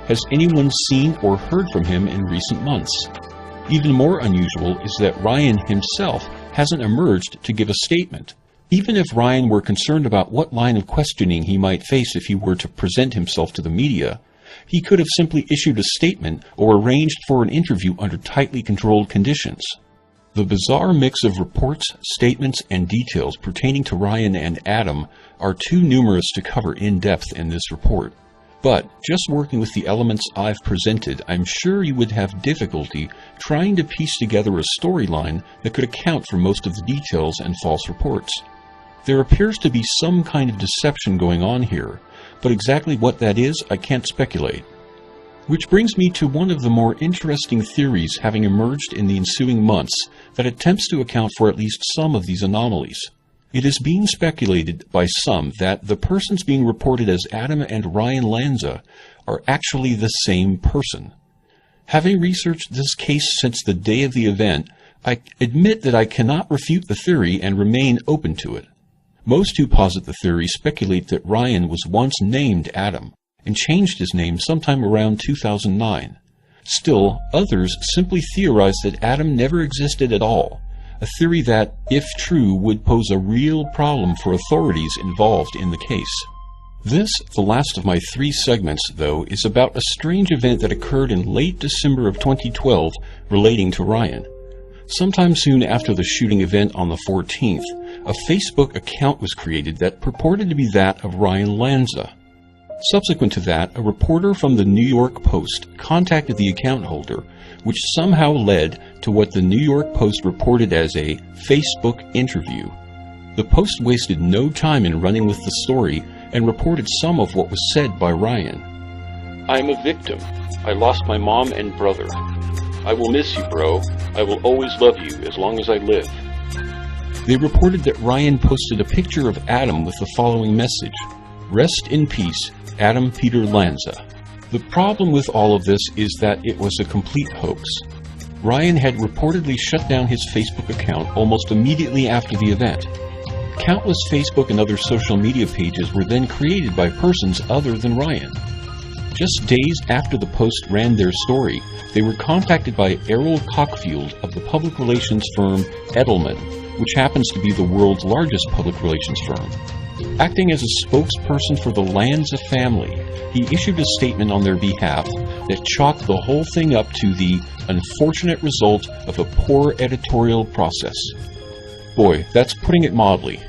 Has anyone seen or heard from him in recent months? Even more unusual is that Ryan himself hasn't emerged to give a statement. Even if Ryan were concerned about what line of questioning he might face if he were to present himself to the media, he could have simply issued a statement or arranged for an interview under tightly controlled conditions. The bizarre mix of reports, statements, and details pertaining to Ryan and Adam are too numerous to cover in depth in this report. But just working with the elements I've presented, I'm sure you would have difficulty trying to piece together a storyline that could account for most of the details and false reports. There appears to be some kind of deception going on here, but exactly what that is, I can't speculate. Which brings me to one of the more interesting theories having emerged in the ensuing months that attempts to account for at least some of these anomalies. It is being speculated by some that the persons being reported as Adam and Ryan Lanza are actually the same person. Having researched this case since the day of the event, I admit that I cannot refute the theory and remain open to it. Most who posit the theory speculate that Ryan was once named Adam and changed his name sometime around 2009. Still, others simply theorize that Adam never existed at all, a theory that, if true, would pose a real problem for authorities involved in the case. This, the last of my 3 segments, though, is about a strange event that occurred in late December of 2012 relating to Ryan. Sometime soon after the shooting event on the 14th, a Facebook account was created that purported to be that of Ryan Lanza. Subsequent to that, a reporter from the New York Post contacted the account holder, which somehow led to what the New York Post reported as a Facebook interview. The Post wasted no time in running with the story and reported some of what was said by Ryan. "I'm a victim. I lost my mom and brother. I will miss you, bro. I will always love you as long as I live." They reported that Ryan posted a picture of Adam with the following message: "Rest in peace, Adam Peter Lanza." The problem with all of this is that it was a complete hoax. Ryan had reportedly shut down his Facebook account almost immediately after the event. Countless Facebook and other social media pages were then created by persons other than Ryan. Just days after the Post ran their story, they were contacted by Errol Cockfield of the public relations firm Edelman, which happens to be the world's largest public relations firm. Acting as a spokesperson for the Lanza family, he issued a statement on their behalf that chalked the whole thing up to the unfortunate result of a poor editorial process. Boy, that's putting it mildly.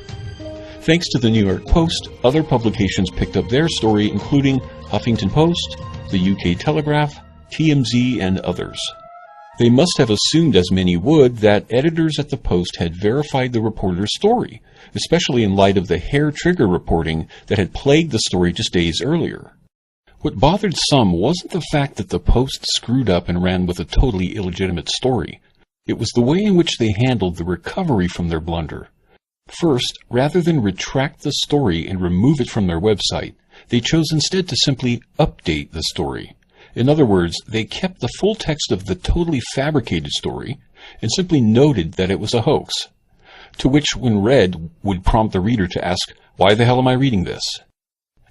Thanks to the New York Post, other publications picked up their story, including Huffington Post, the UK Telegraph, TMZ, and others. They must have assumed, as many would, that editors at the Post had verified the reporter's story, especially in light of the hair-trigger reporting that had plagued the story just days earlier. What bothered some wasn't the fact that the Post screwed up and ran with a totally illegitimate story. It was the way in which they handled the recovery from their blunder. First, rather than retract the story and remove it from their website, they chose instead to simply update the story. In other words, they kept the full text of the totally fabricated story and simply noted that it was a hoax, to which, when read, would prompt the reader to ask, "Why the hell am I reading this?"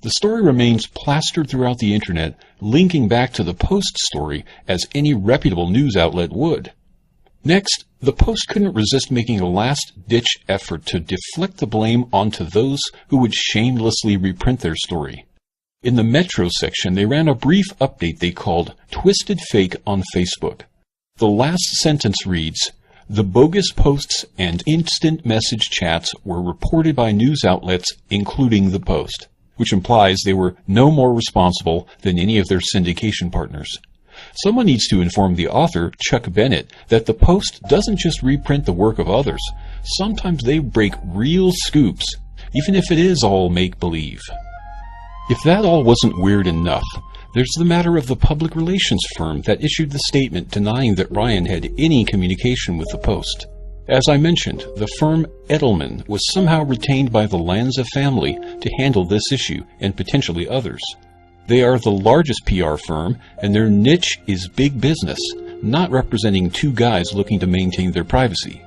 The story remains plastered throughout the internet, linking back to the Post story as any reputable news outlet would. Next, the Post couldn't resist making a last-ditch effort to deflect the blame onto those who would shamelessly reprint their story. In the Metro section, they ran a brief update they called Twisted Fake on Facebook. The last sentence reads, "The bogus posts and instant message chats were reported by news outlets, including the Post," which implies they were no more responsible than any of their syndication partners. Someone needs to inform the author, Chuck Bennett, that the Post doesn't just reprint the work of others. Sometimes they break real scoops, even if it is all make-believe. If that all wasn't weird enough, there's the matter of the public relations firm that issued the statement denying that Ryan had any communication with the Post. As I mentioned, the firm Edelman was somehow retained by the Lanza family to handle this issue and potentially others. They are the largest PR firm, and their niche is big business, not representing two guys looking to maintain their privacy.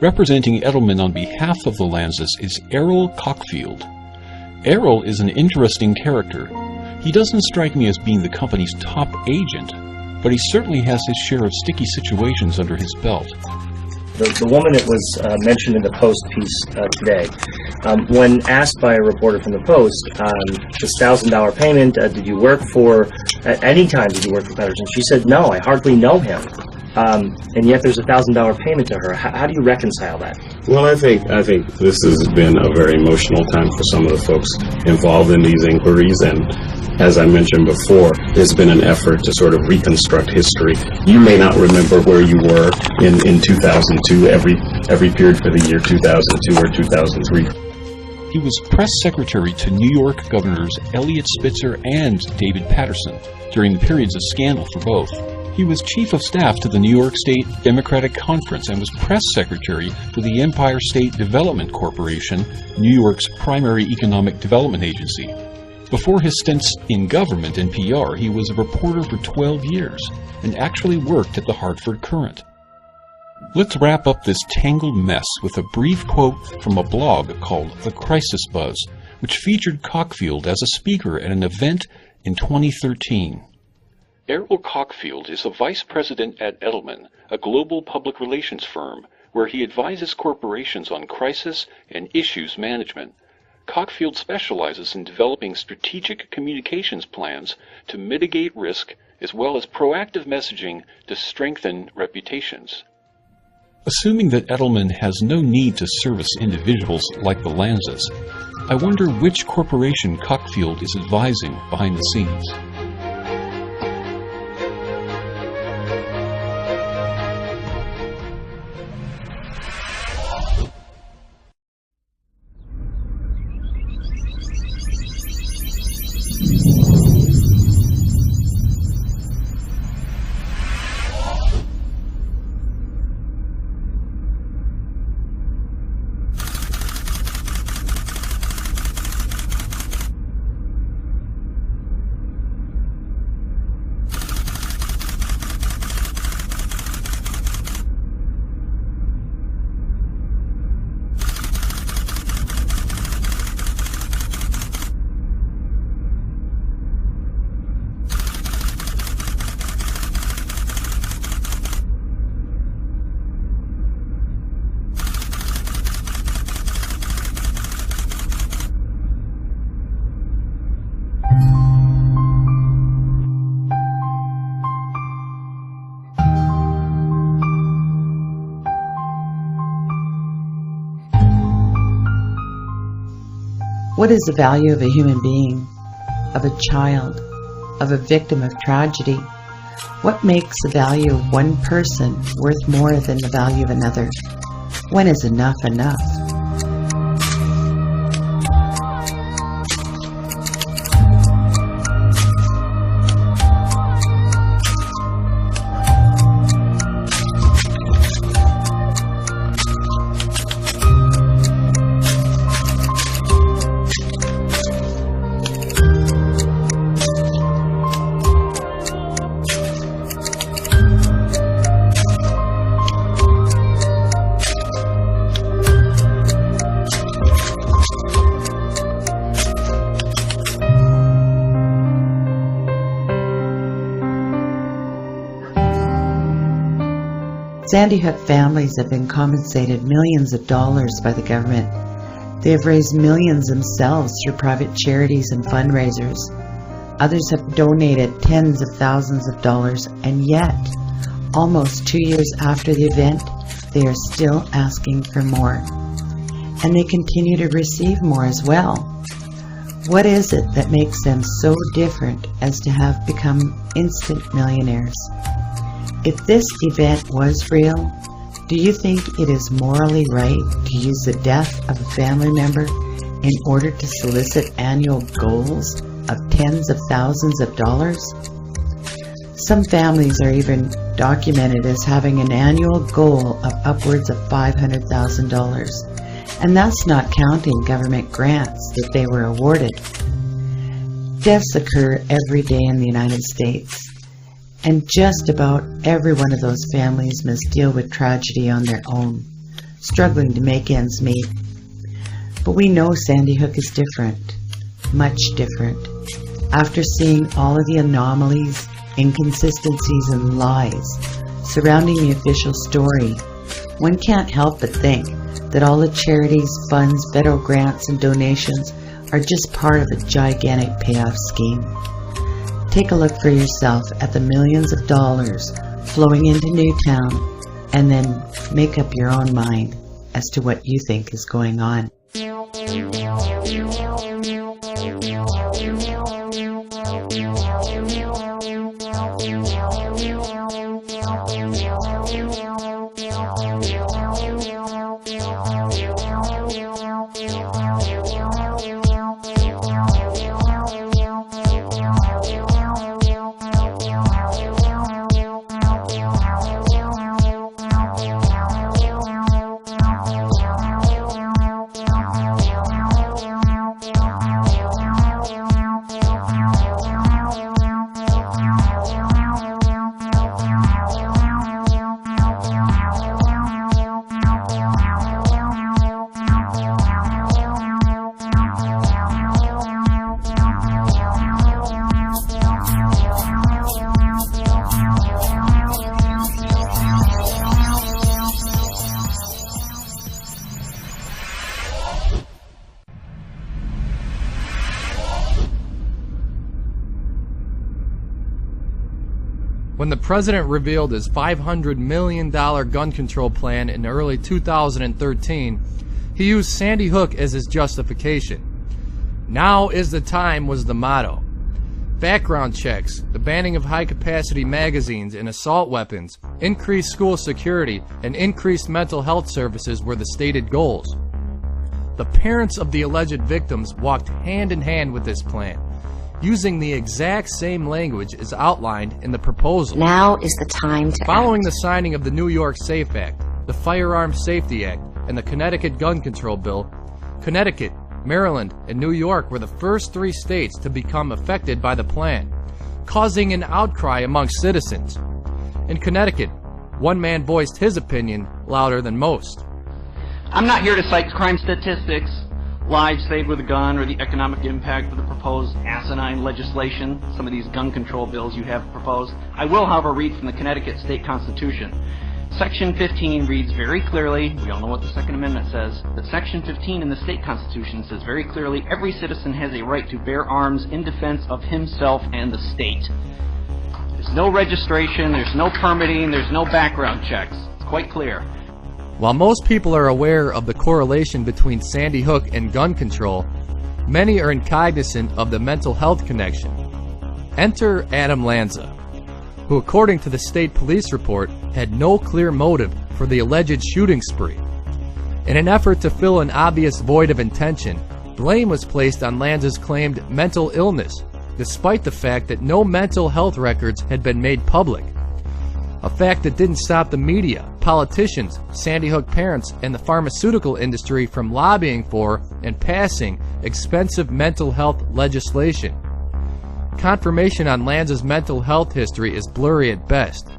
Representing Edelman on behalf of the Lanzas is Errol Cockfield. Errol is an interesting character. He doesn't strike me as being the company's top agent, but he certainly has his share of sticky situations under his belt. the woman that was mentioned in the Post piece today, when asked by a reporter from the Post, this $1,000 payment, did you work for, at any time did you work for Patterson? She said, no, I hardly know him. And yet there's a $1,000 payment to her. How do you reconcile that? Well, I think this has been a very emotional time for some of the folks involved in these inquiries, and as I mentioned before, there's been an effort to sort of reconstruct history. You may not remember where you were in 2002, every period for the year 2002 or 2003. He was press secretary to New York Governors Eliot Spitzer and David Patterson during the periods of scandal for both. He was chief of staff to the New York State Democratic Conference and was press secretary for the Empire State Development Corporation, New York's primary economic development agency. Before his stints in government and PR, he was a reporter for 12 years and actually worked at the Hartford Courant. Let's wrap up this tangled mess with a brief quote from a blog called The Crisis Buzz, which featured Cockfield as a speaker at an event in 2013. Errol Cockfield is a vice president at Edelman, a global public relations firm, where he advises corporations on crisis and issues management. Cockfield specializes in developing strategic communications plans to mitigate risk, as well as proactive messaging to strengthen reputations. Assuming that Edelman has no need to service individuals like the Lanzas, I wonder which corporation Cockfield is advising behind the scenes. What is the value of a human being, of a child, of a victim of tragedy? What makes the value of one person worth more than the value of another? When is enough enough? Sandy Hook families have been compensated millions of dollars by the government. They have raised millions themselves through private charities and fundraisers. Others have donated tens of thousands of dollars, and yet, almost 2 years after the event, they are still asking for more. And they continue to receive more as well. What is it that makes them so different as to have become instant millionaires? If this event was real, do you think it is morally right to use the death of a family member in order to solicit annual goals of tens of thousands of dollars? Some families are even documented as having an annual goal of upwards of $500,000, and that's not counting government grants that they were awarded. Deaths occur every day in the United States. And just about every one of those families must deal with tragedy on their own, struggling to make ends meet. But we know Sandy Hook is different, much different. After seeing all of the anomalies, inconsistencies, and lies surrounding the official story, One can't help but think that all the charities, funds, federal grants, and donations are just part of a gigantic payoff scheme. Take a look for yourself at the millions of dollars flowing into Newtown, and then make up your own mind as to what you think is going on. When the president revealed his $500 million gun control plan in early 2013, he used Sandy Hook as his justification. "Now is the time" was the motto. Background checks, the banning of high-capacity magazines and assault weapons, increased school security, and increased mental health services were the stated goals. The parents of the alleged victims walked hand in hand with this plan, using the exact same language as outlined in the proposal. Now is the time to Following act. the signing of the New York SAFE Act, the Firearms Safety Act, and the Connecticut Gun Control Bill, Connecticut, Maryland, and New York were the first three states to become affected by the plan, causing an outcry amongst citizens. In Connecticut, one man voiced his opinion louder than most. I'm not here to cite crime statistics, lives saved with a gun, or the economic impact of the proposed asinine legislation, some of these gun control bills you have proposed. I will, however, read from the Connecticut State Constitution. Section 15 reads very clearly, we all know what the Second Amendment says, but Section 15 in the state constitution says very clearly, every citizen has a right to bear arms in defense of himself and the state. There's no registration, there's no permitting, there's no background checks. It's quite clear. While most people are aware of the correlation between Sandy Hook and gun control, many are incognizant of the mental health connection. Enter Adam Lanza, who, according to the state police report, had no clear motive for the alleged shooting spree. In an effort to fill an obvious void of intention, blame was placed on Lanza's claimed mental illness, despite the fact that no mental health records had been made public. A fact that didn't stop the media, politicians, Sandy Hook parents, and the pharmaceutical industry from lobbying for and passing expensive mental health legislation. Confirmation on Lanza's mental health history is blurry at best.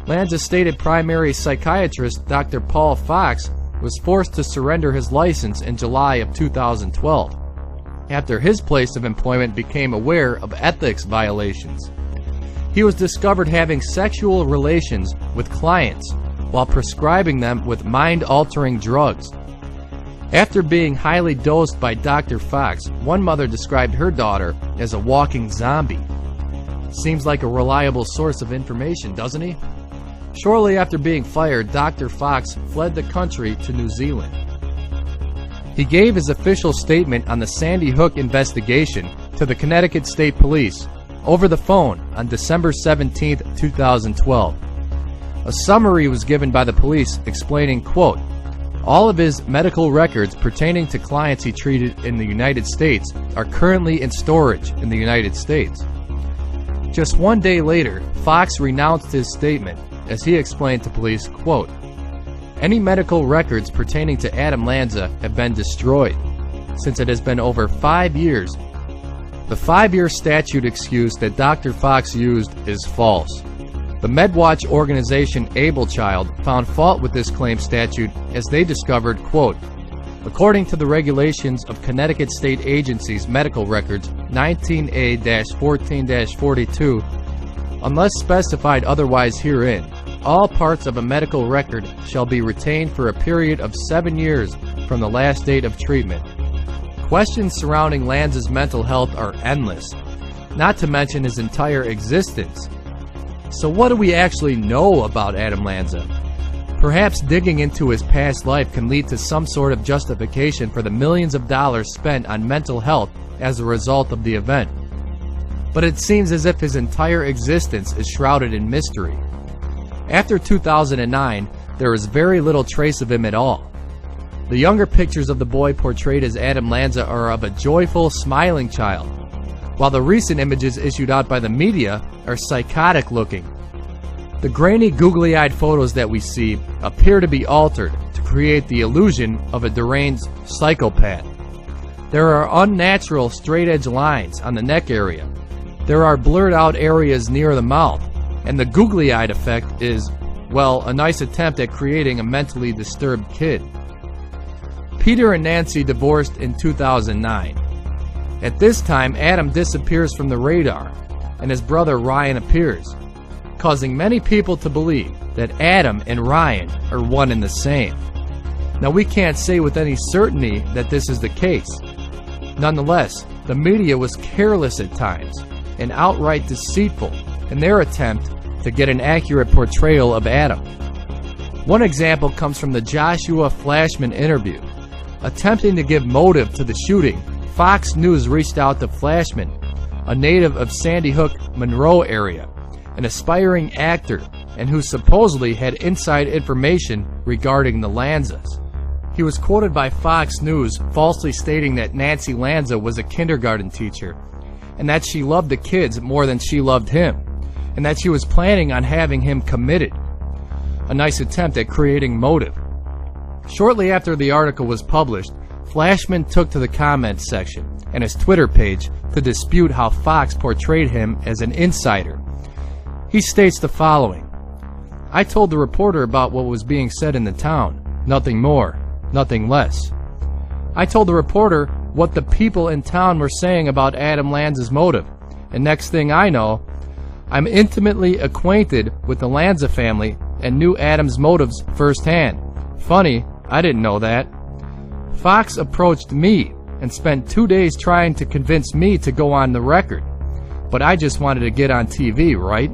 Lanza's stated primary psychiatrist, Dr. Paul Fox, was forced to surrender his license in July of 2012, after his place of employment became aware of ethics violations. He was discovered having sexual relations with clients while prescribing them with mind-altering drugs. After being highly dosed by Dr. Fox, one mother described her daughter as a walking zombie. Seems like a reliable source of information, doesn't he? Shortly after being fired, Dr. Fox fled the country to New Zealand. He gave his official statement on the Sandy Hook investigation to the Connecticut State Police over the phone on December 17, 2012. A summary was given by the police explaining, quote, all of his medical records pertaining to clients he treated in the United States are currently in storage in the United States. Just one day later, Fox renounced his statement as he explained to police, quote, any medical records pertaining to Adam Lanza have been destroyed since it has been over 5 years. The 5-year statute excuse that Dr. Fox used is false. The MedWatch organization Able Child found fault with this claim statute as they discovered, quote, according to the regulations of Connecticut State Agency's medical records 19A-14-42, unless specified otherwise herein, all parts of a medical record shall be retained for a period of 7 years from the last date of treatment. Questions surrounding Lanza's mental health are endless, not to mention his entire existence. So what do we actually know about Adam Lanza? Perhaps digging into his past life can lead to some sort of justification for the millions of dollars spent on mental health as a result of the event. But it seems as if his entire existence is shrouded in mystery. After 2009, there is very little trace of him at all. The younger pictures of the boy portrayed as Adam Lanza are of a joyful, smiling child, while the recent images issued out by the media are psychotic looking. The grainy, googly-eyed photos that we see appear to be altered to create the illusion of a deranged psychopath. There are unnatural straight-edge lines on the neck area. There are blurred-out areas near the mouth, and the googly-eyed effect is, well, a nice attempt at creating a mentally disturbed kid. Peter and Nancy divorced in 2009. At this time, Adam disappears from the radar, and his brother Ryan appears, causing many people to believe that Adam and Ryan are one and the same. Now, we can't say with any certainty that this is the case. Nonetheless, the media was careless at times and outright deceitful in their attempt to get an accurate portrayal of Adam. One example comes from the Joshua Flashman interview. Attempting to give motive to the shooting, Fox News reached out to Flashman, a native of Sandy Hook, Monroe area, an aspiring actor, and who supposedly had inside information regarding the Lanzas. He was quoted by Fox News falsely stating that Nancy Lanza was a kindergarten teacher, and that she loved the kids more than she loved him, and that she was planning on having him committed. A nice attempt at creating motive. Shortly after the article was published, Flashman took to the comments section and his Twitter page to dispute how Fox portrayed him as an insider. He states the following: "I told the reporter about what was being said in the town. Nothing more, nothing less. I told the reporter what the people in town were saying about Adam Lanza's motive, and next thing I know, I'm intimately acquainted with the Lanza family and knew Adam's motives firsthand. Funny, I didn't know that. Fox approached me and spent 2 days trying to convince me to go on the record, but I just wanted to get on TV, right?"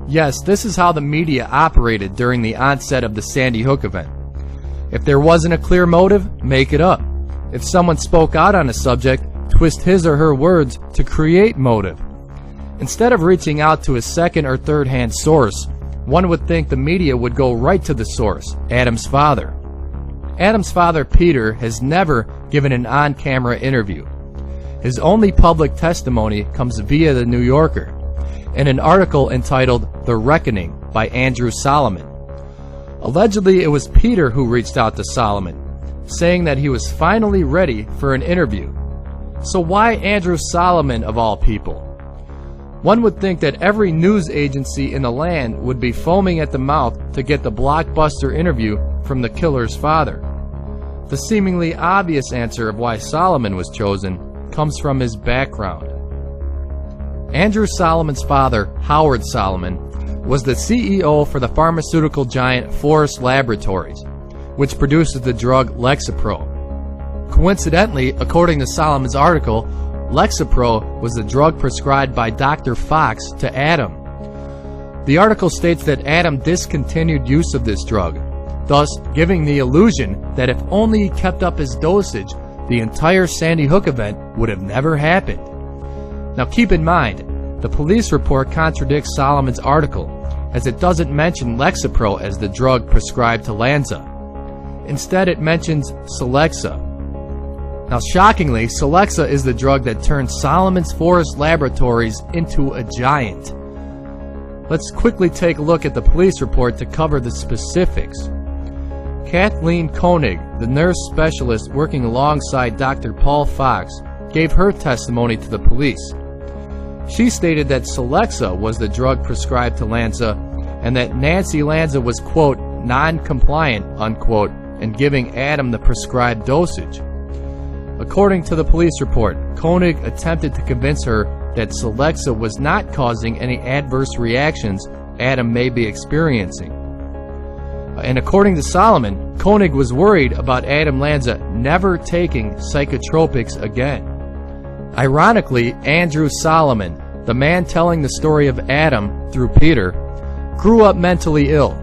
Yes, this is how the media operated during the onset of the Sandy Hook event. If there wasn't a clear motive, make it up. If someone spoke out on a subject, twist his or her words to create motive. Instead of reaching out to a second or third-hand source, one would think the media would go right to the source, Adam's father. Adam's father, Peter, has never given an on-camera interview. His only public testimony comes via The New Yorker, in an article entitled The Reckoning by Andrew Solomon. Allegedly, it was Peter who reached out to Solomon, saying that he was finally ready for an interview. So why Andrew Solomon of all people? One would think that every news agency in the land would be foaming at the mouth to get the blockbuster interview from the killer's father. The seemingly obvious answer of why Solomon was chosen comes from his background. Andrew Solomon's father, Howard Solomon, was the CEO for the pharmaceutical giant Forest Laboratories, which produces the drug Lexapro. Coincidentally, according to Solomon's article, Lexapro was the drug prescribed by Dr. Fox to Adam. The article states that Adam discontinued use of this drug, thus giving the illusion that if only he kept up his dosage, the entire Sandy Hook event would have never happened. Now keep in mind, the police report contradicts Solomon's article, as it doesn't mention Lexapro as the drug prescribed to Lanza. Instead, it mentions Celexa. Now shockingly, Celexa is the drug that turned Solomon's Forest Laboratories into a giant. Let's quickly take a look at the police report to cover the specifics. Kathleen Koenig, the nurse specialist working alongside Dr. Paul Fox, gave her testimony to the police. She stated that Celexa was the drug prescribed to Lanza and that Nancy Lanza was, quote, non-compliant, unquote, in giving Adam the prescribed dosage. According to the police report, Koenig attempted to convince her that Celexa was not causing any adverse reactions Adam may be experiencing. And according to Solomon, Koenig was worried about Adam Lanza never taking psychotropics again. Ironically, Andrew Solomon, the man telling the story of Adam through Peter, grew up mentally ill.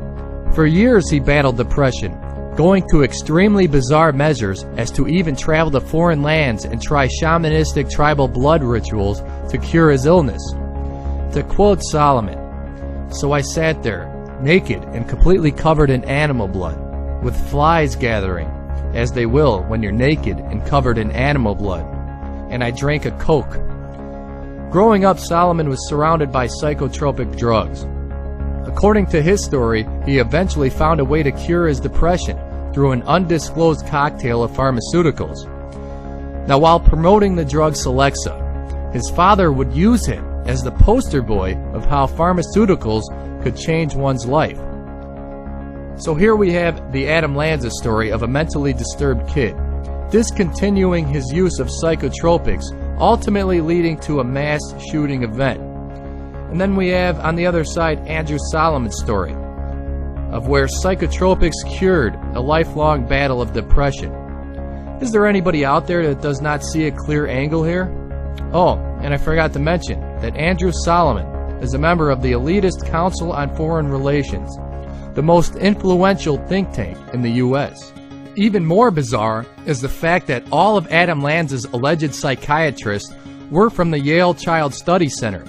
For years he battled depression, going to extremely bizarre measures as to even travel to foreign lands and try shamanistic tribal blood rituals to cure his illness. To quote Solomon, "So I sat there, naked and completely covered in animal blood, with flies gathering, as they will when you're naked and covered in animal blood, and I drank a Coke." Growing up, Solomon was surrounded by psychotropic drugs. According to his story, he eventually found a way to cure his depression through an undisclosed cocktail of pharmaceuticals. Now, while promoting the drug Celexa, his father would use him as the poster boy of how pharmaceuticals could change one's life. So here we have the Adam Lanza story of a mentally disturbed kid, discontinuing his use of psychotropics, ultimately leading to a mass shooting event. And then we have, on the other side, Andrew Solomon's story of where psychotropics cured a lifelong battle of depression. Is there anybody out there that does not see a clear angle here? Oh, and I forgot to mention that Andrew Solomon is a member of the elitist Council on Foreign Relations, the most influential think tank in the U.S. Even more bizarre is the fact that all of Adam Lanza's alleged psychiatrists were from the Yale Child Study Center,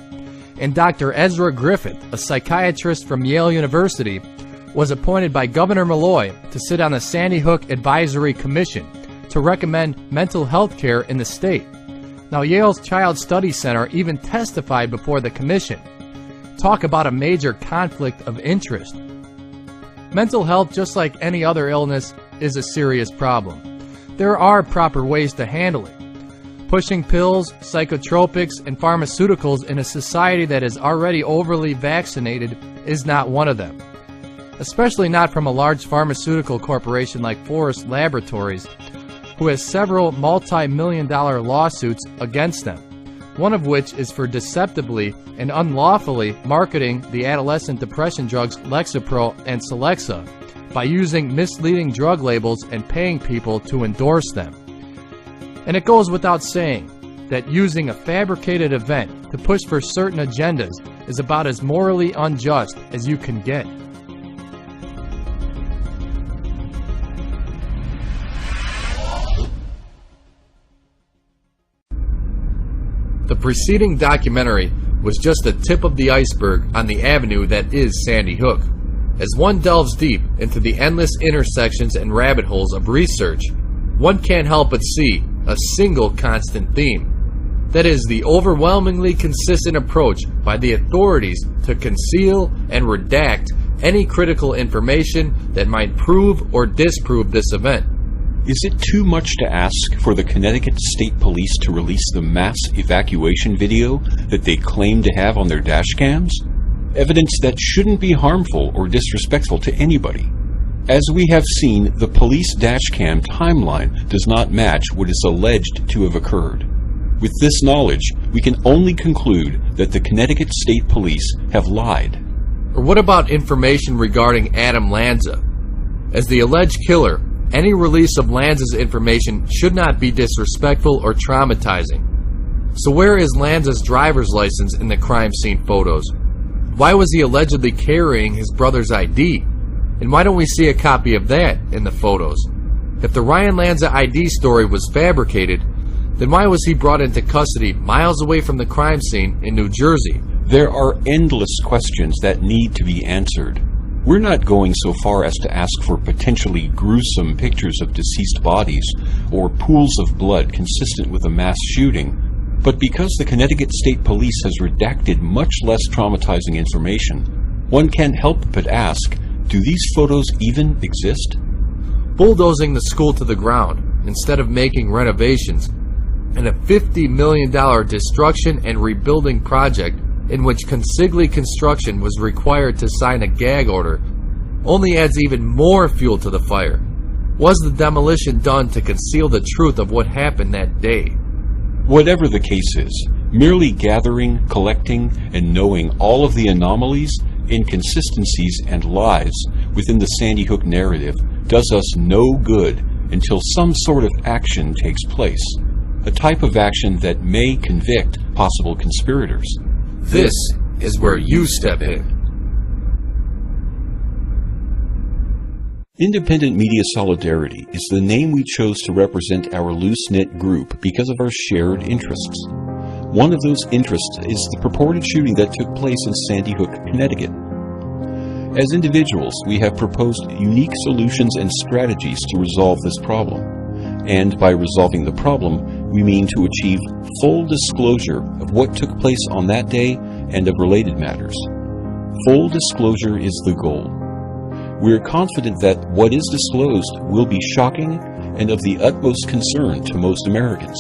and Dr. Ezra Griffith, a psychiatrist from Yale University, was appointed by Governor Malloy to sit on the Sandy Hook Advisory Commission to recommend mental health care in the state. Now, Yale's Child Study Center even testified before the commission. Talk about a major conflict of interest. Mental health, just like any other illness, is a serious problem. There are proper ways to handle it. Pushing pills, psychotropics, and pharmaceuticals in a society that is already overly vaccinated is not one of them. Especially not from a large pharmaceutical corporation like Forest Laboratories, who has several multi-million-dollar lawsuits against them, one of which is for deceptively and unlawfully marketing the adolescent depression drugs Lexapro and Celexa by using misleading drug labels and paying people to endorse them. And it goes without saying that using a fabricated event to push for certain agendas is about as morally unjust as you can get. The preceding documentary was just the tip of the iceberg on the avenue that is Sandy Hook. As one delves deep into the endless intersections and rabbit holes of research, one can't help but see a single constant theme. That is the overwhelmingly consistent approach by the authorities to conceal and redact any critical information that might prove or disprove this event. Is it too much to ask for the Connecticut State Police to release the mass evacuation video that they claim to have on their dash cams? Evidence that shouldn't be harmful or disrespectful to anybody. As we have seen, the police dash cam timeline does not match what is alleged to have occurred. With this knowledge, we can only conclude that the Connecticut State Police have lied. Or what about information regarding Adam Lanza? As the alleged killer, any release of Lanza's information should not be disrespectful or traumatizing. So where is Lanza's driver's license in the crime scene photos? Why was he allegedly carrying his brother's ID? And why don't we see a copy of that in the photos? If the Ryan Lanza ID story was fabricated, then why was he brought into custody miles away from the crime scene in New Jersey? There are endless questions that need to be answered. We're not going so far as to ask for potentially gruesome pictures of deceased bodies or pools of blood consistent with a mass shooting, but because the Connecticut State Police has redacted much less traumatizing information, one can't help but ask, do these photos even exist? Bulldozing the school to the ground instead of making renovations, and a $50 million destruction and rebuilding project in which Consigli Construction was required to sign a gag order, only adds even more fuel to the fire. Was the demolition done to conceal the truth of what happened that day? Whatever the case is, merely gathering, collecting, and knowing all of the anomalies inconsistencies, and lies within the Sandy Hook narrative does us no good until some sort of action takes place, a type of action that may convict possible conspirators. This is where you step in. Independent Media Solidarity is the name we chose to represent our loose-knit group because of our shared interests. One of those interests is the purported shooting that took place in Sandy Hook, Connecticut. As individuals, we have proposed unique solutions and strategies to resolve this problem. And by resolving the problem, we mean to achieve full disclosure of what took place on that day and of related matters. Full disclosure is the goal. We are confident that what is disclosed will be shocking and of the utmost concern to most Americans.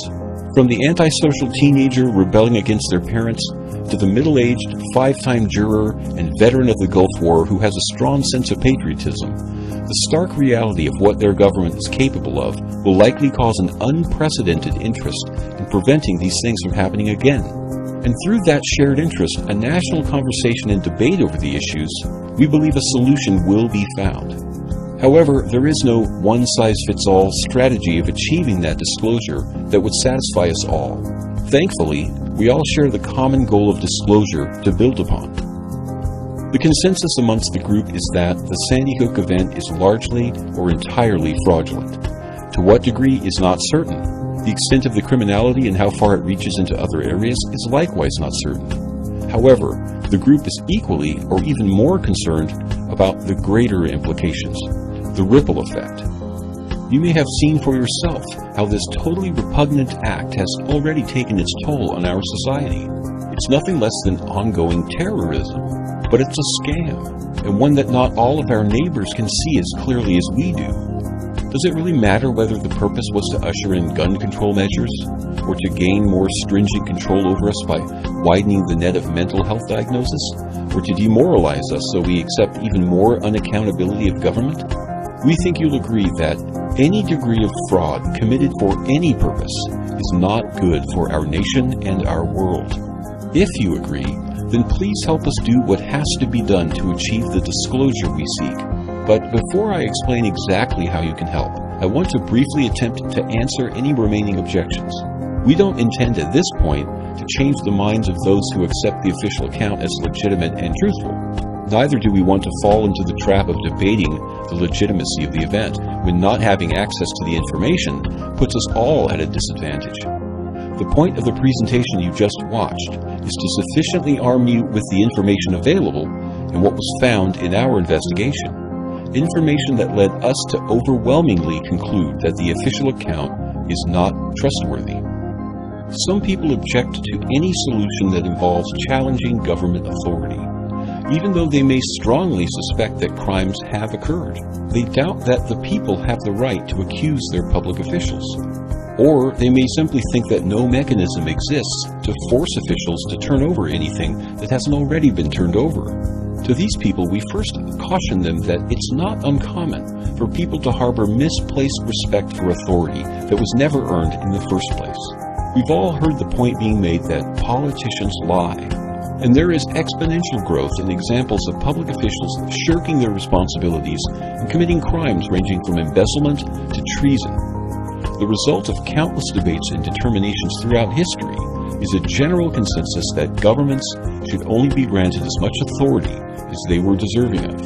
From the antisocial teenager rebelling against their parents to the middle-aged, 5-time juror and veteran of the Gulf War who has a strong sense of patriotism, the stark reality of what their government is capable of will likely cause an unprecedented interest in preventing these things from happening again. And through that shared interest, a national conversation and debate over the issues, we believe a solution will be found. However, there is no one-size-fits-all strategy of achieving that disclosure that would satisfy us all. Thankfully, we all share the common goal of disclosure to build upon. The consensus amongst the group is that the Sandy Hook event is largely or entirely fraudulent. To what degree is not certain. The extent of the criminality and how far it reaches into other areas is likewise not certain. However, the group is equally or even more concerned about the greater implications, the ripple effect. You may have seen for yourself how this totally repugnant act has already taken its toll on our society. It's nothing less than ongoing terrorism, but it's a scam, and one that not all of our neighbors can see as clearly as we do. Does it really matter whether the purpose was to usher in gun control measures, or to gain more stringent control over us by widening the net of mental health diagnosis, or to demoralize us so we accept even more unaccountability of government? We think you'll agree that any degree of fraud committed for any purpose is not good for our nation and our world. If you agree, then please help us do what has to be done to achieve the disclosure we seek. But before I explain exactly how you can help, I want to briefly attempt to answer any remaining objections. We don't intend at this point to change the minds of those who accept the official account as legitimate and truthful. Neither do we want to fall into the trap of debating the legitimacy of the event, when not having access to the information puts us all at a disadvantage. The point of the presentation you just watched is to sufficiently arm you with the information available and what was found in our investigation. Information that led us to overwhelmingly conclude that the official account is not trustworthy. Some people object to any solution that involves challenging government authority. Even though they may strongly suspect that crimes have occurred, they doubt that the people have the right to accuse their public officials. Or they may simply think that no mechanism exists to force officials to turn over anything that hasn't already been turned over. To these people, we first caution them that it's not uncommon for people to harbor misplaced respect for authority that was never earned in the first place. We've all heard the point being made that politicians lie, and there is exponential growth in examples of public officials shirking their responsibilities and committing crimes ranging from embezzlement to treason. The result of countless debates and determinations throughout history is a general consensus that governments should only be granted as much authority as they were deserving of.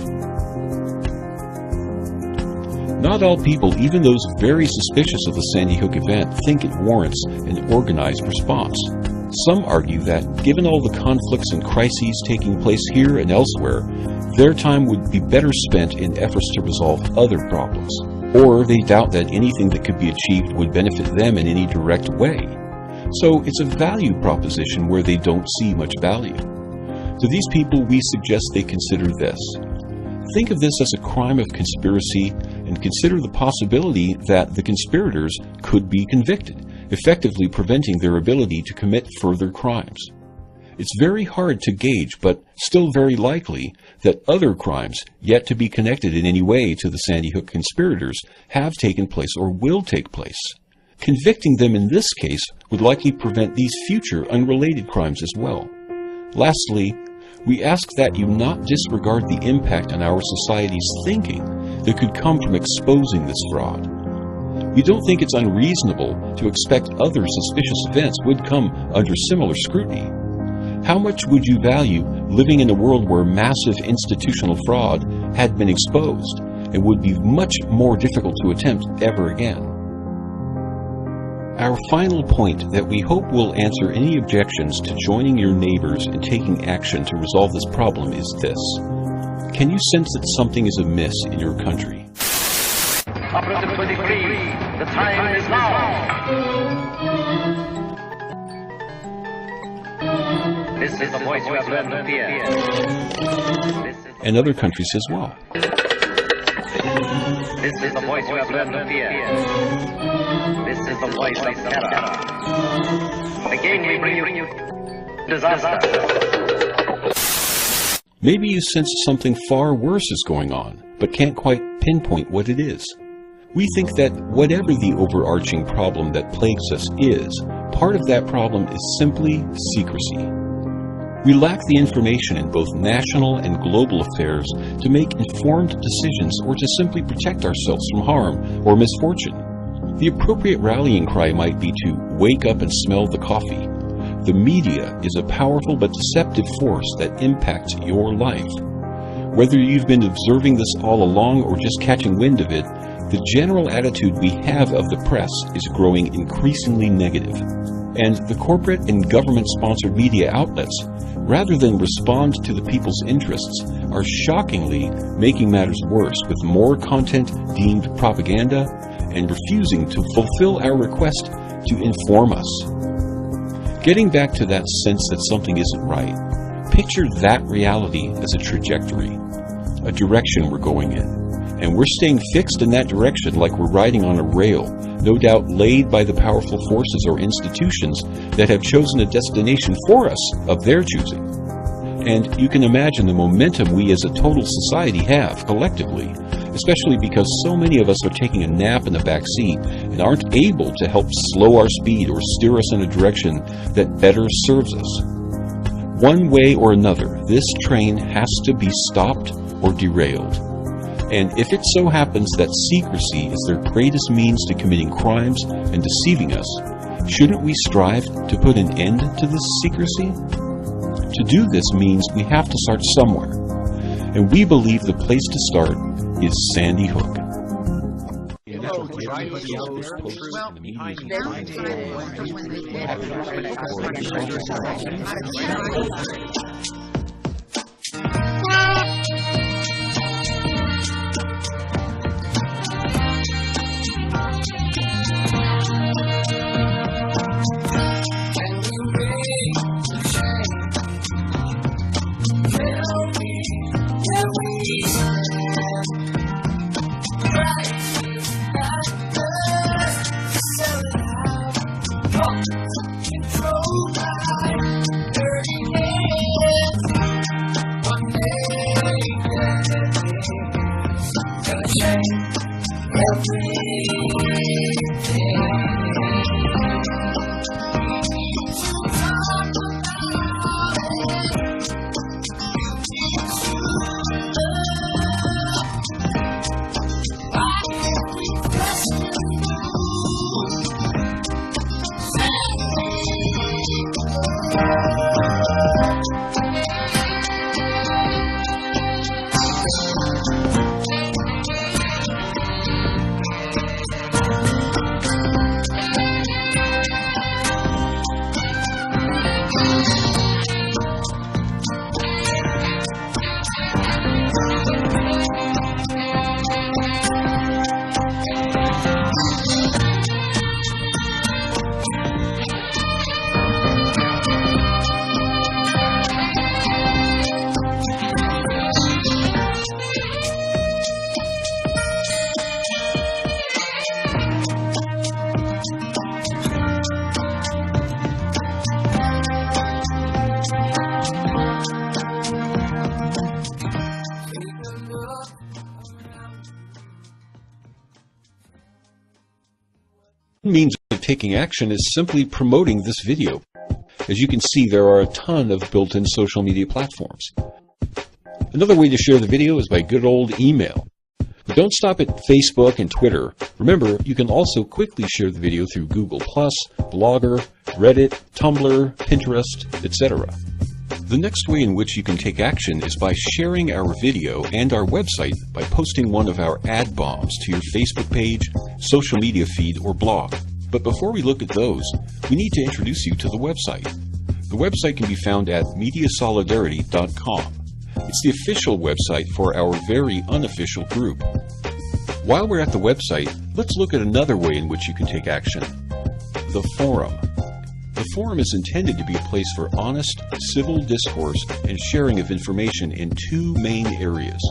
Not all people, even those very suspicious of the Sandy Hook event, think it warrants an organized response. Some argue that, given all the conflicts and crises taking place here and elsewhere, their time would be better spent in efforts to resolve other problems. Or they doubt that anything that could be achieved would benefit them in any direct way. So it's a value proposition where they don't see much value. To these people, we suggest they consider this. Think of this as a crime of conspiracy and consider the possibility that the conspirators could be convicted, effectively preventing their ability to commit further crimes. It's very hard to gauge, but still very likely, that other crimes, yet to be connected in any way to the Sandy Hook conspirators, have taken place or will take place. Convicting them in this case would likely prevent these future unrelated crimes as well. Lastly, We ask that you not disregard the impact on our society's thinking that could come from exposing this fraud. We don't think it's unreasonable to expect other suspicious events would come under similar scrutiny. How much would you value living in a world where massive institutional fraud had been exposed and would be much more difficult to attempt ever again? Our final point that we hope will answer any objections to joining your neighbors and taking action to resolve this problem is this. Can you sense that something is amiss in your country? Operative 23, the time is now. This is the voice you have learned to fear. And other countries as well. This is the voice you have learned to fear. This is the voice of terror. Again we bring you disaster. Maybe you sense something far worse is going on, but can't quite pinpoint what it is. We think that whatever the overarching problem that plagues us is, part of that problem is simply secrecy. We lack the information in both national and global affairs to make informed decisions or to simply protect ourselves from harm or misfortune. The appropriate rallying cry might be to wake up and smell the coffee. The media is a powerful but deceptive force that impacts your life. Whether you've been observing this all along or just catching wind of it, the general attitude we have of the press is growing increasingly negative. And the corporate and government-sponsored media outlets, rather than respond to the people's interests, are shockingly making matters worse with more content deemed propaganda and refusing to fulfill our request to inform us. Getting back to that sense that something isn't right, picture that reality as a trajectory, a direction we're going in. And we're staying fixed in that direction like we're riding on a rail, no doubt laid by the powerful forces or institutions that have chosen a destination for us of their choosing. And you can imagine the momentum we as a total society have collectively, especially because so many of us are taking a nap in the back seat and aren't able to help slow our speed or steer us in a direction that better serves us. One way or another, this train has to be stopped or derailed. And if it so happens that secrecy is their greatest means to committing crimes and deceiving us, shouldn't we strive to put an end to this secrecy? To do this means we have to start somewhere, and we believe the place to start is Sandy Hook. Means of taking action is simply promoting this video. As you can see, there are a ton of built-in social media platforms. Another way to share the video is by good old email. But don't stop at Facebook and Twitter. Remember, you can also quickly share the video through Google+, Blogger, Reddit, Tumblr, Pinterest, etc. The next way in which you can take action is by sharing our video and our website by posting one of our ad bombs to your Facebook page, social media feed, or blog. But before we look at those, we need to introduce you to the website. The website can be found at MediaSolidarity.com. It's the official website for our very unofficial group. While we're at the website, let's look at another way in which you can take action. The forum. The forum is intended to be a place for honest, civil discourse and sharing of information in two main areas: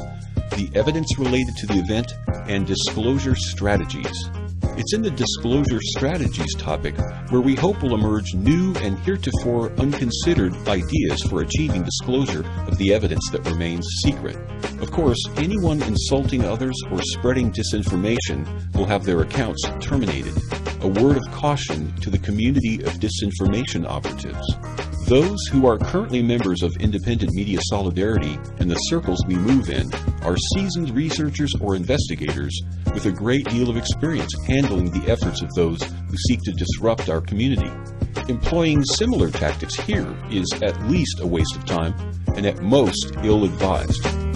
the evidence related to the event and disclosure strategies. It's in the disclosure strategies topic where we hope will emerge new and heretofore unconsidered ideas for achieving disclosure of the evidence that remains secret. Of course, anyone insulting others or spreading disinformation will have their accounts terminated. A word of caution to the community of disinformation operatives. Those who are currently members of Independent Media Solidarity and the circles we move in are seasoned researchers or investigators with a great deal of experience handling the efforts of those who seek to disrupt our community. Employing similar tactics here is at least a waste of time and at most ill-advised.